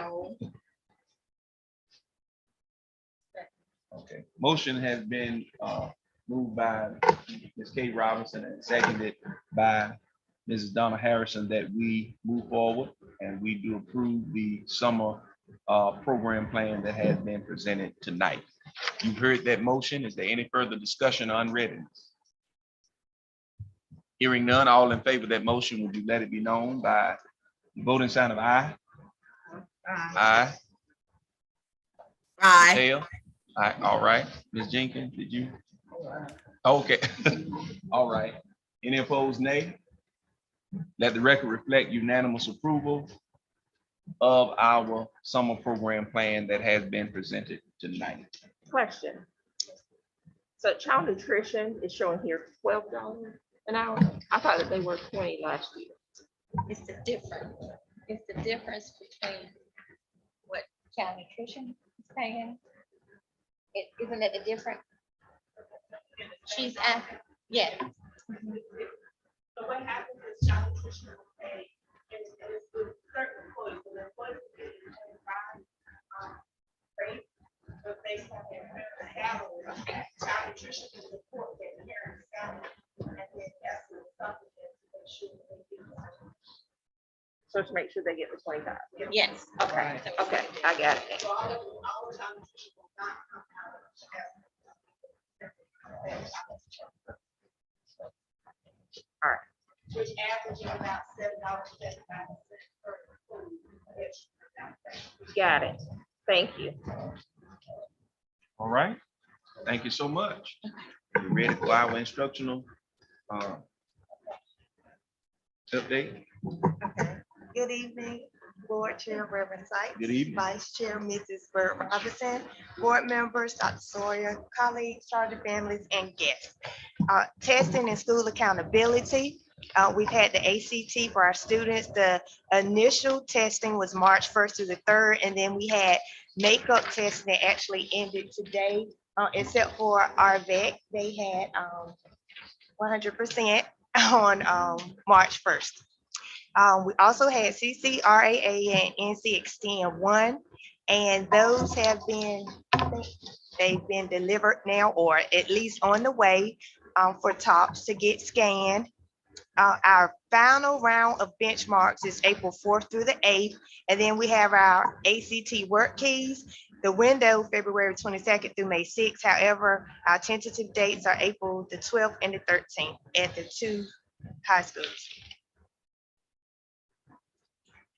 Okay, motion has been moved by Ms. Kate Robinson and seconded by Mrs. Donna Harrison that we move forward and we do approve the summer program plan that has been presented tonight. You've heard that motion. Is there any further discussion on readiness? Hearing none, all in favor of that motion, would you let it be known by the voting sign of aye? Aye. Aye. Hale? Aye, all right. Ms. Jenkins, did you? Okay, all right. Any opposed, nay? Let the record reflect unanimous approval of our summer program plan that has been presented tonight. Question. So child nutrition is showing here $12 an hour. I thought that they were 20 last year. It's the difference. It's the difference between what child nutrition is paying. Isn't it the difference? She's at, yes. So what happens is child nutrition will pay is with certain employees, and employees get rate, but based on their salary, child nutrition can support their parents' salary, and then that's the supplement to make sure they get. So to make sure they get the 25. Yes. Okay, okay, I got it. So all child nutrition will not come out of All right. which averages about $7.75 per employee. Got it. Thank you. All right, thank you so much. You ready for our instructional update? Good evening, Board Chair Reverend Sykes. Good evening. Vice Chair Mrs. Burt Robinson, board members, Dr. Sawyer, colleagues, sergeant families, and guests. Testing and school accountability. We've had the ACT for our students. The initial testing was March 1st through the 3rd, and then we had makeup testing that actually ended today, except for our VEC. They had 100% on March 1st. We also had CCRAA and NC Extend 1, and those have been, I think they've been delivered now, or at least on the way for TOPS to get scanned. Our final round of benchmarks is April 4th through the 8th, and then we have our ACT work keys. The window, February 22nd through May 6th. However, our tentative dates are April the 12th and the 13th at the 2 high schools.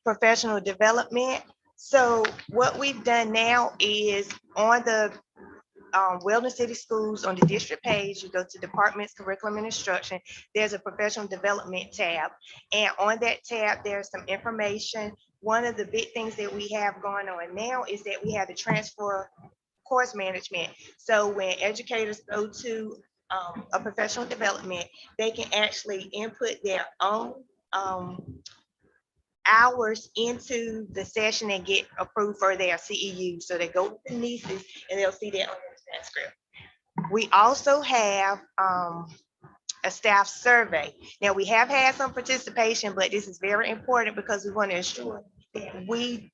Professional development. So what we've done now is on the Wellness City Schools, on the district page, you go to departments, curriculum and instruction. There's a professional development tab. And on that tab, there's some information. One of the big things that we have going on now is that we have the transfer course management. So when educators go to a professional development, they can actually input their own hours into the session and get approved for their CEU. So they go with the nieces and they'll see that on their transcript. We also have a staff survey. Now we have had some participation, but this is very important because we want to ensure that we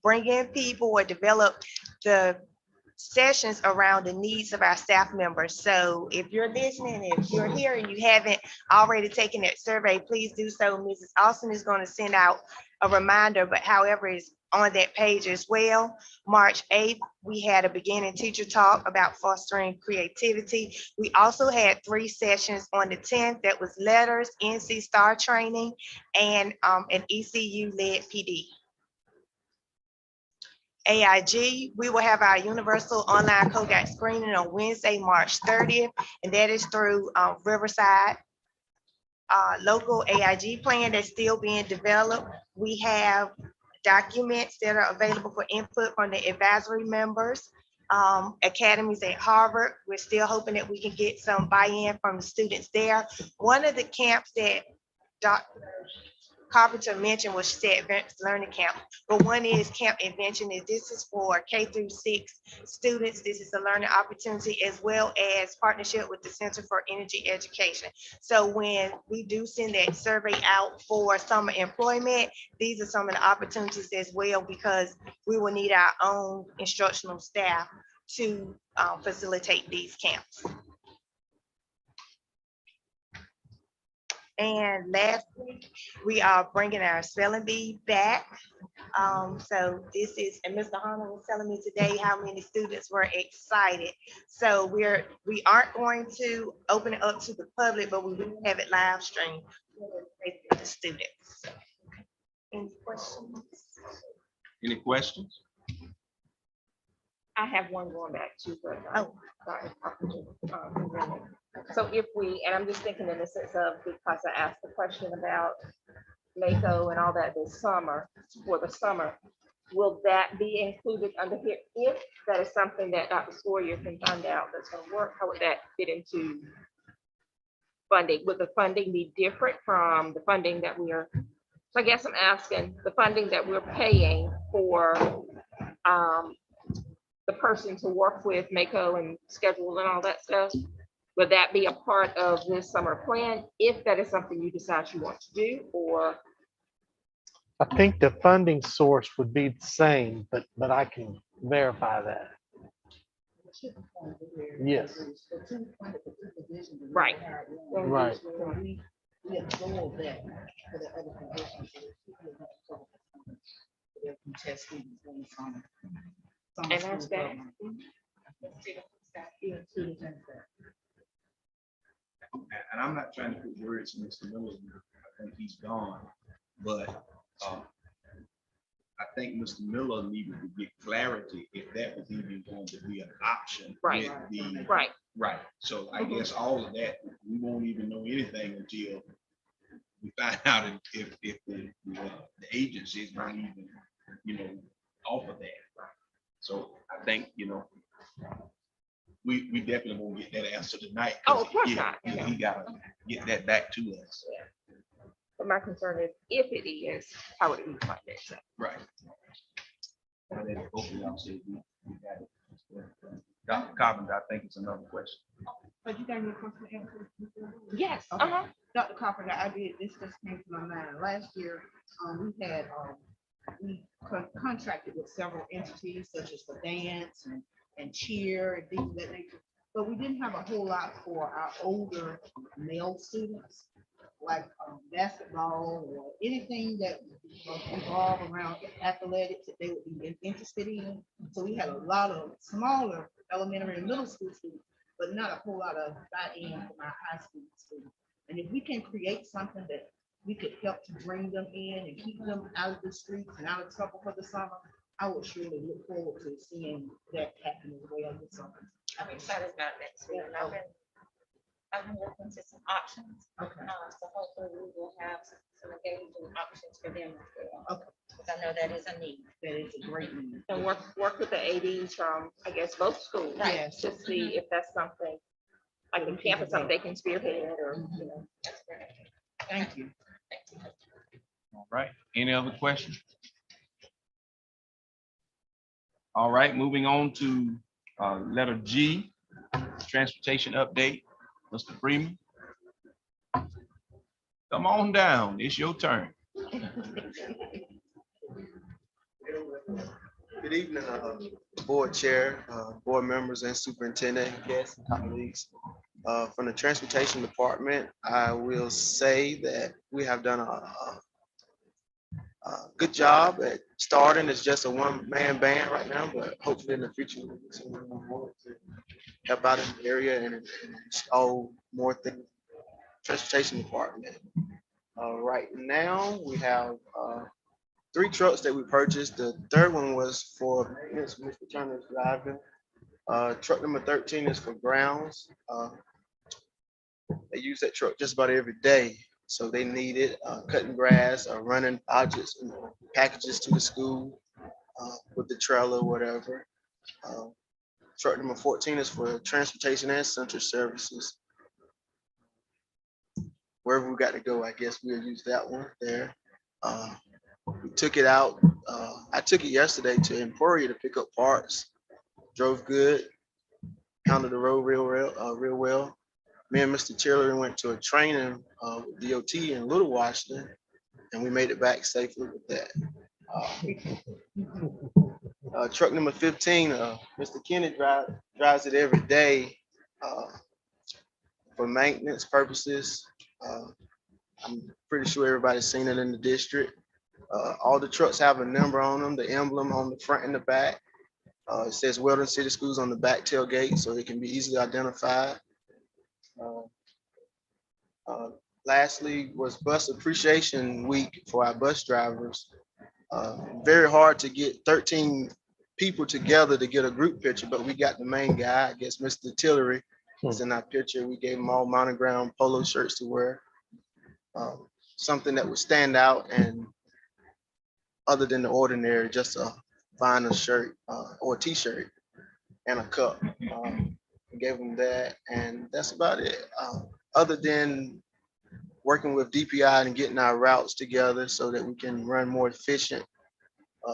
bring in people or develop the sessions around the needs of our staff members. So if you're listening, if you're here and you haven't already taken that survey, please do so. Mrs. Austin is going to send out a reminder, but however, it's on that page as well. March 8th, we had a beginning teacher talk about fostering creativity. We also had 3 sessions on the 10th. That was letters, NC STAR training, and an ECU-led PD. AIG, we will have our universal online COGAC screening on Wednesday, March 30th, and that is through Riverside. Local AIG plan that's still being developed. We have documents that are available for input from the advisory members. Academies at Harvard, we're still hoping that we can get some buy-in from the students there. One of the camps that Dr. Carpenter mentioned was STEP Advanced Learning Camp, but one is Camp Invention, and this is for K-6 students. This is a learning opportunity as well as partnership with the Center for Energy Education. So when we do send that survey out for summer employment, these are some of the opportunities as well, because we will need our own instructional staff to facilitate these camps. And lastly, we are bringing our spelling bee back. So this is, and Mr. Hunter was telling me today how many students were excited. So we aren't going to open it up to the public, but we will have it live streamed for the students. Any questions? Any questions? I have one going back to, but, Oh. sorry. So if we, and I'm just thinking in the sense of, because I asked the question about Mako and all that this summer, for the summer, will that be included under here? If that is something that Dr. Sawyer can find out that's gonna work, how would that fit into funding? Would the funding be different from the funding that we are, so I guess I'm asking, the funding that we're paying for the person to work with Mako and schedule and all that stuff, would that be a part of this summer plan, if that is something you decide you want to do, or? I think the funding source would be the same, but I can verify that. Yes. Right. Right. We absorb that for the other positions. They're contesting in summer. And that's that. And I'm not trying to put words in Mr. Miller's mouth. I think he's gone, but I think Mr. Miller needed to get clarity if that was even going to be an option. Right. with the- Right. Right. So I guess all of that, we won't even know anything until we find out if the agency is going to even, offer that. So I think, we definitely won't get that answer tonight. 'Cause, Oh, of course yeah, not. yeah, he gotta get that back to us. But my concern is, if it is, how would it be funded? So, Right. And then both of y'all said we got it. Dr. Carpenter, I think it's another question. But you got any question to answer? yes, Okay. Dr. Carpenter, I did, this just came to my mind. Last year, we contracted with several entities such as the dance and cheer and things of that nature. But we didn't have a whole lot for our older male students, like basketball or anything that revolve around athletics that they would be interested in. So we had a lot of smaller elementary and middle school students, but not a whole lot of buy-in from our high school students. And if we can create something that we could help to bring them in and keep them out of the streets and out of trouble for the summer, I would surely look forward to seeing that happen as well this summer. I'm excited about next week. I've been looking to some options. Okay. So hopefully we will have some engaging options for them as well. Okay. Because I know that is a need. That is a great need. and work with the ADs from, I guess, both schools. Right. Yes. To see if that's something, like the campus, something they can spearhead or, That's great. Thank you. All right. Any other questions? All right, moving on to letter G, transportation update. Mr. Freeman. Come on down. It's your turn. Good evening, board chair, board members and superintendent, guests and colleagues. From the transportation department, I will say that we have done a good job at starting. It's just a one-man band right now, but hopefully in the future, we'll get someone on board to help out in the area and install more things. Transportation department. Right now, we have 3 trucks that we purchased. The third one was for maintenance, Mr. Turner's driving. Truck number 13 is for grounds. They use that truck just about every day. So they needed cutting grass or running objects and packages to the school with the trailer or whatever. Truck number 14 is for transportation and central services. Wherever we got to go, I guess we'll use that one there. We took it out. I took it yesterday to Emporia to pick up parts. Drove good, handled the road real well. Me and Mr. Tillery went to a training with DOT in Little Washington, and we made it back safely with that. Truck number 15, Mr. Kennedy drives it every day for maintenance purposes. I'm pretty sure everybody's seen it in the district. All the trucks have a number on them, the emblem on the front and the back. It says Weldon City Schools on the back tailgate, so it can be easily identified. Lastly was Bus Appreciation Week for our bus drivers. Very hard to get 13 people together to get a group picture, but we got the main guy, I guess Mr. Tillery is in our picture. We gave him all monogram polo shirts to wear. Something that would stand out and other than the ordinary, just a vinyl shirt or a t-shirt and a cup. We gave them that, and that's about it. Other than working with DPI and getting our routes together so that we can run more efficient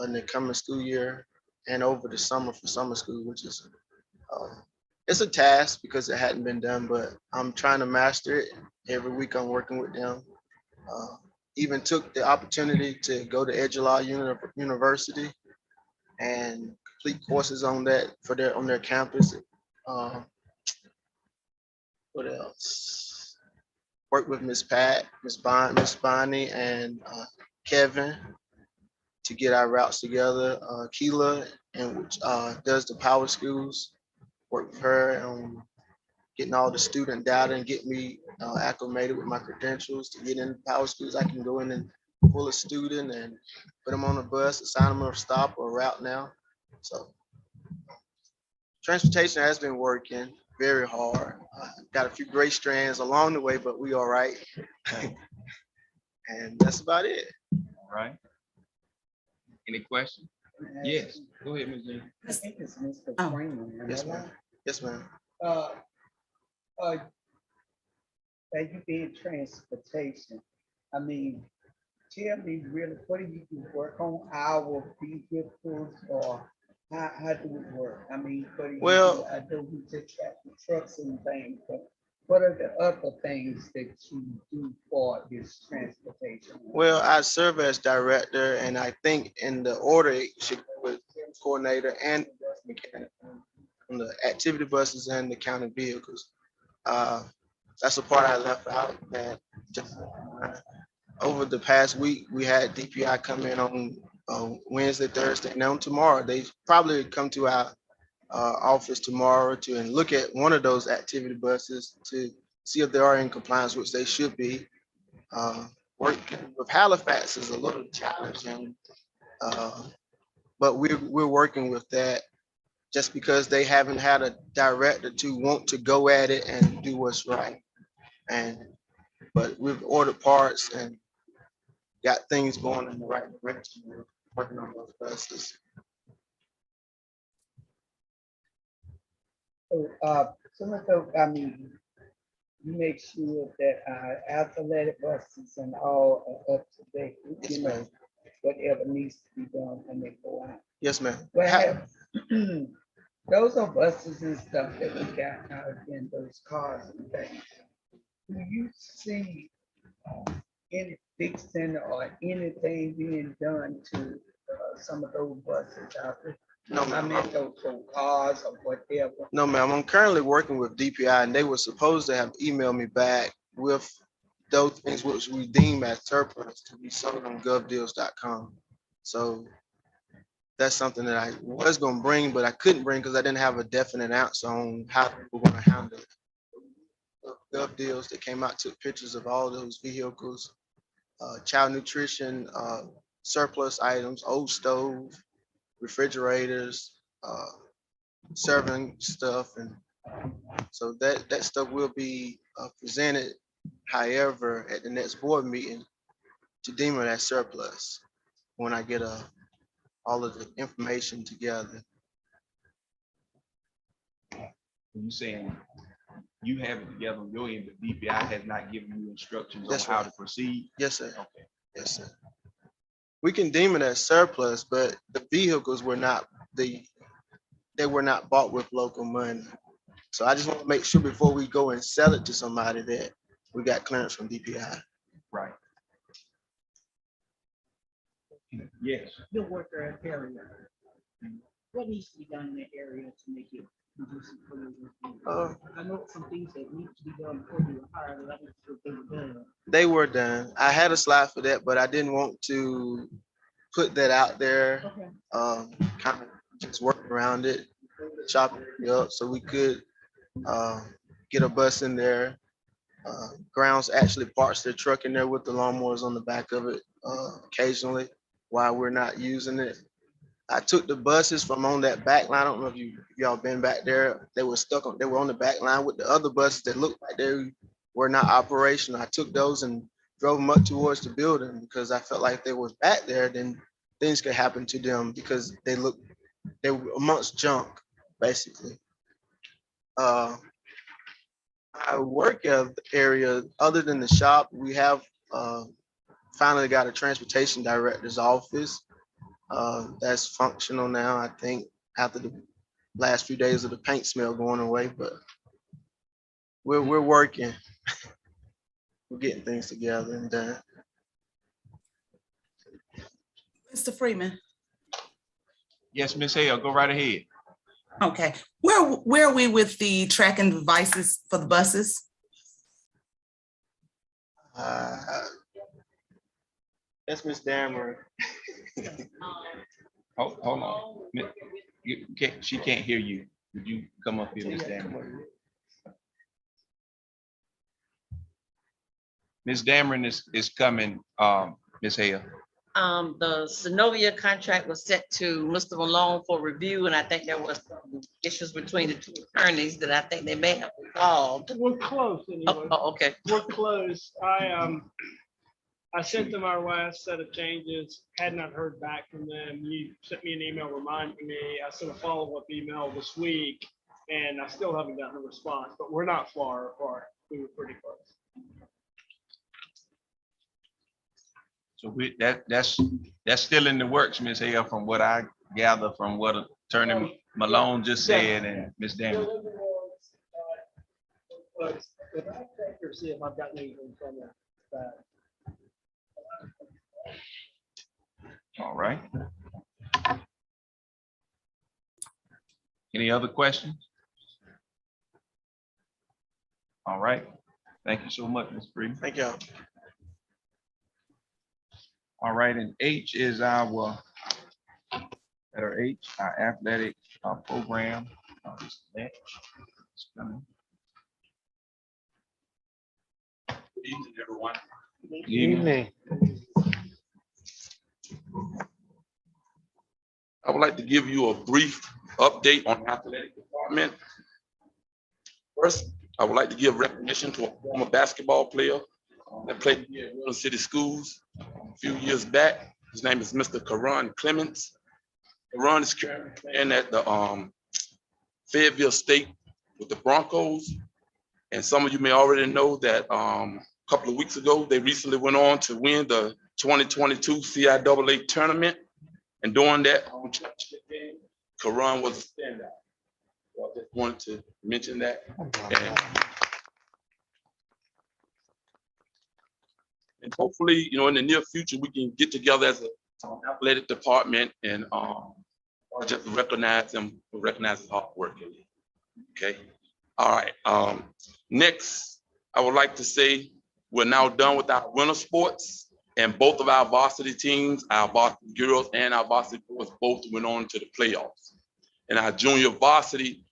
in the coming school year and over the summer for summer school, which is it's a task because it hadn't been done, but I'm trying to master it. Every week I'm working with them. Even took the opportunity to go to Edgelaw University and complete courses on that on their campus. What else? Work with Miss Pat, Miss Bonnie, and Kevin to get our routes together. Keela, and which does the power schools. Work with her on getting all the student data and get me acclimated with my credentials to get in power schools. I can go in and pull a student and put them on a bus, assign them a stop or a route now. So transportation has been working very hard. Got a few great strands along the way, but we all right. And that's about it. All right. Any questions? Yes, go ahead, Ms. Jean. I think it's Mr. Freeman. Yes, ma'am. Yes, ma'am. That you did transportation. I mean, tell me really, what do you do? Work on our vehicles or how do it work? I mean, what do you do? I know we just got the trucks and things, but what are the other things that you do for this transportation? Well, I serve as director, and I think in the order it should go with coordinator and mechanic on the activity buses and the county vehicles. That's a part I left out. That just, over the past week, we had DPI come in on Wednesday, Thursday, and on tomorrow. They probably come to our office tomorrow to look at one of those activity buses to see if they are in compliance, which they should be. Working with Halifax is a little challenging, but we're working with that just because they haven't had a director to want to go at it and do what's right. But we've ordered parts and got things going in the right direction. We're working on those buses. So I mean, you make sure that our athletic buses and all are up to date, you know, whatever needs to be done when they go out. Yes, ma'am. Well, those are buses and stuff that we got out in those cars and things. Do you see any fixing or anything being done to some of those buses out there? No, I mean, those cars or whatever. No, ma'am. I'm currently working with DPI, and they were supposed to have emailed me back with those things which we deem as surplus to be sold on govdeals.com. So that's something that I was going to bring, but I couldn't bring because I didn't have a definite answer on how we're going to handle it. Gov Deals that came out, took pictures of all those vehicles, child nutrition, surplus items, old stove, refrigerators, serving stuff, and so that stuff will be presented However, at the next board meeting, to deem it as surplus when I get all of the information together. You saying you have it together on your end, but DPI has not given you instructions on That's how right. to proceed? Yes, sir. Okay. Yes, sir. We can deem it as surplus, but the vehicles were not they were not bought with local money. So I just want to make sure before we go and sell it to somebody that we got clearance from DPI. Right. Yes. The worker area. What needs to be done in that area to make it conducive for your? I know some things that need to be done before you hire, but I don't know if they were done. They were done. I had a slide for that, but I didn't want to put that out there. Okay. Kind of just work around it, chop it up so we could get a bus in there. Grounds actually parks their truck in there with the lawnmowers on the back of it occasionally while we're not using it. I took the buses from on that back line. I don't know if y'all been back there. They were on the back line with the other buses that looked like they were not operational. I took those and drove them up towards the building because I felt like if they was back there, then things could happen to them because they were amongst junk, basically. Our work area, other than the shop, we have finally got a transportation director's office. That's functional now, I think, after the last few days of the paint smell going away, but we're working. We're getting things together and done. Mr. Freeman. Yes, Ms. Hale, go right ahead. Okay, where are we with the tracking devices for the buses? That's Ms. Dammer. Hold on. She can't hear you. Would you come up here, Ms. Dameron? Ms. Dameron is coming, Ms. Hale. The Synovia contract was sent to Mr. Malone for review, and I think there was some issues between the two attorneys that I think they may have resolved. We're close anyway. Oh, okay. We're close. I sent them our last set of changes, had not heard back from them. You sent me an email reminding me. I sent a follow-up email this week, and I still haven't gotten a response, but we're not far apart. We were pretty close. So that's still in the works, Ms. Hale, from what I gather from what Attorney Malone just said and Ms. Dameron. See if I've got anything from that. All right. Any other questions? All right. Thank you so much, Ms. Freeman. Thank y'all. All right, and H is our athletic program. Good evening, everyone. Good evening. I would like to give you a brief update on the athletic department. First, I would like to give recognition to a former basketball player that played here at Roanoke City Schools a few years back. His name is Mr. Karan Clements. Karan is currently playing at the Fayetteville State with the Broncos. And some of you may already know that a couple of weeks ago, they recently went on to win the 2022 CIAA tournament. And during that championship game, Karan was a standout. So I just wanted to mention that. And hopefully, in the near future, we can get together as an athletic department and just recognize them, recognize his hard work. Okay. All right. Next, I would like to say we're now done with our winter sports, and both of our varsity teams, our varsity girls and our varsity boys, both went on to the playoffs. And our junior varsity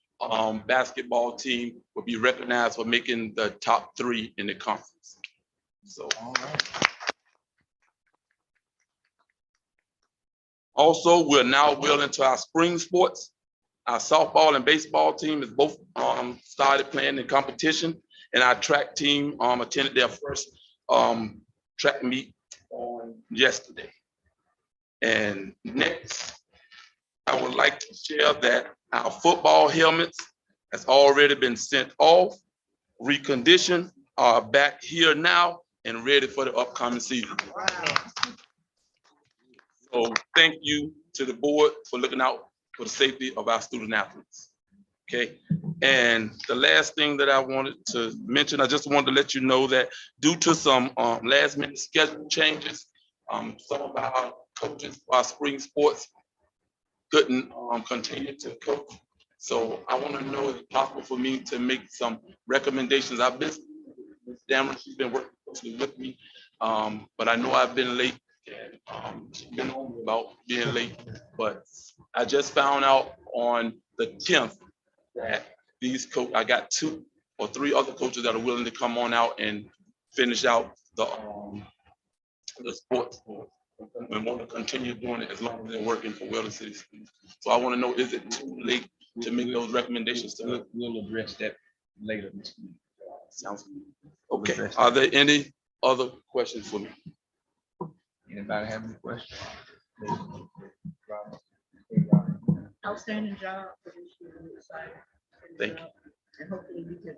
basketball team will be recognized for making the top 3 in the conference. So, all right. Also, we're now well into our spring sports. Our softball and baseball team has both started playing in competition, And our track team attended their first track meet on yesterday. And next, I would like to share that our football helmets has already been sent off, reconditioned, are back here now and ready for the upcoming season. So thank you to the board for looking out for the safety of our student athletes. Okay, and the last thing that I wanted to mention, I just wanted to let you know that due to some last minute schedule changes, some of our coaches, our spring sports couldn't continue to coach. So I want to know if it's possible for me to make some recommendations. I've been, Ms. Dameron, she's been working closely with me, but I know I've been late. And she's been on me about being late, but I just found out on the 10th that I got 2 or 3 other coaches that are willing to come on out and finish out the sports and want to continue doing it as long as they're working for Weldon City Schools. So I want to know, is it too late to make those recommendations? We'll address that later. Sounds good. Okay. Are there any other questions for me? Anybody have any questions? Outstanding job. For this year. I'm excited. Thank you. And hopefully we can,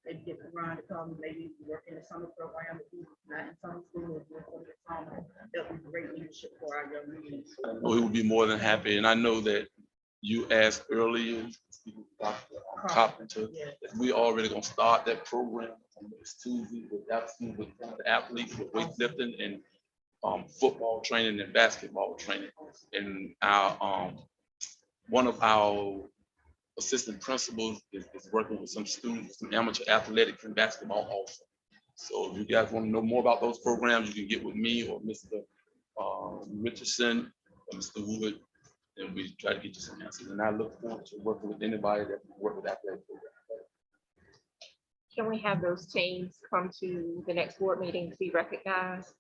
maybe get Ron to come, maybe work in the summer program, if he's not in summer school, or work for the summer. That'll be great leadership for our young men. Well, he would be more than happy, and I know that you asked earlier, Dr. Carpenter, that we already gonna start that program on next Tuesday with the athletes, with weightlifting and football training and basketball training. And our one of our assistant principals is working with some students, some amateur athletics and basketball also. So if you guys want to know more about those programs, you can get with me or Mr. Richardson or Mr. Wood, and we try to get you some answers. And I look forward to working with anybody that can work with athletic programs. Can we have those teams come to the next board meeting to be recognized?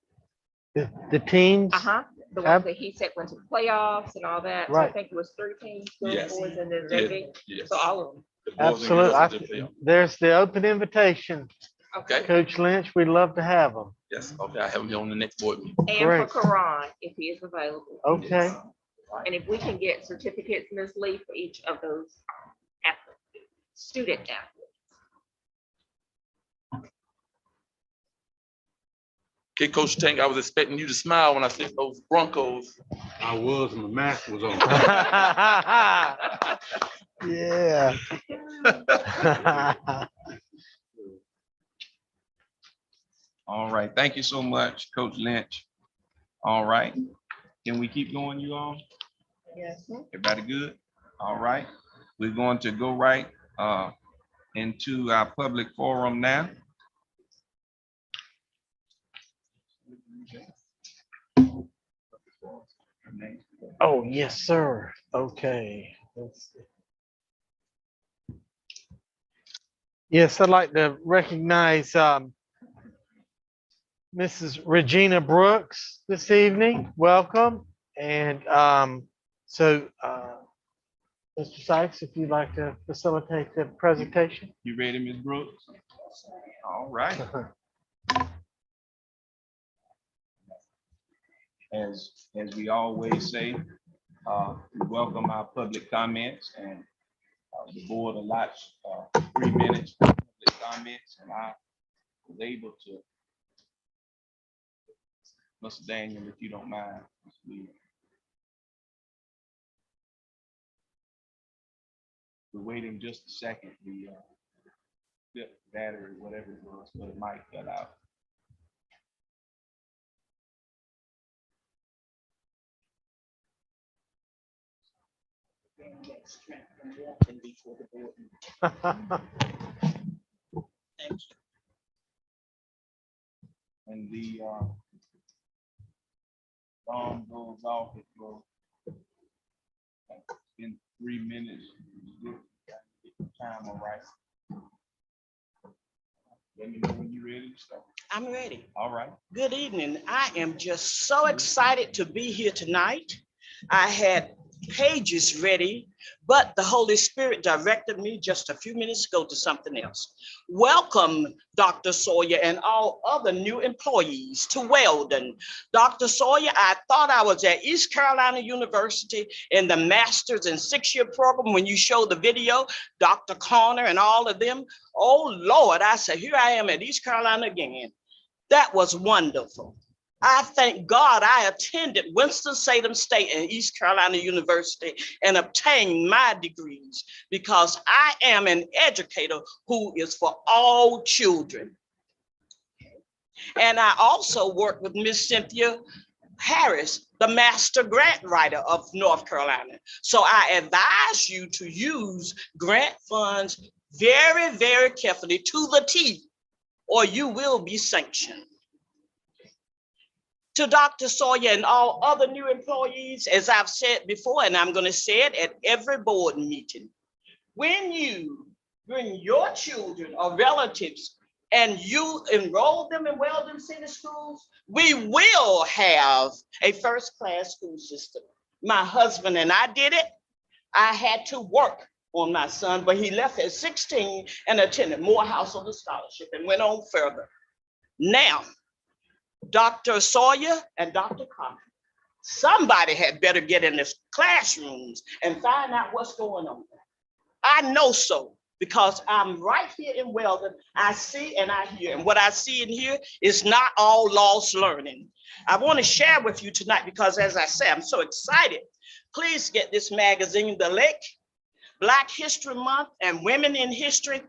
The teams? The ones that he said went to playoffs and all that. So I Right. think it was 3 teams, girls, Yes. boys, and then Yes. JV. Yes. So all of them. Absolutely. There's the open invitation. Okay. Coach Lynch, we'd love to have them. Yes, okay, I have him here on the next board meeting. And Great. for Karan, if he is available. Okay. And if we can get certificates, Ms. Lee, for each of those athletes, student athletes. Okay, Coach Tank, I was expecting you to smile when I said those Broncos. I was, and the mask was on. Yeah. All right, thank you so much, Coach Lynch. All right, can we keep going, you all? Yes. Everybody good? All right, we're going to go right into our public forum now. Oh, yes, sir. Okay. Let's see. Yes, I'd like to recognize Mrs. Regina Brooks this evening. Welcome. And Mr. Sykes, if you'd like to facilitate the presentation. You ready, Ms. Brooks? All right. As we always say, we welcome our public comments, and the board allots 3 minutes for public comments, and I was able to, Mr. Daniel, if you don't mind, please. We're waiting just a second. The battery, whatever it was, but it might cut out. And the alarm goes off, it will in 3 minutes. Get the time all right. Let me know when you're ready to start. I'm ready. All right. Good evening. I am just so excited to be here tonight. I had pages ready, but the Holy Spirit directed me just a few minutes ago to something else. Welcome, Dr. Sawyer and all other new employees to Weldon. Dr. Sawyer, I thought I was at East Carolina University in the master's and 6-year program when you showed the video, Dr. Connor and all of them. Oh Lord, I said, here I am at East Carolina again. That was wonderful. I thank God I attended Winston-Salem State and East Carolina University and obtained my degrees because I am an educator who is for all children. And I also work with Miss Cynthia Harris, the master grant writer of North Carolina. So I advise you to use grant funds very, very carefully to the T, or you will be sanctioned. To Dr. Sawyer and all other new employees, as I've said before, and I'm going to say it at every board meeting, when you bring your children or relatives and you enroll them in Weldon City Schools, we will have a first-class school system. My husband and I did it. I had to work on my son, but he left at 16 and attended Morehouse on a scholarship and went on further. Now, Dr. Sawyer and Dr. Connor, somebody had better get in the classrooms and find out what's going on. I know so because I'm right here in Weldon. I see and I hear, and what I see and hear is not all lost learning. I want to share with you tonight because, as I say, I'm so excited. Please get this magazine, The Lake, Black History Month and Women in History.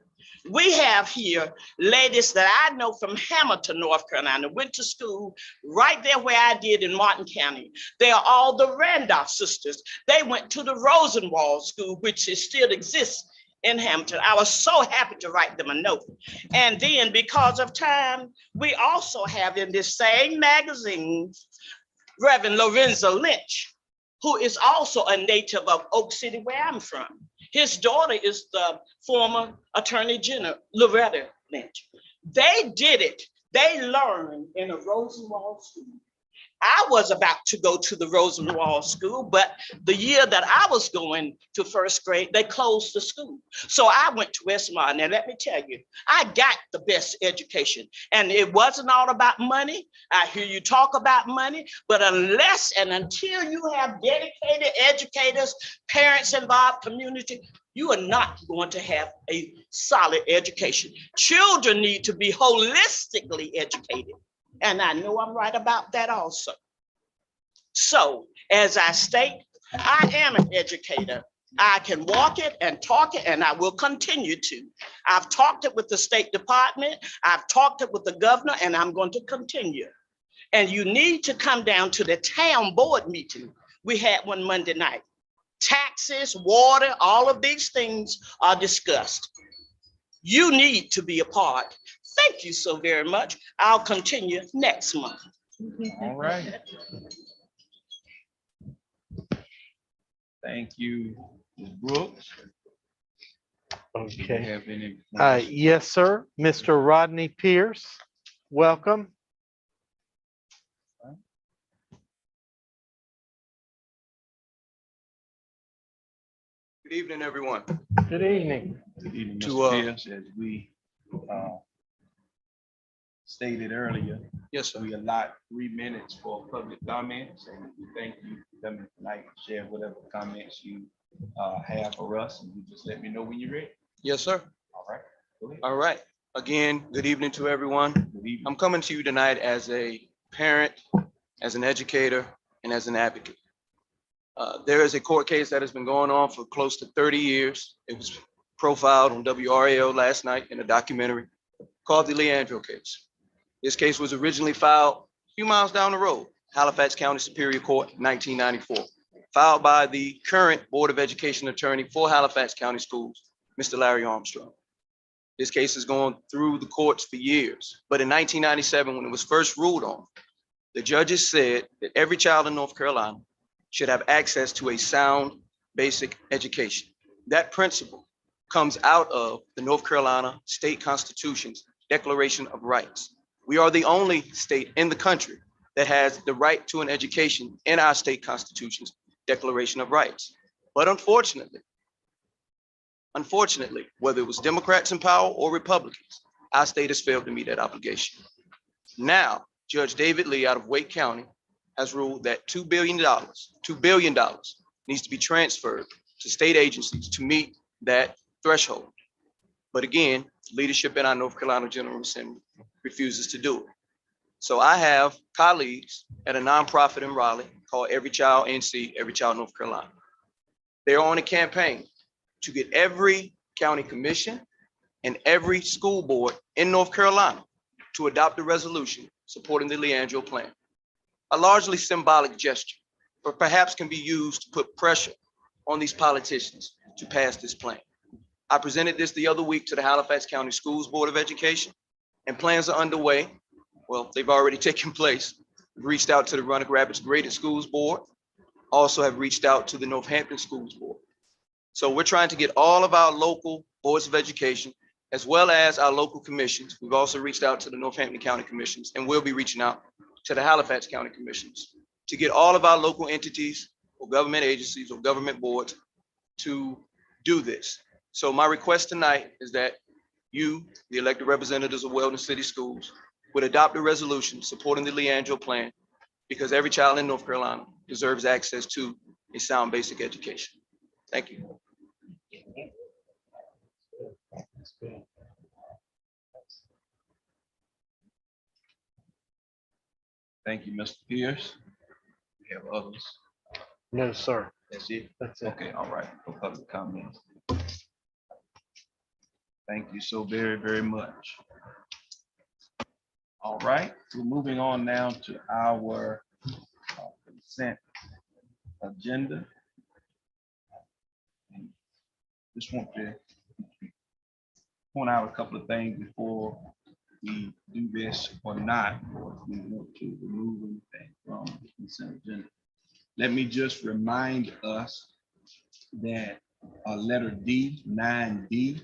We have here ladies that I know from Hamilton, North Carolina, went to school right there where I did in Martin County. They are all the Randolph sisters. They went to the Rosenwald School, which still exists in Hamilton. I was so happy to write them a note. And then because of time, we also have in this same magazine, Reverend Lorenzo Lynch, who is also a native of Oak City, where I'm from. His daughter is the former Attorney General, Loretta Lynch. They did it. They learned in a Rosenwald school. I was about to go to the Rosenwald school, but the year that I was going to first grade, they closed the school. So I went to Westmont. Now, let me tell you, I got the best education, and it wasn't all about money. I hear you talk about money, but unless and until you have dedicated educators, parents involved, community, you are not going to have a solid education. Children need to be holistically educated. And I know I'm right about that also. So as I state, I am an educator. I can walk it and talk it, and I will continue to. I've talked it with the State Department. I've talked it with the governor, and I'm going to continue. And you need to come down to the town board meeting. We had one Monday night. Taxes, water, all of these things are discussed. You need to be a part. Thank you so very much. I'll continue next month. All right. Thank you, Ms. Brooks. Do you Okay. have any? Yes, sir. Mr. Rodney Pierce, welcome. Good evening, everyone. Good evening. Good evening, To, Mr. Pierce. As we stated earlier, Yes, sir. we allot 3 minutes for public comments, and we thank you for coming tonight to share whatever comments you have for us, and you just let me know when you're ready. Yes, sir. All right. Go ahead. All right. Again, good evening to everyone. Good evening. I'm coming to you tonight as a parent, as an educator, and as an advocate. There is a court case that has been going on for close to 30 years. It was profiled on WRAO last night in a documentary called the Leandro case. This case was originally filed a few miles down the road, Halifax County Superior Court, 1994, filed by the current Board of Education attorney for Halifax County Schools, Mr. Larry Armstrong. This case has gone through the courts for years, but in 1997, when it was first ruled on, the judges said that every child in North Carolina should have access to a sound basic education. That principle comes out of the North Carolina State Constitution's Declaration of Rights. We are the only state in the country that has the right to an education in our state constitutions Declaration of Rights. But unfortunately, whether it was Democrats in power or Republicans, our state has failed to meet that obligation. Now, Judge David Lee out of Wake County has ruled that $2 billion needs to be transferred to state agencies to meet that threshold. But again, leadership in our North Carolina General Assembly refuses to do it. So I have colleagues at a nonprofit in Raleigh called Every Child NC, Every Child North Carolina. They're on a campaign to get every county commission and every school board in North Carolina to adopt a resolution supporting the Leandro plan. A largely symbolic gesture, but perhaps can be used to put pressure on these politicians to pass this plan. I presented this the other week to the Halifax County Schools Board of Education, and plans are underway. Well, they've already taken place. We've reached out to the Roanoke Rapids Graded Schools Board, also have reached out to the Northampton Schools Board. So we're trying to get all of our local boards of education, as well as our local commissions. We've also reached out to the Northampton County Commissions, and we'll be reaching out to the Halifax County Commissions to get all of our local entities or government agencies or government boards to do this. So my request tonight is that you, the elected representatives of Weldon City Schools, would adopt a resolution supporting the Leandro plan, because every child in North Carolina deserves access to a sound basic education. Thank you. Thank you, Mr. Pierce. We have others. No, sir. That's it? That's it. Okay, all right, for public comments. Thank you so very, very much. All right, we're moving on now to our consent agenda. Just want to point out a couple of things before we do this or not, or if we want to remove anything from the consent agenda. Let me just remind us that letter D, 9D,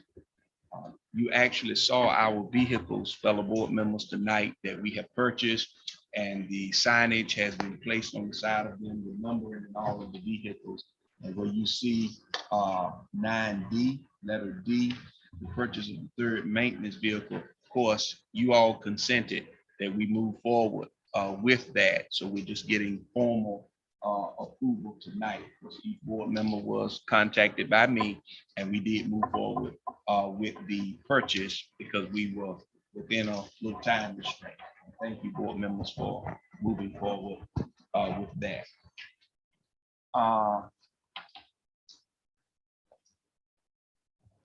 you actually saw our vehicles, fellow board members, tonight that we have purchased, and the signage has been placed on the side of them, the numbering and all of the vehicles. And where you see 9D, letter D, the purchase of the third maintenance vehicle, of course, you all consented that we move forward with that. So we're just getting formal approval tonight, because each board member was contacted by me, and we did move forward with the purchase because we were within a little time restraint. Thank you, board members, for moving forward with that.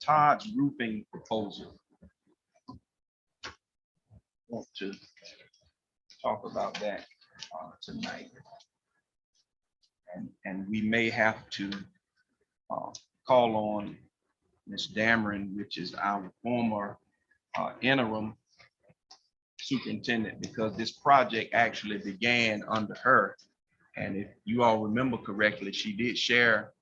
Todd's roofing proposal. Want to talk about that tonight. And we may have to call on Ms. Dameron, which is our former interim superintendent, because this project actually began under her. And if you all remember correctly, she did share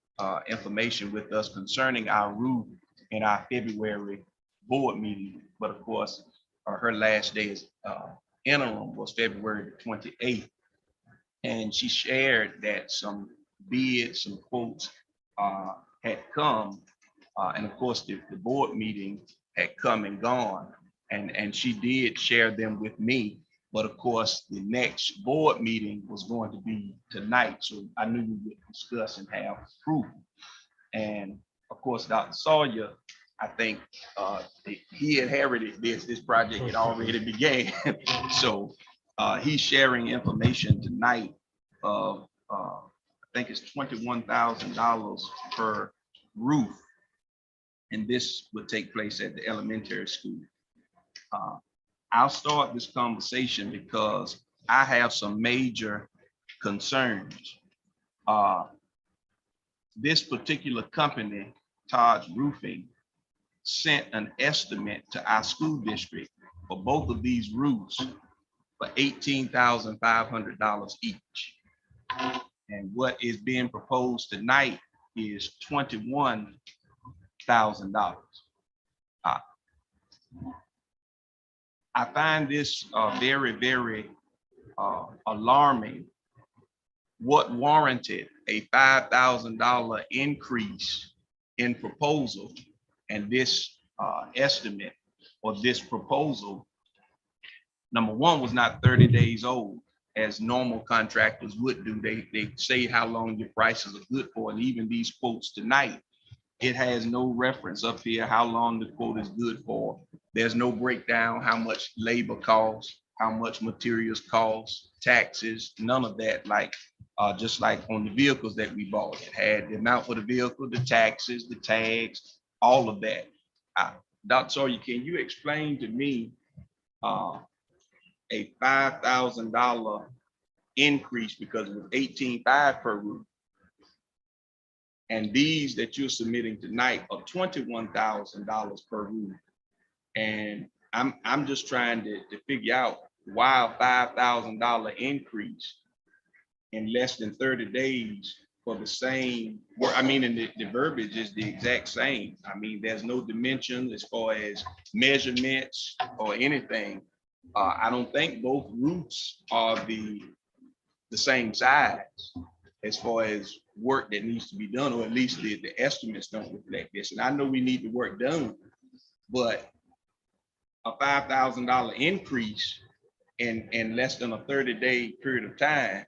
information with us concerning our roof in our February board meeting. But of course, her last day as interim was February 28th. And she shared that some bids, some quotes had come. And of course, the board meeting had come and gone. And she did share them with me. But of course, the next board meeting was going to be tonight. So I knew we would discuss and have proof. And of course, Dr. Sawyer, I think he inherited this project had already began. So he's sharing information tonight of, I think it's $21,000 per roof. And this would take place at the elementary school. I'll start this conversation because I have some major concerns. This particular company, Todd's Roofing, sent an estimate to our school district for both of these roofs for $18,500 each. And what is being proposed tonight is $21,000. I find this very, very alarming what warranted a $5,000 increase in proposal, and this estimate or this proposal, number one, was not 30 days old as normal contractors would do. They say how long your prices are good for, and even these quotes tonight, it has no reference up here how long the quote is good for. There's no breakdown how much labor costs, how much materials cost, taxes, none of that. Like just like on the vehicles that we bought, it had the amount for the vehicle, the taxes, the tags, all of that. Dr. Sawyer, can you explain to me a $5,000 increase, because it was 18,500 per roof, and these that you're submitting tonight are $21,000 per roof? And I'm just trying to figure out why a $5,000 increase in less than 30 days for the same work. I mean, and the verbiage is the exact same. I mean, there's no dimension as far as measurements or anything. I don't think both roofs are the same size as far as work that needs to be done, or at least the estimates don't reflect this. And I know we need the work done, but a $5,000 increase in less than a 30-day period of time,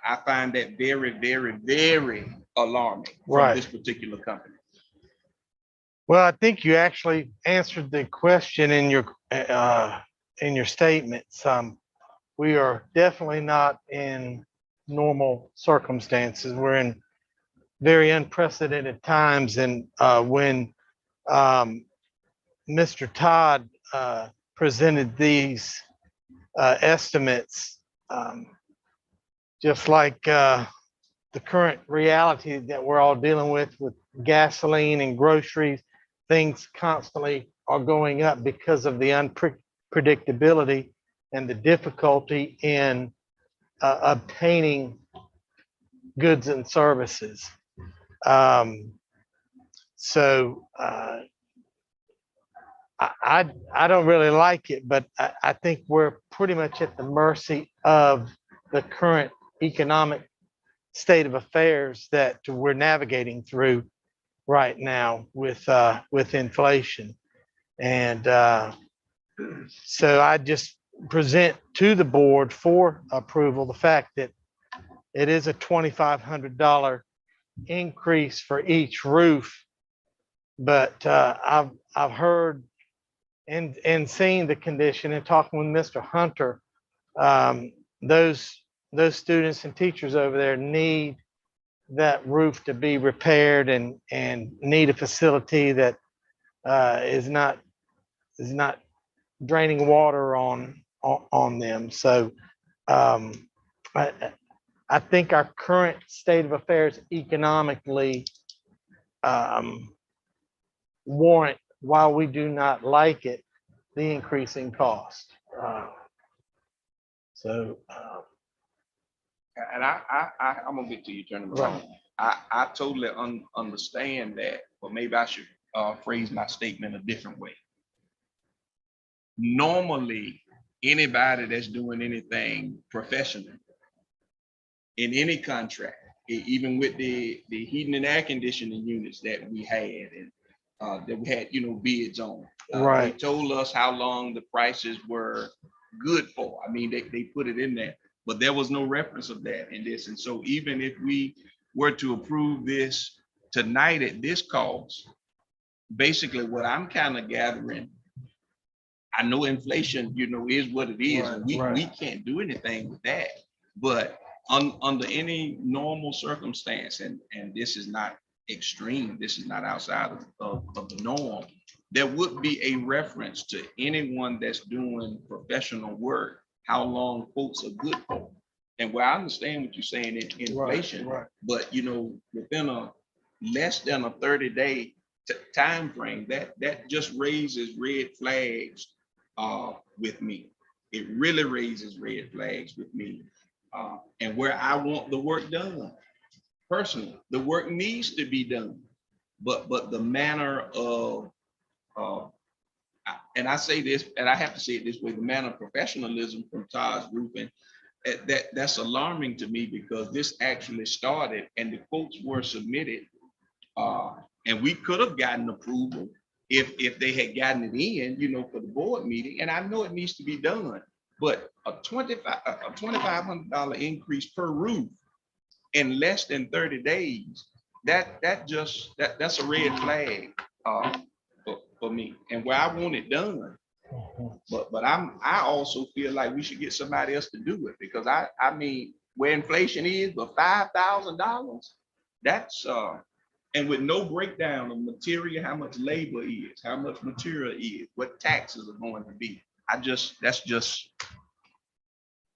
I find that very, very, very alarming from this particular company. Well, I think you actually answered the question in your statements. We are definitely not in normal circumstances. We're in very unprecedented times. And when Mr. Todd presented these estimates, just like the current reality that we're all dealing with gasoline and groceries, things constantly are going up because of the unpredictability and the difficulty in obtaining goods and services. So I don't really like it, but I think we're pretty much at the mercy of the current economic state of affairs that we're navigating through right now with inflation. And so I just present to the board for approval the fact that it is a $2,500 increase for each roof. But I've heard and seen the condition, and talking with Mr. Hunter, those students and teachers over there need that roof to be repaired and need a facility that is not draining water on them. So I think our current state of affairs economically warrant, while we do not like it, the increasing cost. And I'm gonna get to you, Attorney Malone. I totally understand that, but maybe I should phrase my statement a different way. Normally, anybody that's doing anything professional in any contract, even with the heating and air conditioning units that we had and that we had, bids on. They told us how long the prices were good for. I mean, they put it in there, but there was no reference of that in this. And so even if we were to approve this tonight at this cost, basically what I'm kind of gathering, I know inflation, is what it is, and we can't do anything with that. But under any normal circumstance, and this is not extreme, this is not outside of the norm, there would be a reference to anyone that's doing professional work, how long quotes are good for. And where I understand what you're saying in inflation, but within a less than a 30-day time frame, that just raises red flags with me. It really raises red flags with me. And where I want the work done, personally, the work needs to be done, but the manner of and I say this, and I have to say it this way, the manner of professionalism from Todd's Roofing, that's alarming to me because this actually started and the quotes were submitted. And we could have gotten approval if they had gotten it in, for the board meeting. And I know it needs to be done, but a $2,500 increase per roof in less than 30 days, that's a red flag for me and where I want it done. But I also feel like we should get somebody else to do it because I mean, where inflation is, but $5,000, that's and with no breakdown of material, how much labor is, how much material is, what taxes are going to be.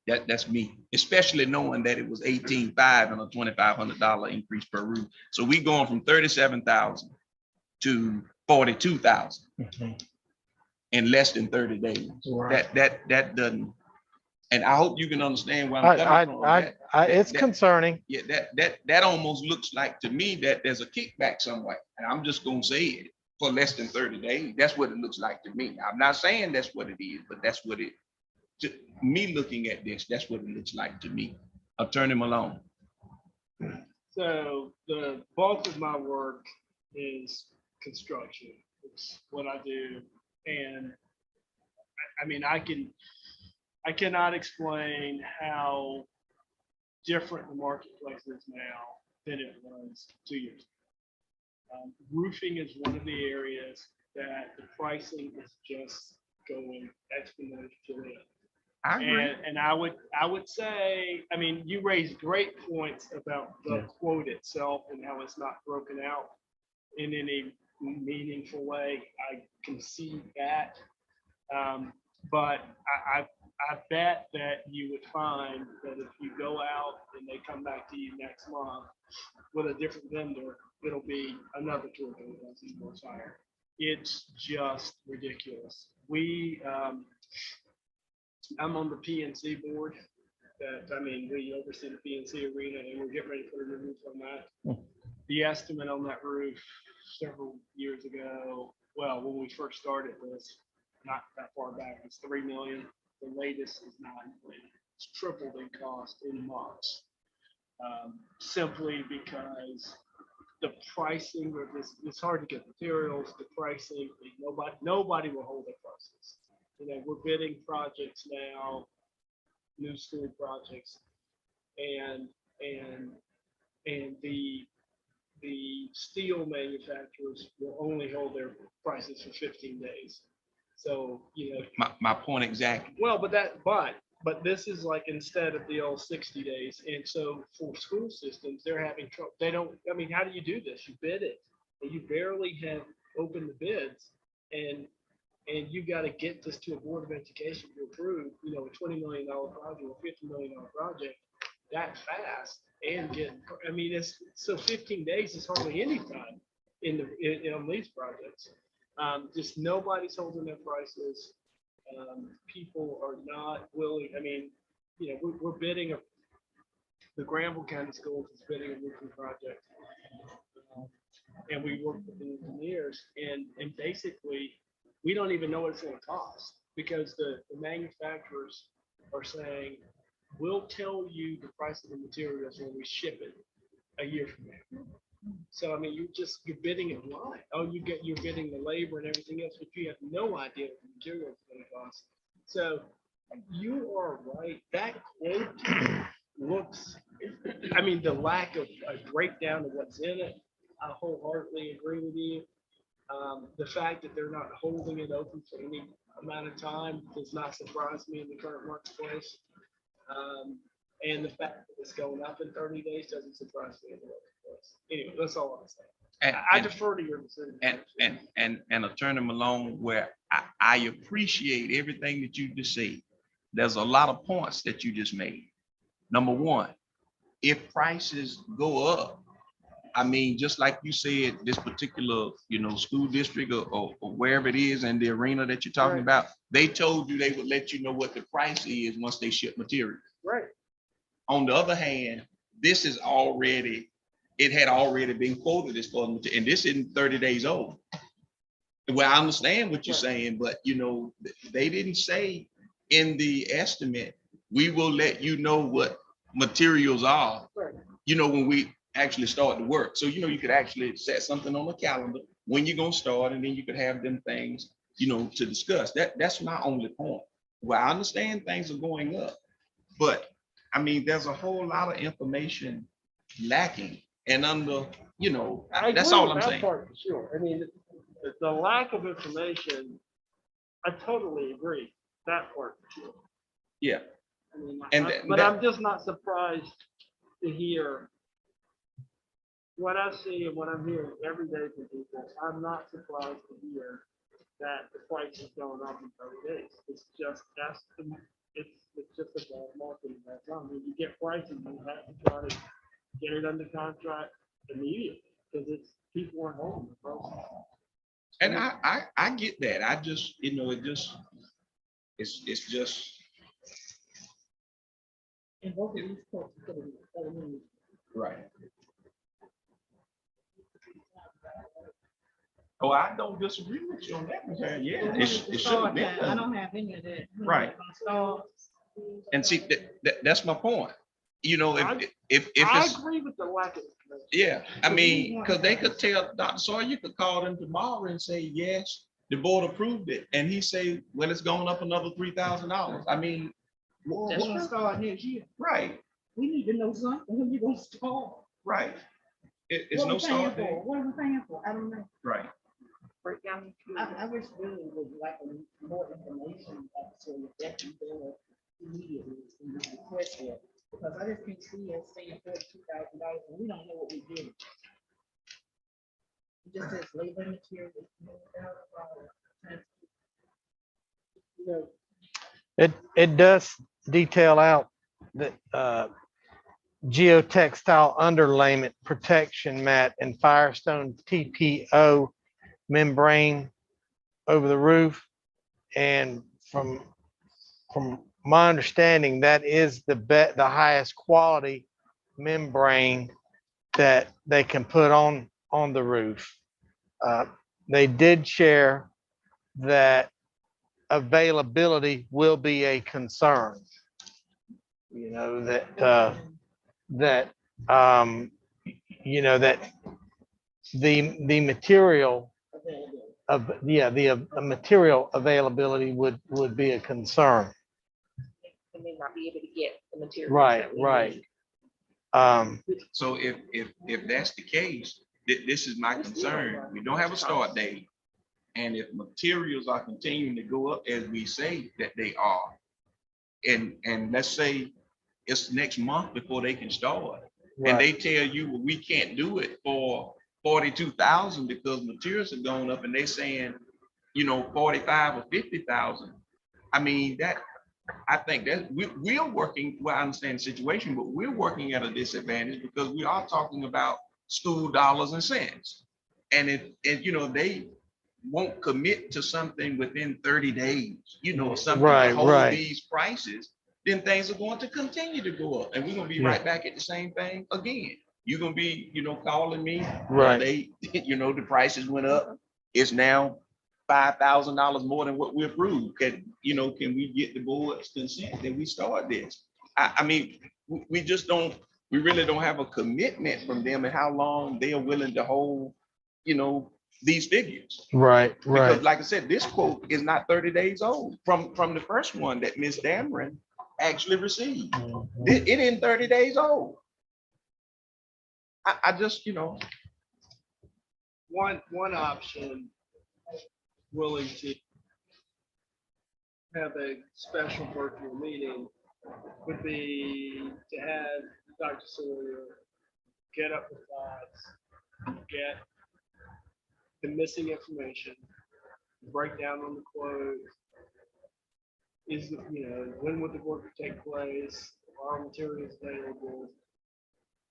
That's me, especially knowing that it was 18.5 and a $2,500 increase per roof. So we going from 37,000 to 42,000 in less than 30 days. Right. That doesn't, and I hope you can understand where I'm coming from. It's concerning. Yeah, that almost looks like to me that there's a kickback somewhere, and I'm just gonna say it for less than 30 days. That's what it looks like to me. I'm not saying that's what it is, but that's what me looking at this, that's what it looks like to me. Attorney Malone. So the bulk of my work is construction. It's what I do. And I mean, I cannot explain how different the marketplace is now than it was 2 years ago. Roofing is one of the areas that the pricing is just going exponentially up. I agree. And I would say, I mean, you raised great points about the quote itself and how it's not broken out in any meaningful way. I can see that. But I bet that you would find that if you go out and they come back to you next month with a different vendor, it'll be another $2,000 more higher. It's just ridiculous. I'm on the PNC board. We oversee the PNC arena, and we're getting ready to put a new roof on that. The estimate on that roof several years ago, well, when we first started this, not that far back, it's $3 million. The latest is $9 million. It's tripled in cost in months. Simply because the pricing of this, it's hard to get materials, the pricing, nobody will hold their prices. We're bidding projects now, new school projects, and the steel manufacturers will only hold their prices for 15 days. So, my point exactly. Well, but this is like instead of the old 60 days. And so for school systems, they're having trouble. How do you do this? You bid it and you barely have opened the bids and you got to get this to a board of education to approve, a $20 million project or $50 million project that fast and so 15 days is hardly any time on these projects. Just nobody's holding their prices. People are not willing. We're bidding the Granville County Schools is bidding a roofing project. And we work with the engineers and basically we don't even know what it's going to cost because the manufacturers are saying, we'll tell you the price of the materials when we ship it a year from now. So, you're bidding it blind. You're bidding the labor and everything else, but you have no idea what the material is going to cost. So you are right. That quote looks, the lack of a breakdown of what's in it, I wholeheartedly agree with you. The fact that they're not holding it open for any amount of time does not surprise me in the current marketplace. And the fact that it's going up in 30 days doesn't surprise me in the marketplace. Anyway, that's all I'm saying. I defer to your decision. And Attorney Malone, where I appreciate everything that you just said. There's a lot of points that you just made. Number one, if prices go up, just like you said, this particular, school district or wherever it is in the arena that you're talking about, they told you they would let you know what the price is once they ship material. Right. On the other hand, this is it had already been quoted as far as material, and this isn't 30 days old. Well, I understand what you're saying, but they didn't say in the estimate we will let you know what materials are, when we actually start the work. So, you could actually set something on the calendar when you're gonna start, and then you could have them things, to discuss. That's my only point. Well, I understand things are going up, but I mean, there's a whole lot of information lacking and that's agree all with I'm that saying. part for sure. I mean, the lack of information, I totally agree, that part for sure. Yeah. I mean, And but that- I'm just not surprised to hear what I see and what I'm hearing every day from people. I'm not surprised to hear that the price is going up in 30 days. It's just, it's just a bad market. That's I mean, you get prices, you have to try to get it under contract immediately, because people aren't holding the price. And I get that. I just, it's just. And both of these quotes are gonna be elementary. Right. Oh, I don't disagree with you on that, Michelle. Yeah, it should have been I done. don't have any of that. Right. So, And see, that's my point. If I it's, agree with the lack of information. yeah, I mean, because they could tell Dr. Sawyer, you could call them tomorrow and say, yes, the board approved it. And he say, well, it's going up another $3,000. I mean, we're gonna start next year. right, We need to know something, when you gonna start. right. It's What no we paying start for? date. What are we paying for? I don't know. Right. I wish really would like more information, so that can go immediately in this request here, because I just can't see us saying $42,000 and we don't know what we did. It just says labor and materials. It does detail out that geotextile underlayment protection mat and Firestone TPO membrane over the roof. And from my understanding, that is the highest quality membrane that they can put on the roof. They did share that availability will be a concern. That the material the material availability would be a concern. They may not be able to get the material. Right. So if that's the case, this is my concern. We don't have a start date. And if materials are continuing to go up as we say that they are, and let's say it's next month before they can start, and they tell you, well, we can't do it for 42,000 because materials are going up, and they're saying, 45 or 50,000. I mean, I think that we're working, well, I understand the situation, but we're working at a disadvantage because we are talking about school dollars and cents. And if they won't commit to something within 30 days, something to hold these prices, then things are going to continue to go up. And we're going to be right back at the same thing again. You're going to be, calling me. Right. The prices went up. It's now $5,000 more than what we approved. Can we get the board's consent that we start this? I mean, we really don't have a commitment from them and how long they are willing to hold, these figures. Right. Because like I said, this quote is not 30 days old from the first one that Ms. Dameron actually received. It isn't 30 days old. I just, One option, willing to have a special virtual meeting would be to have Dr. Sawyer get up the slides, get the missing information, break down on the close. When would the work take place? Are materials available?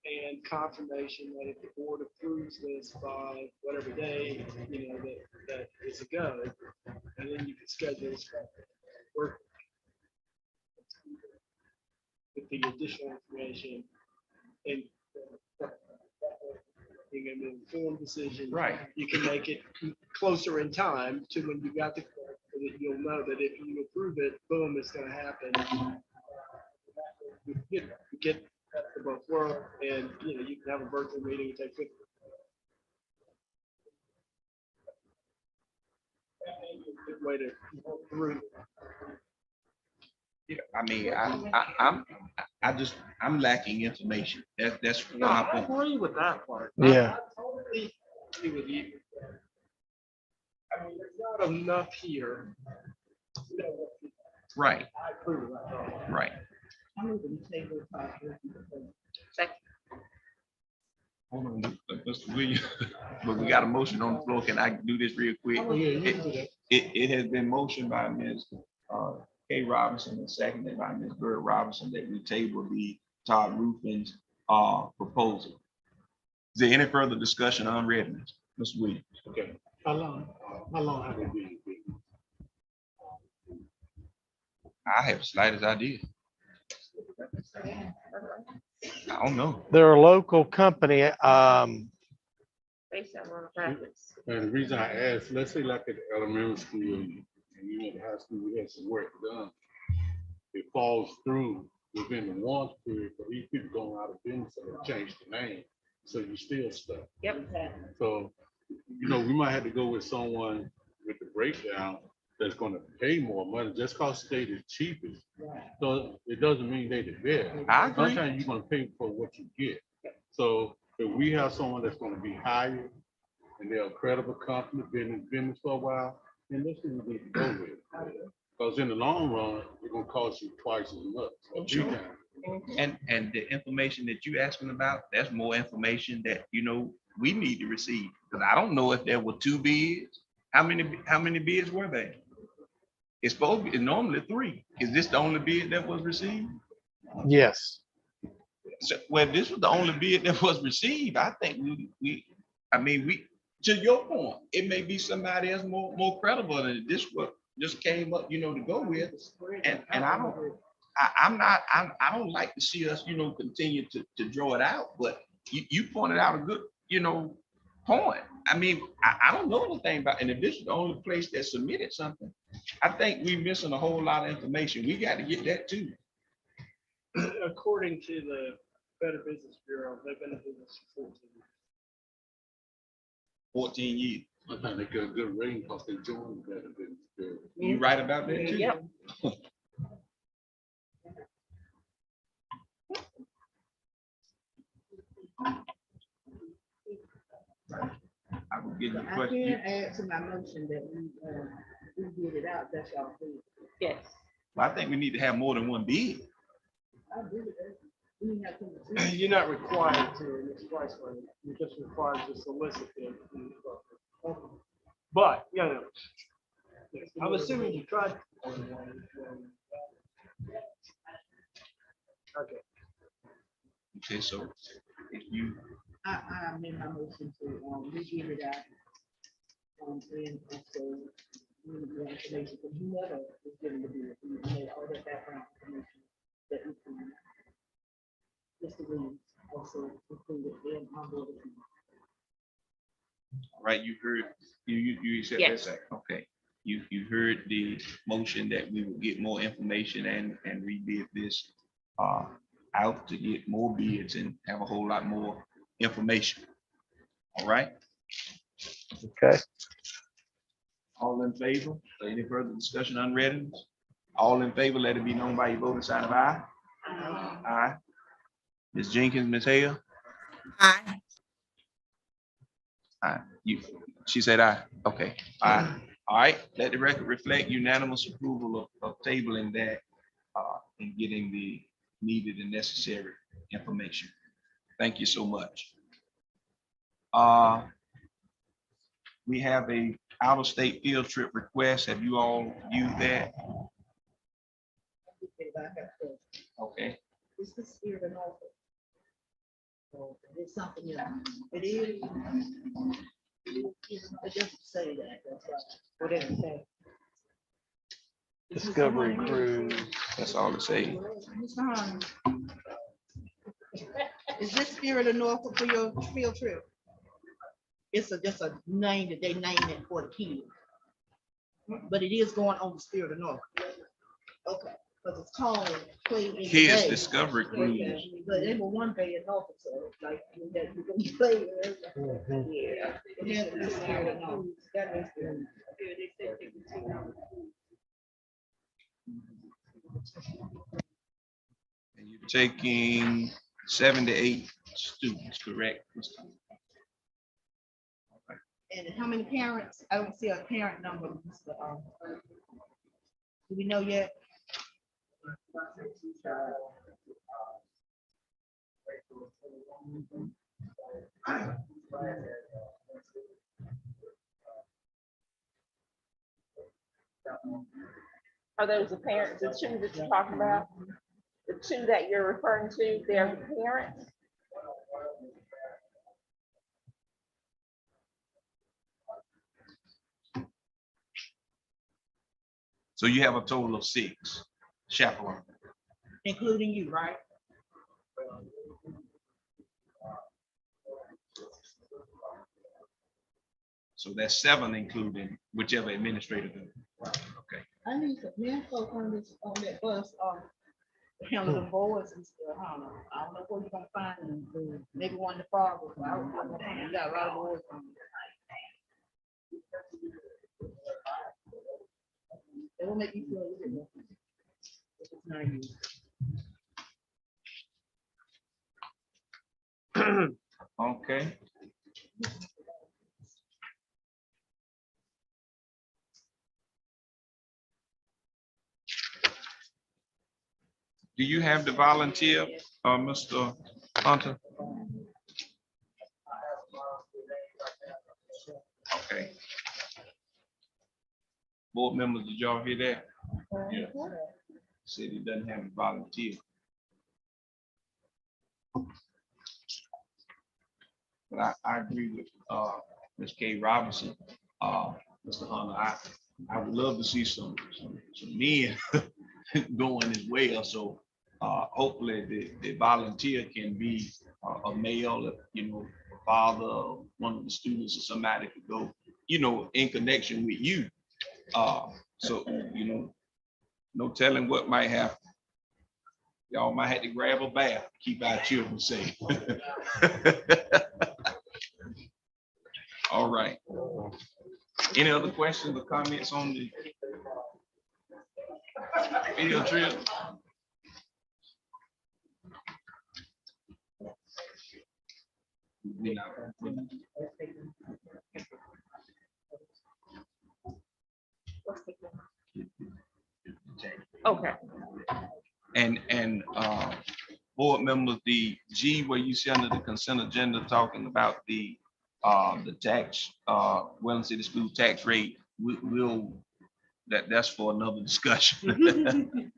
And confirmation that if the board approves this by whatever day, that is a go. And then you can schedule a special work with the additional information and being an informed decision. Right. You can make it closer in time to when you got the quote, so that you'll know that if you approve it, boom, it's gonna happen. get to both worlds, and, you know, you can have a virtual meeting and take pictures. Good way to walk through. Yeah, I mean, I'm lacking information. That's No, my I point. agree with that part. Yeah. I totally agree with you. I mean, there's not enough here. You know, Right, I agree with that. right. I'm moving to table top. Hold on, Mr. Williams, but we got a motion on the floor. Can I do this real quick? Oh, yeah, you can do that. It has been motioned by Ms. Kay Robinson and seconded by Ms. Bird Robinson that we table the Todd Ruffin's proposal. Is there any further discussion on readiness? Mr. Williams? Okay, how long have they been? I have the slightest idea. I don't know. They're a local company. Based on Roanoke Rapids. And the reason I asked, let's say like at the elementary school and you went to high school, we had some work done. It falls through within the warrant period, but these people going out of business, so they change the name, so you still stuck. Yep. So, you know, we might have to go with someone with the breakdown that's gonna pay more money just because they the cheapest. So it doesn't mean they the best. I agree. Sometimes you're gonna pay for what you get. So if we have someone that's gonna be hired and they're a credible company, been in business for a while, then this is what we need to go with. Because in the long run, it's gonna cost you twice as much. or three times. And the information that you asking about, that's more information that, you know, we need to receive. Because I don't know if there were 2 bids. How many bids were there? It's supposed to be normally 3. Is this the only bid that was received? Yes. So, well, this was the only bid that was received. I think I mean, to your point, it may be somebody else more credible than this what just came up, you know, to go with. And I don't like to see us, you know, continue to draw it out, but you pointed out a good, you know, point. I mean, I don't know anything about, and if this is the only place that submitted something, I think we're missing a whole lot of information. We got to get that too. According to the Better Business Bureau, they've been in business for 14 years. 14 years. I think they get a good rating because they joined the Better Business Bureau. You right about that too? Yep. I will give you a I question. can add to my motion that we get it out, that's y'all feel. Yes. Well, I think we need to have more than one bid. I agree with that. We have to- You're not required to in this price range. You're just required to solicit them. But, you know, I'm assuming you tried. Okay. Okay, so if you, I amend my motion to, we give it out. And also, we need the information from whoever is getting the bid, we need all that background information that we can. Mr. Williams also included in our board. right, you heard, you accept that, Yes. second? Okay. You heard the motion that we will get more information and rebid this out to get more bids and have a whole lot more information. All right, Okay. all in favor? Any further discussion on readiness? All in favor, let it be known by your voting sign of aye. Aye. Ms. Jenkins, Ms. Hale? Aye. Aye. She said aye. Okay. Aye. All right. Let the record reflect unanimous approval of tabling that and getting the needed and necessary information. Thank you so much. We have a out-of-state field trip request. Have you all viewed that? Okay. It's the spirit of Norfolk. So it's something else. It is. It doesn't say that, that's right. What did it say? Discovery cruise. That's all it say. Is this spirit of Norfolk for your field trip? It's just a name that they named it for the kids. But it is going on the spirit of Norfolk. Okay, because it's called Play in the Kids Bay. Discovery Cruise. But they were one bay in Norfolk, so like, you know, you can play there. Yeah. It has to be scared or not. That is good. And you're taking 7 to 8 students, correct? And how many parents? I don't see a parent number. Do we know yet? Are those the parents, the two that you're talking about? The two that you're referring to, they're the parents? So you have a total of 6 chaperones. Including you, right? So that's 7 including whichever administrator. Okay. I need some men folk on that bus, handle the boards and stuff. I don't know where you're gonna find them. Maybe one of the fathers. You got a lot of boards on it. It will make you feel a little bit more. If it's not you. Okay. Do you have the volunteer, Mr. Hunter? Okay. Board members, did y'all hear that? Yeah. Said he doesn't have a volunteer. But I agree with Ms. K. Robinson, Mr. Hunter. I would love to see some men going as well. So hopefully the volunteer can be a male, you know, a father, or one of the students, or somebody could go, you know, in connection with you. So, you know, no telling what might happen. Y'all might have to grab a bath, keep our children safe. All right. Any other questions or comments on the video trip? Okay. And board members, the G where you see under the consent agenda talking about the tax, Welland City School tax rate, we'll that's for another discussion.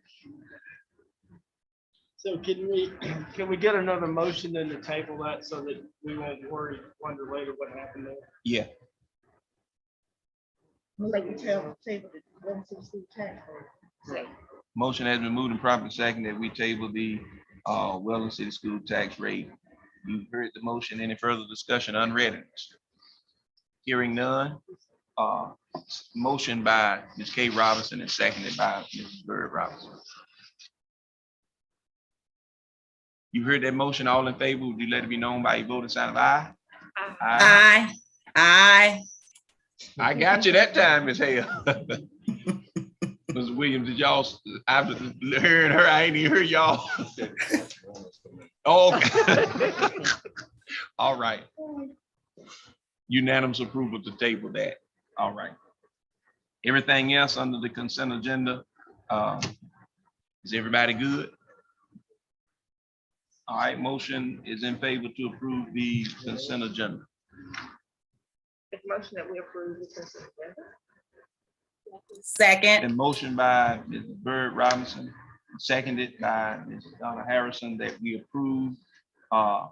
So can we get another motion then to table that so that we won't wonder later what happened there? Yeah. Like you table the Welland City School tax rate. Motion has been moved and properly seconded that we table the Welland City School tax rate. You've heard the motion. Any further discussion? Unreadiness? Hearing none. Motion by Ms. K. Robinson and seconded by Mrs. Bird Robinson. You heard that motion. All in favor, would you let it be known by your voting sign of aye? Aye. Aye. I got you that time, Ms. Hale. Mr. Williams, did y'all, after hearing her, I ain't even heard y'all. Okay. All right. Unanimous approval to table that. All right. Everything else under the consent agenda, is everybody good? All right, motion is in favor to approve the consent agenda. It's motion that we approve the consent agenda. Second. And motion by Mrs. Bird Robinson, seconded by Mrs. Donna Harrison, that we approve our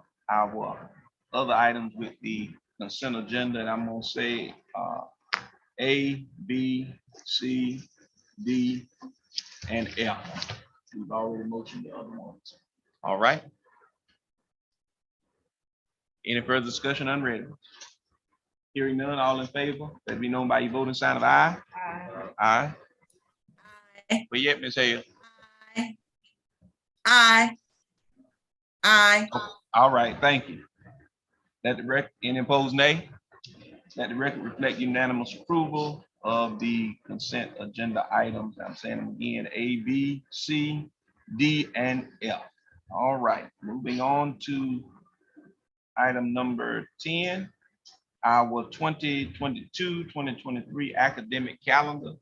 other items with the consent agenda. And I'm gonna say A, B, C, D, and F. We've already motioned the other ones. All right. Any further discussion? Unread. Hearing none, all in favor, let me know by your voting sign of aye. Aye. Aye. But yet, Ms. Hale. Aye. Aye. All right, thank you. Let the record, any opposed, nay? Let the record reflect unanimous approval of the consent agenda items. I'm saying them again, A, B, C, D, and F. All right, moving on to item number 10, our 2022-2023 academic calendar.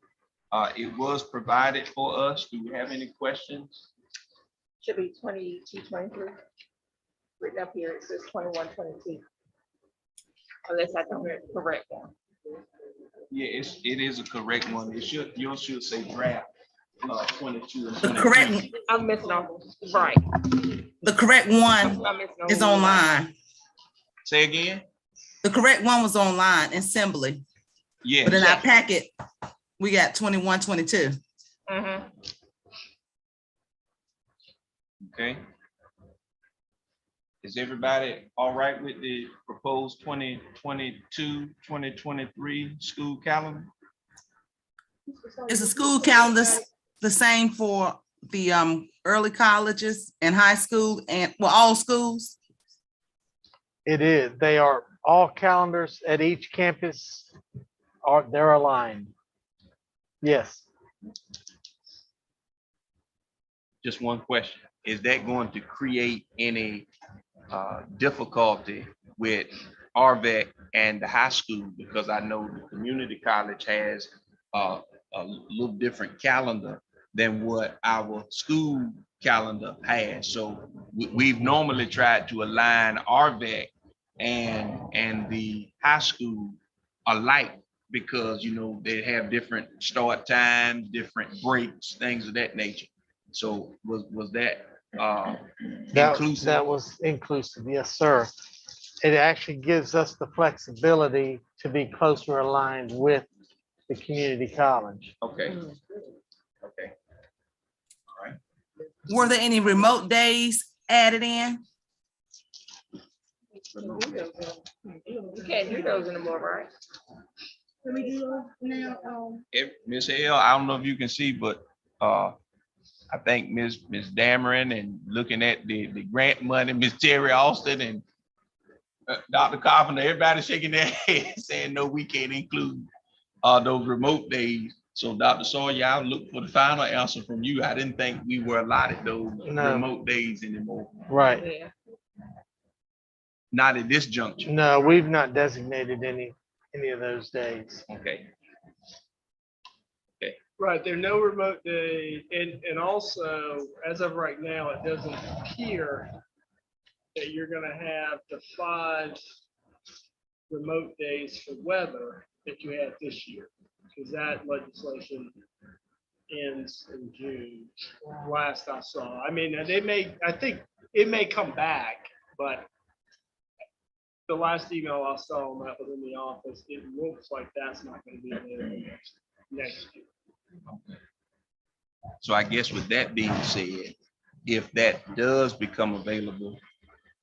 It was provided for us. Do we have any questions? Should be 22, 23. Written up here, it says 21, 22. Unless I don't read the correct one. Yeah, it is a correct one. It should, yours should say draft 22 and The 23. correct, I'm missing on, right. the correct one I'm missing on is one. online. Say again? The correct one was online, assembly. Yeah. But in our packet, we got 21, 22. Mhm. Okay. Is everybody all right with the proposed 2022, 2023 school calendar? Is the school calendar the same for the early colleges and high school and, well, all schools? It is. They are all calendars at each campus they're aligned. Yes. Just one question. Is that going to create any difficulty with RVEC and the high school? Because I know the community college has a little different calendar than what our school calendar has. So we've normally tried to align RVEC and the high school alike, because you know they have different start times, different breaks, things of that nature. So was that inclusive? That was inclusive, yes, sir. It actually gives us the flexibility to be closer aligned with the community college. Okay. Okay. All right. Were there any remote days added in? You can't do those anymore, right? Let me do those now. Miss L, I don't know if you can see, but I think Miss Dameron, and looking at the grant money, Miss Terry Austin and Dr. Carpenter, everybody shaking their head saying, no, we can't include those remote days. So Dr. Sawyer, I'll look for the final answer from you. I didn't think we were allotted those remote days anymore. Right. Yeah. Not at this juncture. No, we've not designated any of those days. Okay. Right, there are no remote days, and also, as of right now, it doesn't appear that you're gonna have the 5 remote days for weather that you had this year, because that legislation ends in June, last I saw. I mean, I think it may come back, but the last email I saw on that was in the office, it looks like that's not gonna be available next year. Okay. So I guess with that being said, if that does become available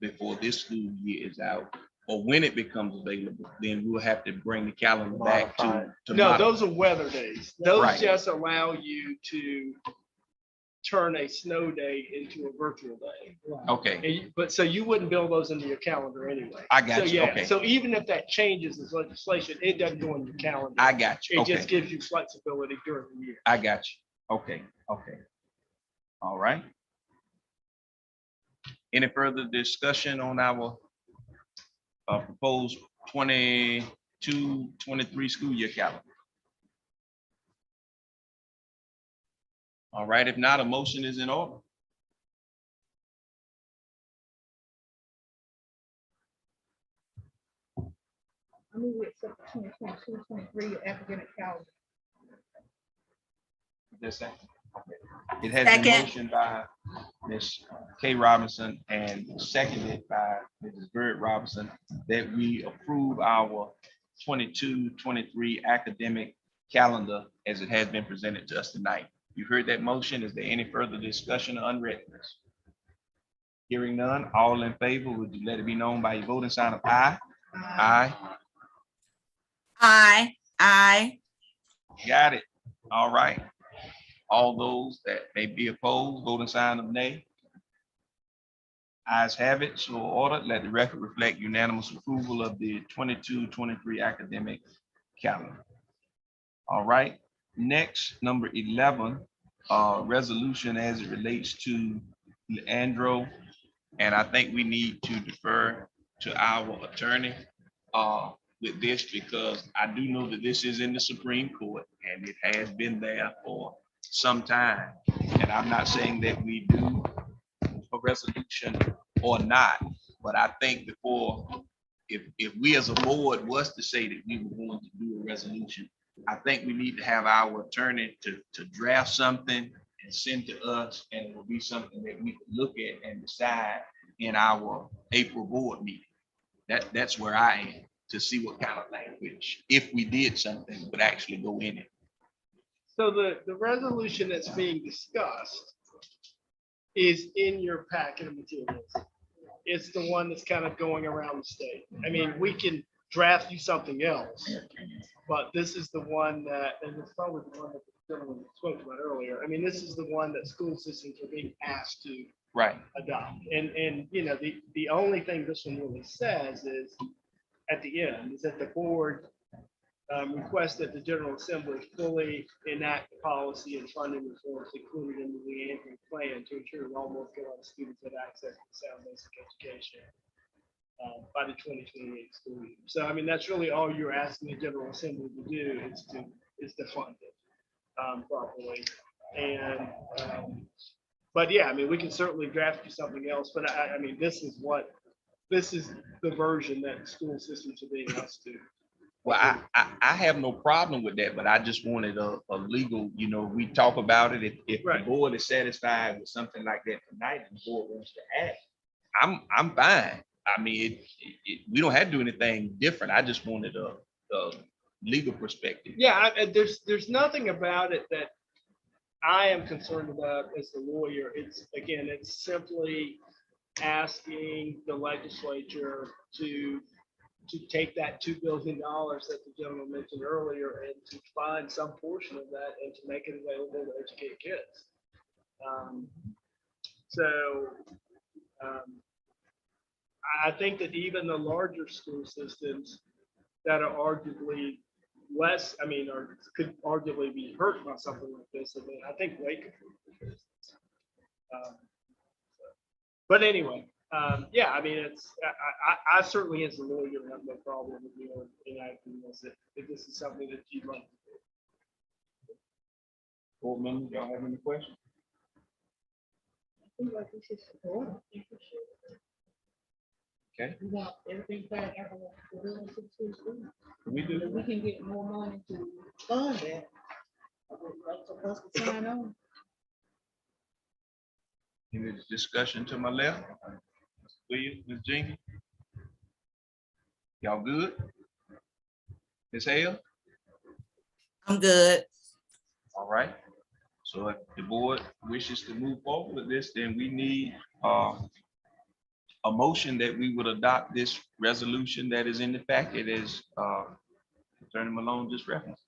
before this school year is out, or when it becomes available, then we'll have to bring the calendar back to No, modify. those are weather days. Those Right. just allow you to turn a snow day into a virtual day. Okay, But so you wouldn't build those into your calendar anyway. I got So, you. yeah, Okay. so even if that changes this legislation, it doesn't go in your calendar. I got you. It just Okay, gives you flexibility during the year. I got you. Okay, okay. All right. Any further discussion on our proposed 22-23 school year calendar? All right, if not, a motion is in order. I move we accept the 2022, 23 academic calendar. Yes, sir. It has been Second. motioned by Ms. Kay Robinson and seconded by Mrs. Bird Robinson that we approve our 22-23 academic calendar as it has been presented to us tonight. You heard that motion. Is there any further discussion or unreadness? Hearing none, all in favor, would you let it be known by your voting sign of aye? Aye. Aye. Aye. Got it. All right. All those that may be opposed, voting sign of nay. Ayes have it, so ordered. Let the record reflect unanimous approval of the 22-23 academic calendar. All right, next, number 11, resolution as it relates to Leandro. And I think we need to defer to our attorney with this, because I do know that this is in the Supreme Court and it has been there for some time. And I'm not saying that we do a resolution or not, but I think before, if we as a board was to say that we were going to do a resolution, I think we need to have our attorney to draft something and send to us, and it will be something that we can look at and decide in our April board meeting. That's where I am, to see what kind of language, if we did something, would actually go in it. So the resolution that's being discussed is in your packet of materials. It's the one that's kind of going around the state. I mean, we can draft you something else, but this is the one that, and it's probably the one that the gentleman spoke about earlier. I mean, this is the one that school systems are being asked to adopt. And you know, the only thing this one really says is at the end is that the board requests that the General Assembly fully enact the policy and funding reforms included in the Leandro plan to ensure that all North Carolina students have access to sound basic education by the 2028 school year. So, I mean, that's really all you're asking the General Assembly to do is to fund it properly. And but yeah, I mean, we can certainly draft you something else, but I mean, this is the version that school systems are being asked to. Well, I have no problem with that, but I just wanted a legal, you know, we talk about it. If the board is satisfied with something like that tonight and the board wants to act, I'm fine. I mean, we don't have to do anything different. I just wanted a legal perspective. Yeah, there's nothing about it that I am concerned about as the lawyer. It's simply asking the legislature to take that $2 billion that the gentleman mentioned earlier and to find some portion of that and to make it available to educate kids. I think that even the larger school systems that are arguably less, I mean, or could arguably be hurt by something like this, I mean, I think Wake. But anyway, yeah, I mean, I certainly as a lawyer have no problem with you enacting this if this is something that you'd like to do. Board members, y'all have any questions? I feel like we should support it. Okay. We want everything back after the building to school. We do. We can get more money to fund that. Like for us to sign on. Any discussion to my left? Williams, Ms. Jenkins? Y'all good? Ms. Hale? I'm good. All right. So if the board wishes to move forward with this, then we need a motion that we would adopt this resolution that is in the packet as Attorney Malone just referenced.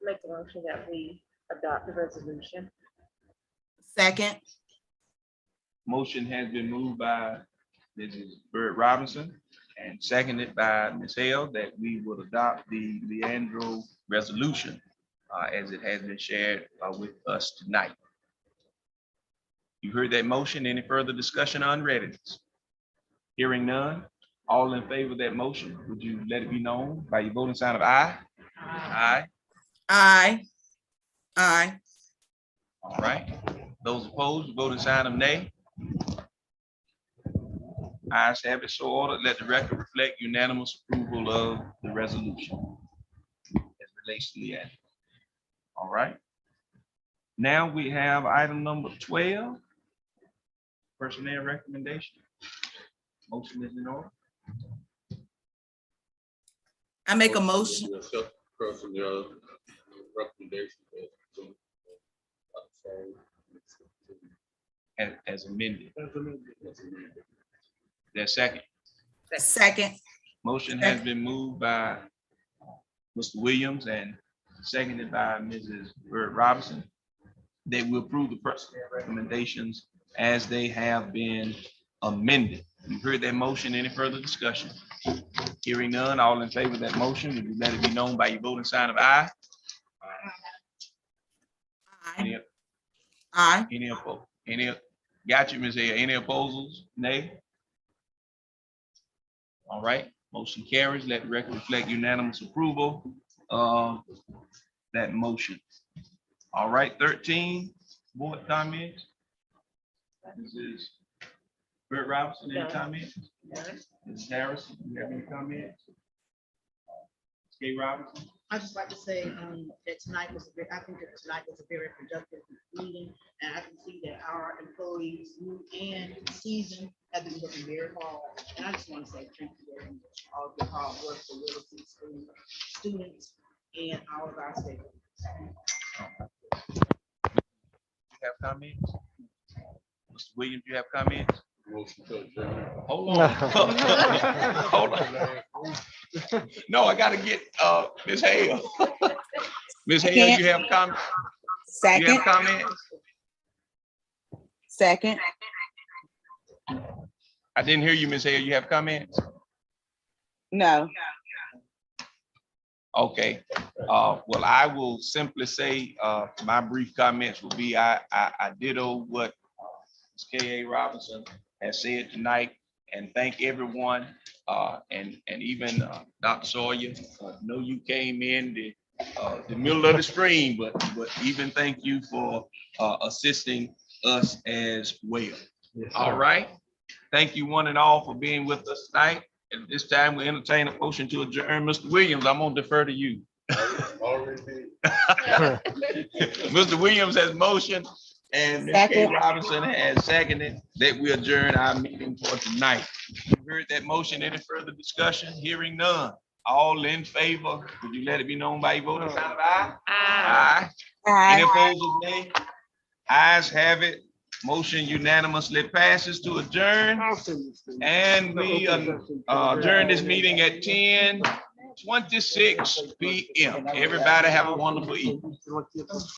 Make a motion that we adopt the resolution. Second. Motion has been moved by Mrs. Bird Robinson and seconded by Ms. Hale that we would adopt the Leandro resolution as it has been shared with us tonight. You heard that motion. Any further discussion on readiness? Hearing none, all in favor of that motion, would you let it be known by your voting sign of aye? Aye. Aye. Aye. All right. Those opposed, voting sign of nay. Ayes have it, so ordered. Let the record reflect unanimous approval of the resolution as relates to the act. All right. Now we have item number 12. Personnel recommendation. Motion is in order. I make a motion. Personnel recommendation. As amended. As amended. There's second. Second. Motion has been moved by Mr. Williams and seconded by Mrs. Bird Robinson that we approve the personnel recommendations as they have been amended. You've heard that motion. Any further discussion? Hearing none, all in favor of that motion, would you let it be known by your voting sign of aye? Any Aye. Any opposed? Got you, Ms. Hale. Any opposals? Nay? All right, motion carries. Let the record reflect unanimous approval of that motion. All right, 13, board comments. This is Bert Robinson, any comments? Mrs. Harrison, do you have any comments? Kay Robinson? I'd just like to say that tonight was I think that tonight was a very productive meeting, and I can see that our employees, new and seasoned, have been working very hard. And I just want to say thank you very much for all of your hard work for Wilson School students and all of our stakeholders. You have comments? Mr. Williams, you have comments? Motion to adjourn. Hold on. Hold on. No, I gotta get Ms. Hale. Ms. Hale, you have comments? You Second, have comments? second, I didn't hear you, Ms. Hale. You have comments? no. Okay, well, I will simply say, my brief comments will be, I ditto what Ms. K.A. Robinson has said tonight, and thank everyone, and even Dr. Sawyer. I know you came in the middle of the stream, but even thank you for assisting us as well. All right, thank you one and all for being with us tonight. At this time, we entertain a motion to adjourn. Mr. Williams, I'm gonna defer to you. Already. Mr. Williams has motioned and Ms. K. Second. Robinson has seconded that we adjourn our meeting for tonight. You heard that motion. Any further discussion? Hearing none. All in favor, would you let it be known by your voting sign of aye? Aye. Any opposed, nay? Ayes have it. Motion unanimously passes to adjourn. And we adjourn this meeting at 10:26 p.m. Everybody have a wonderful evening.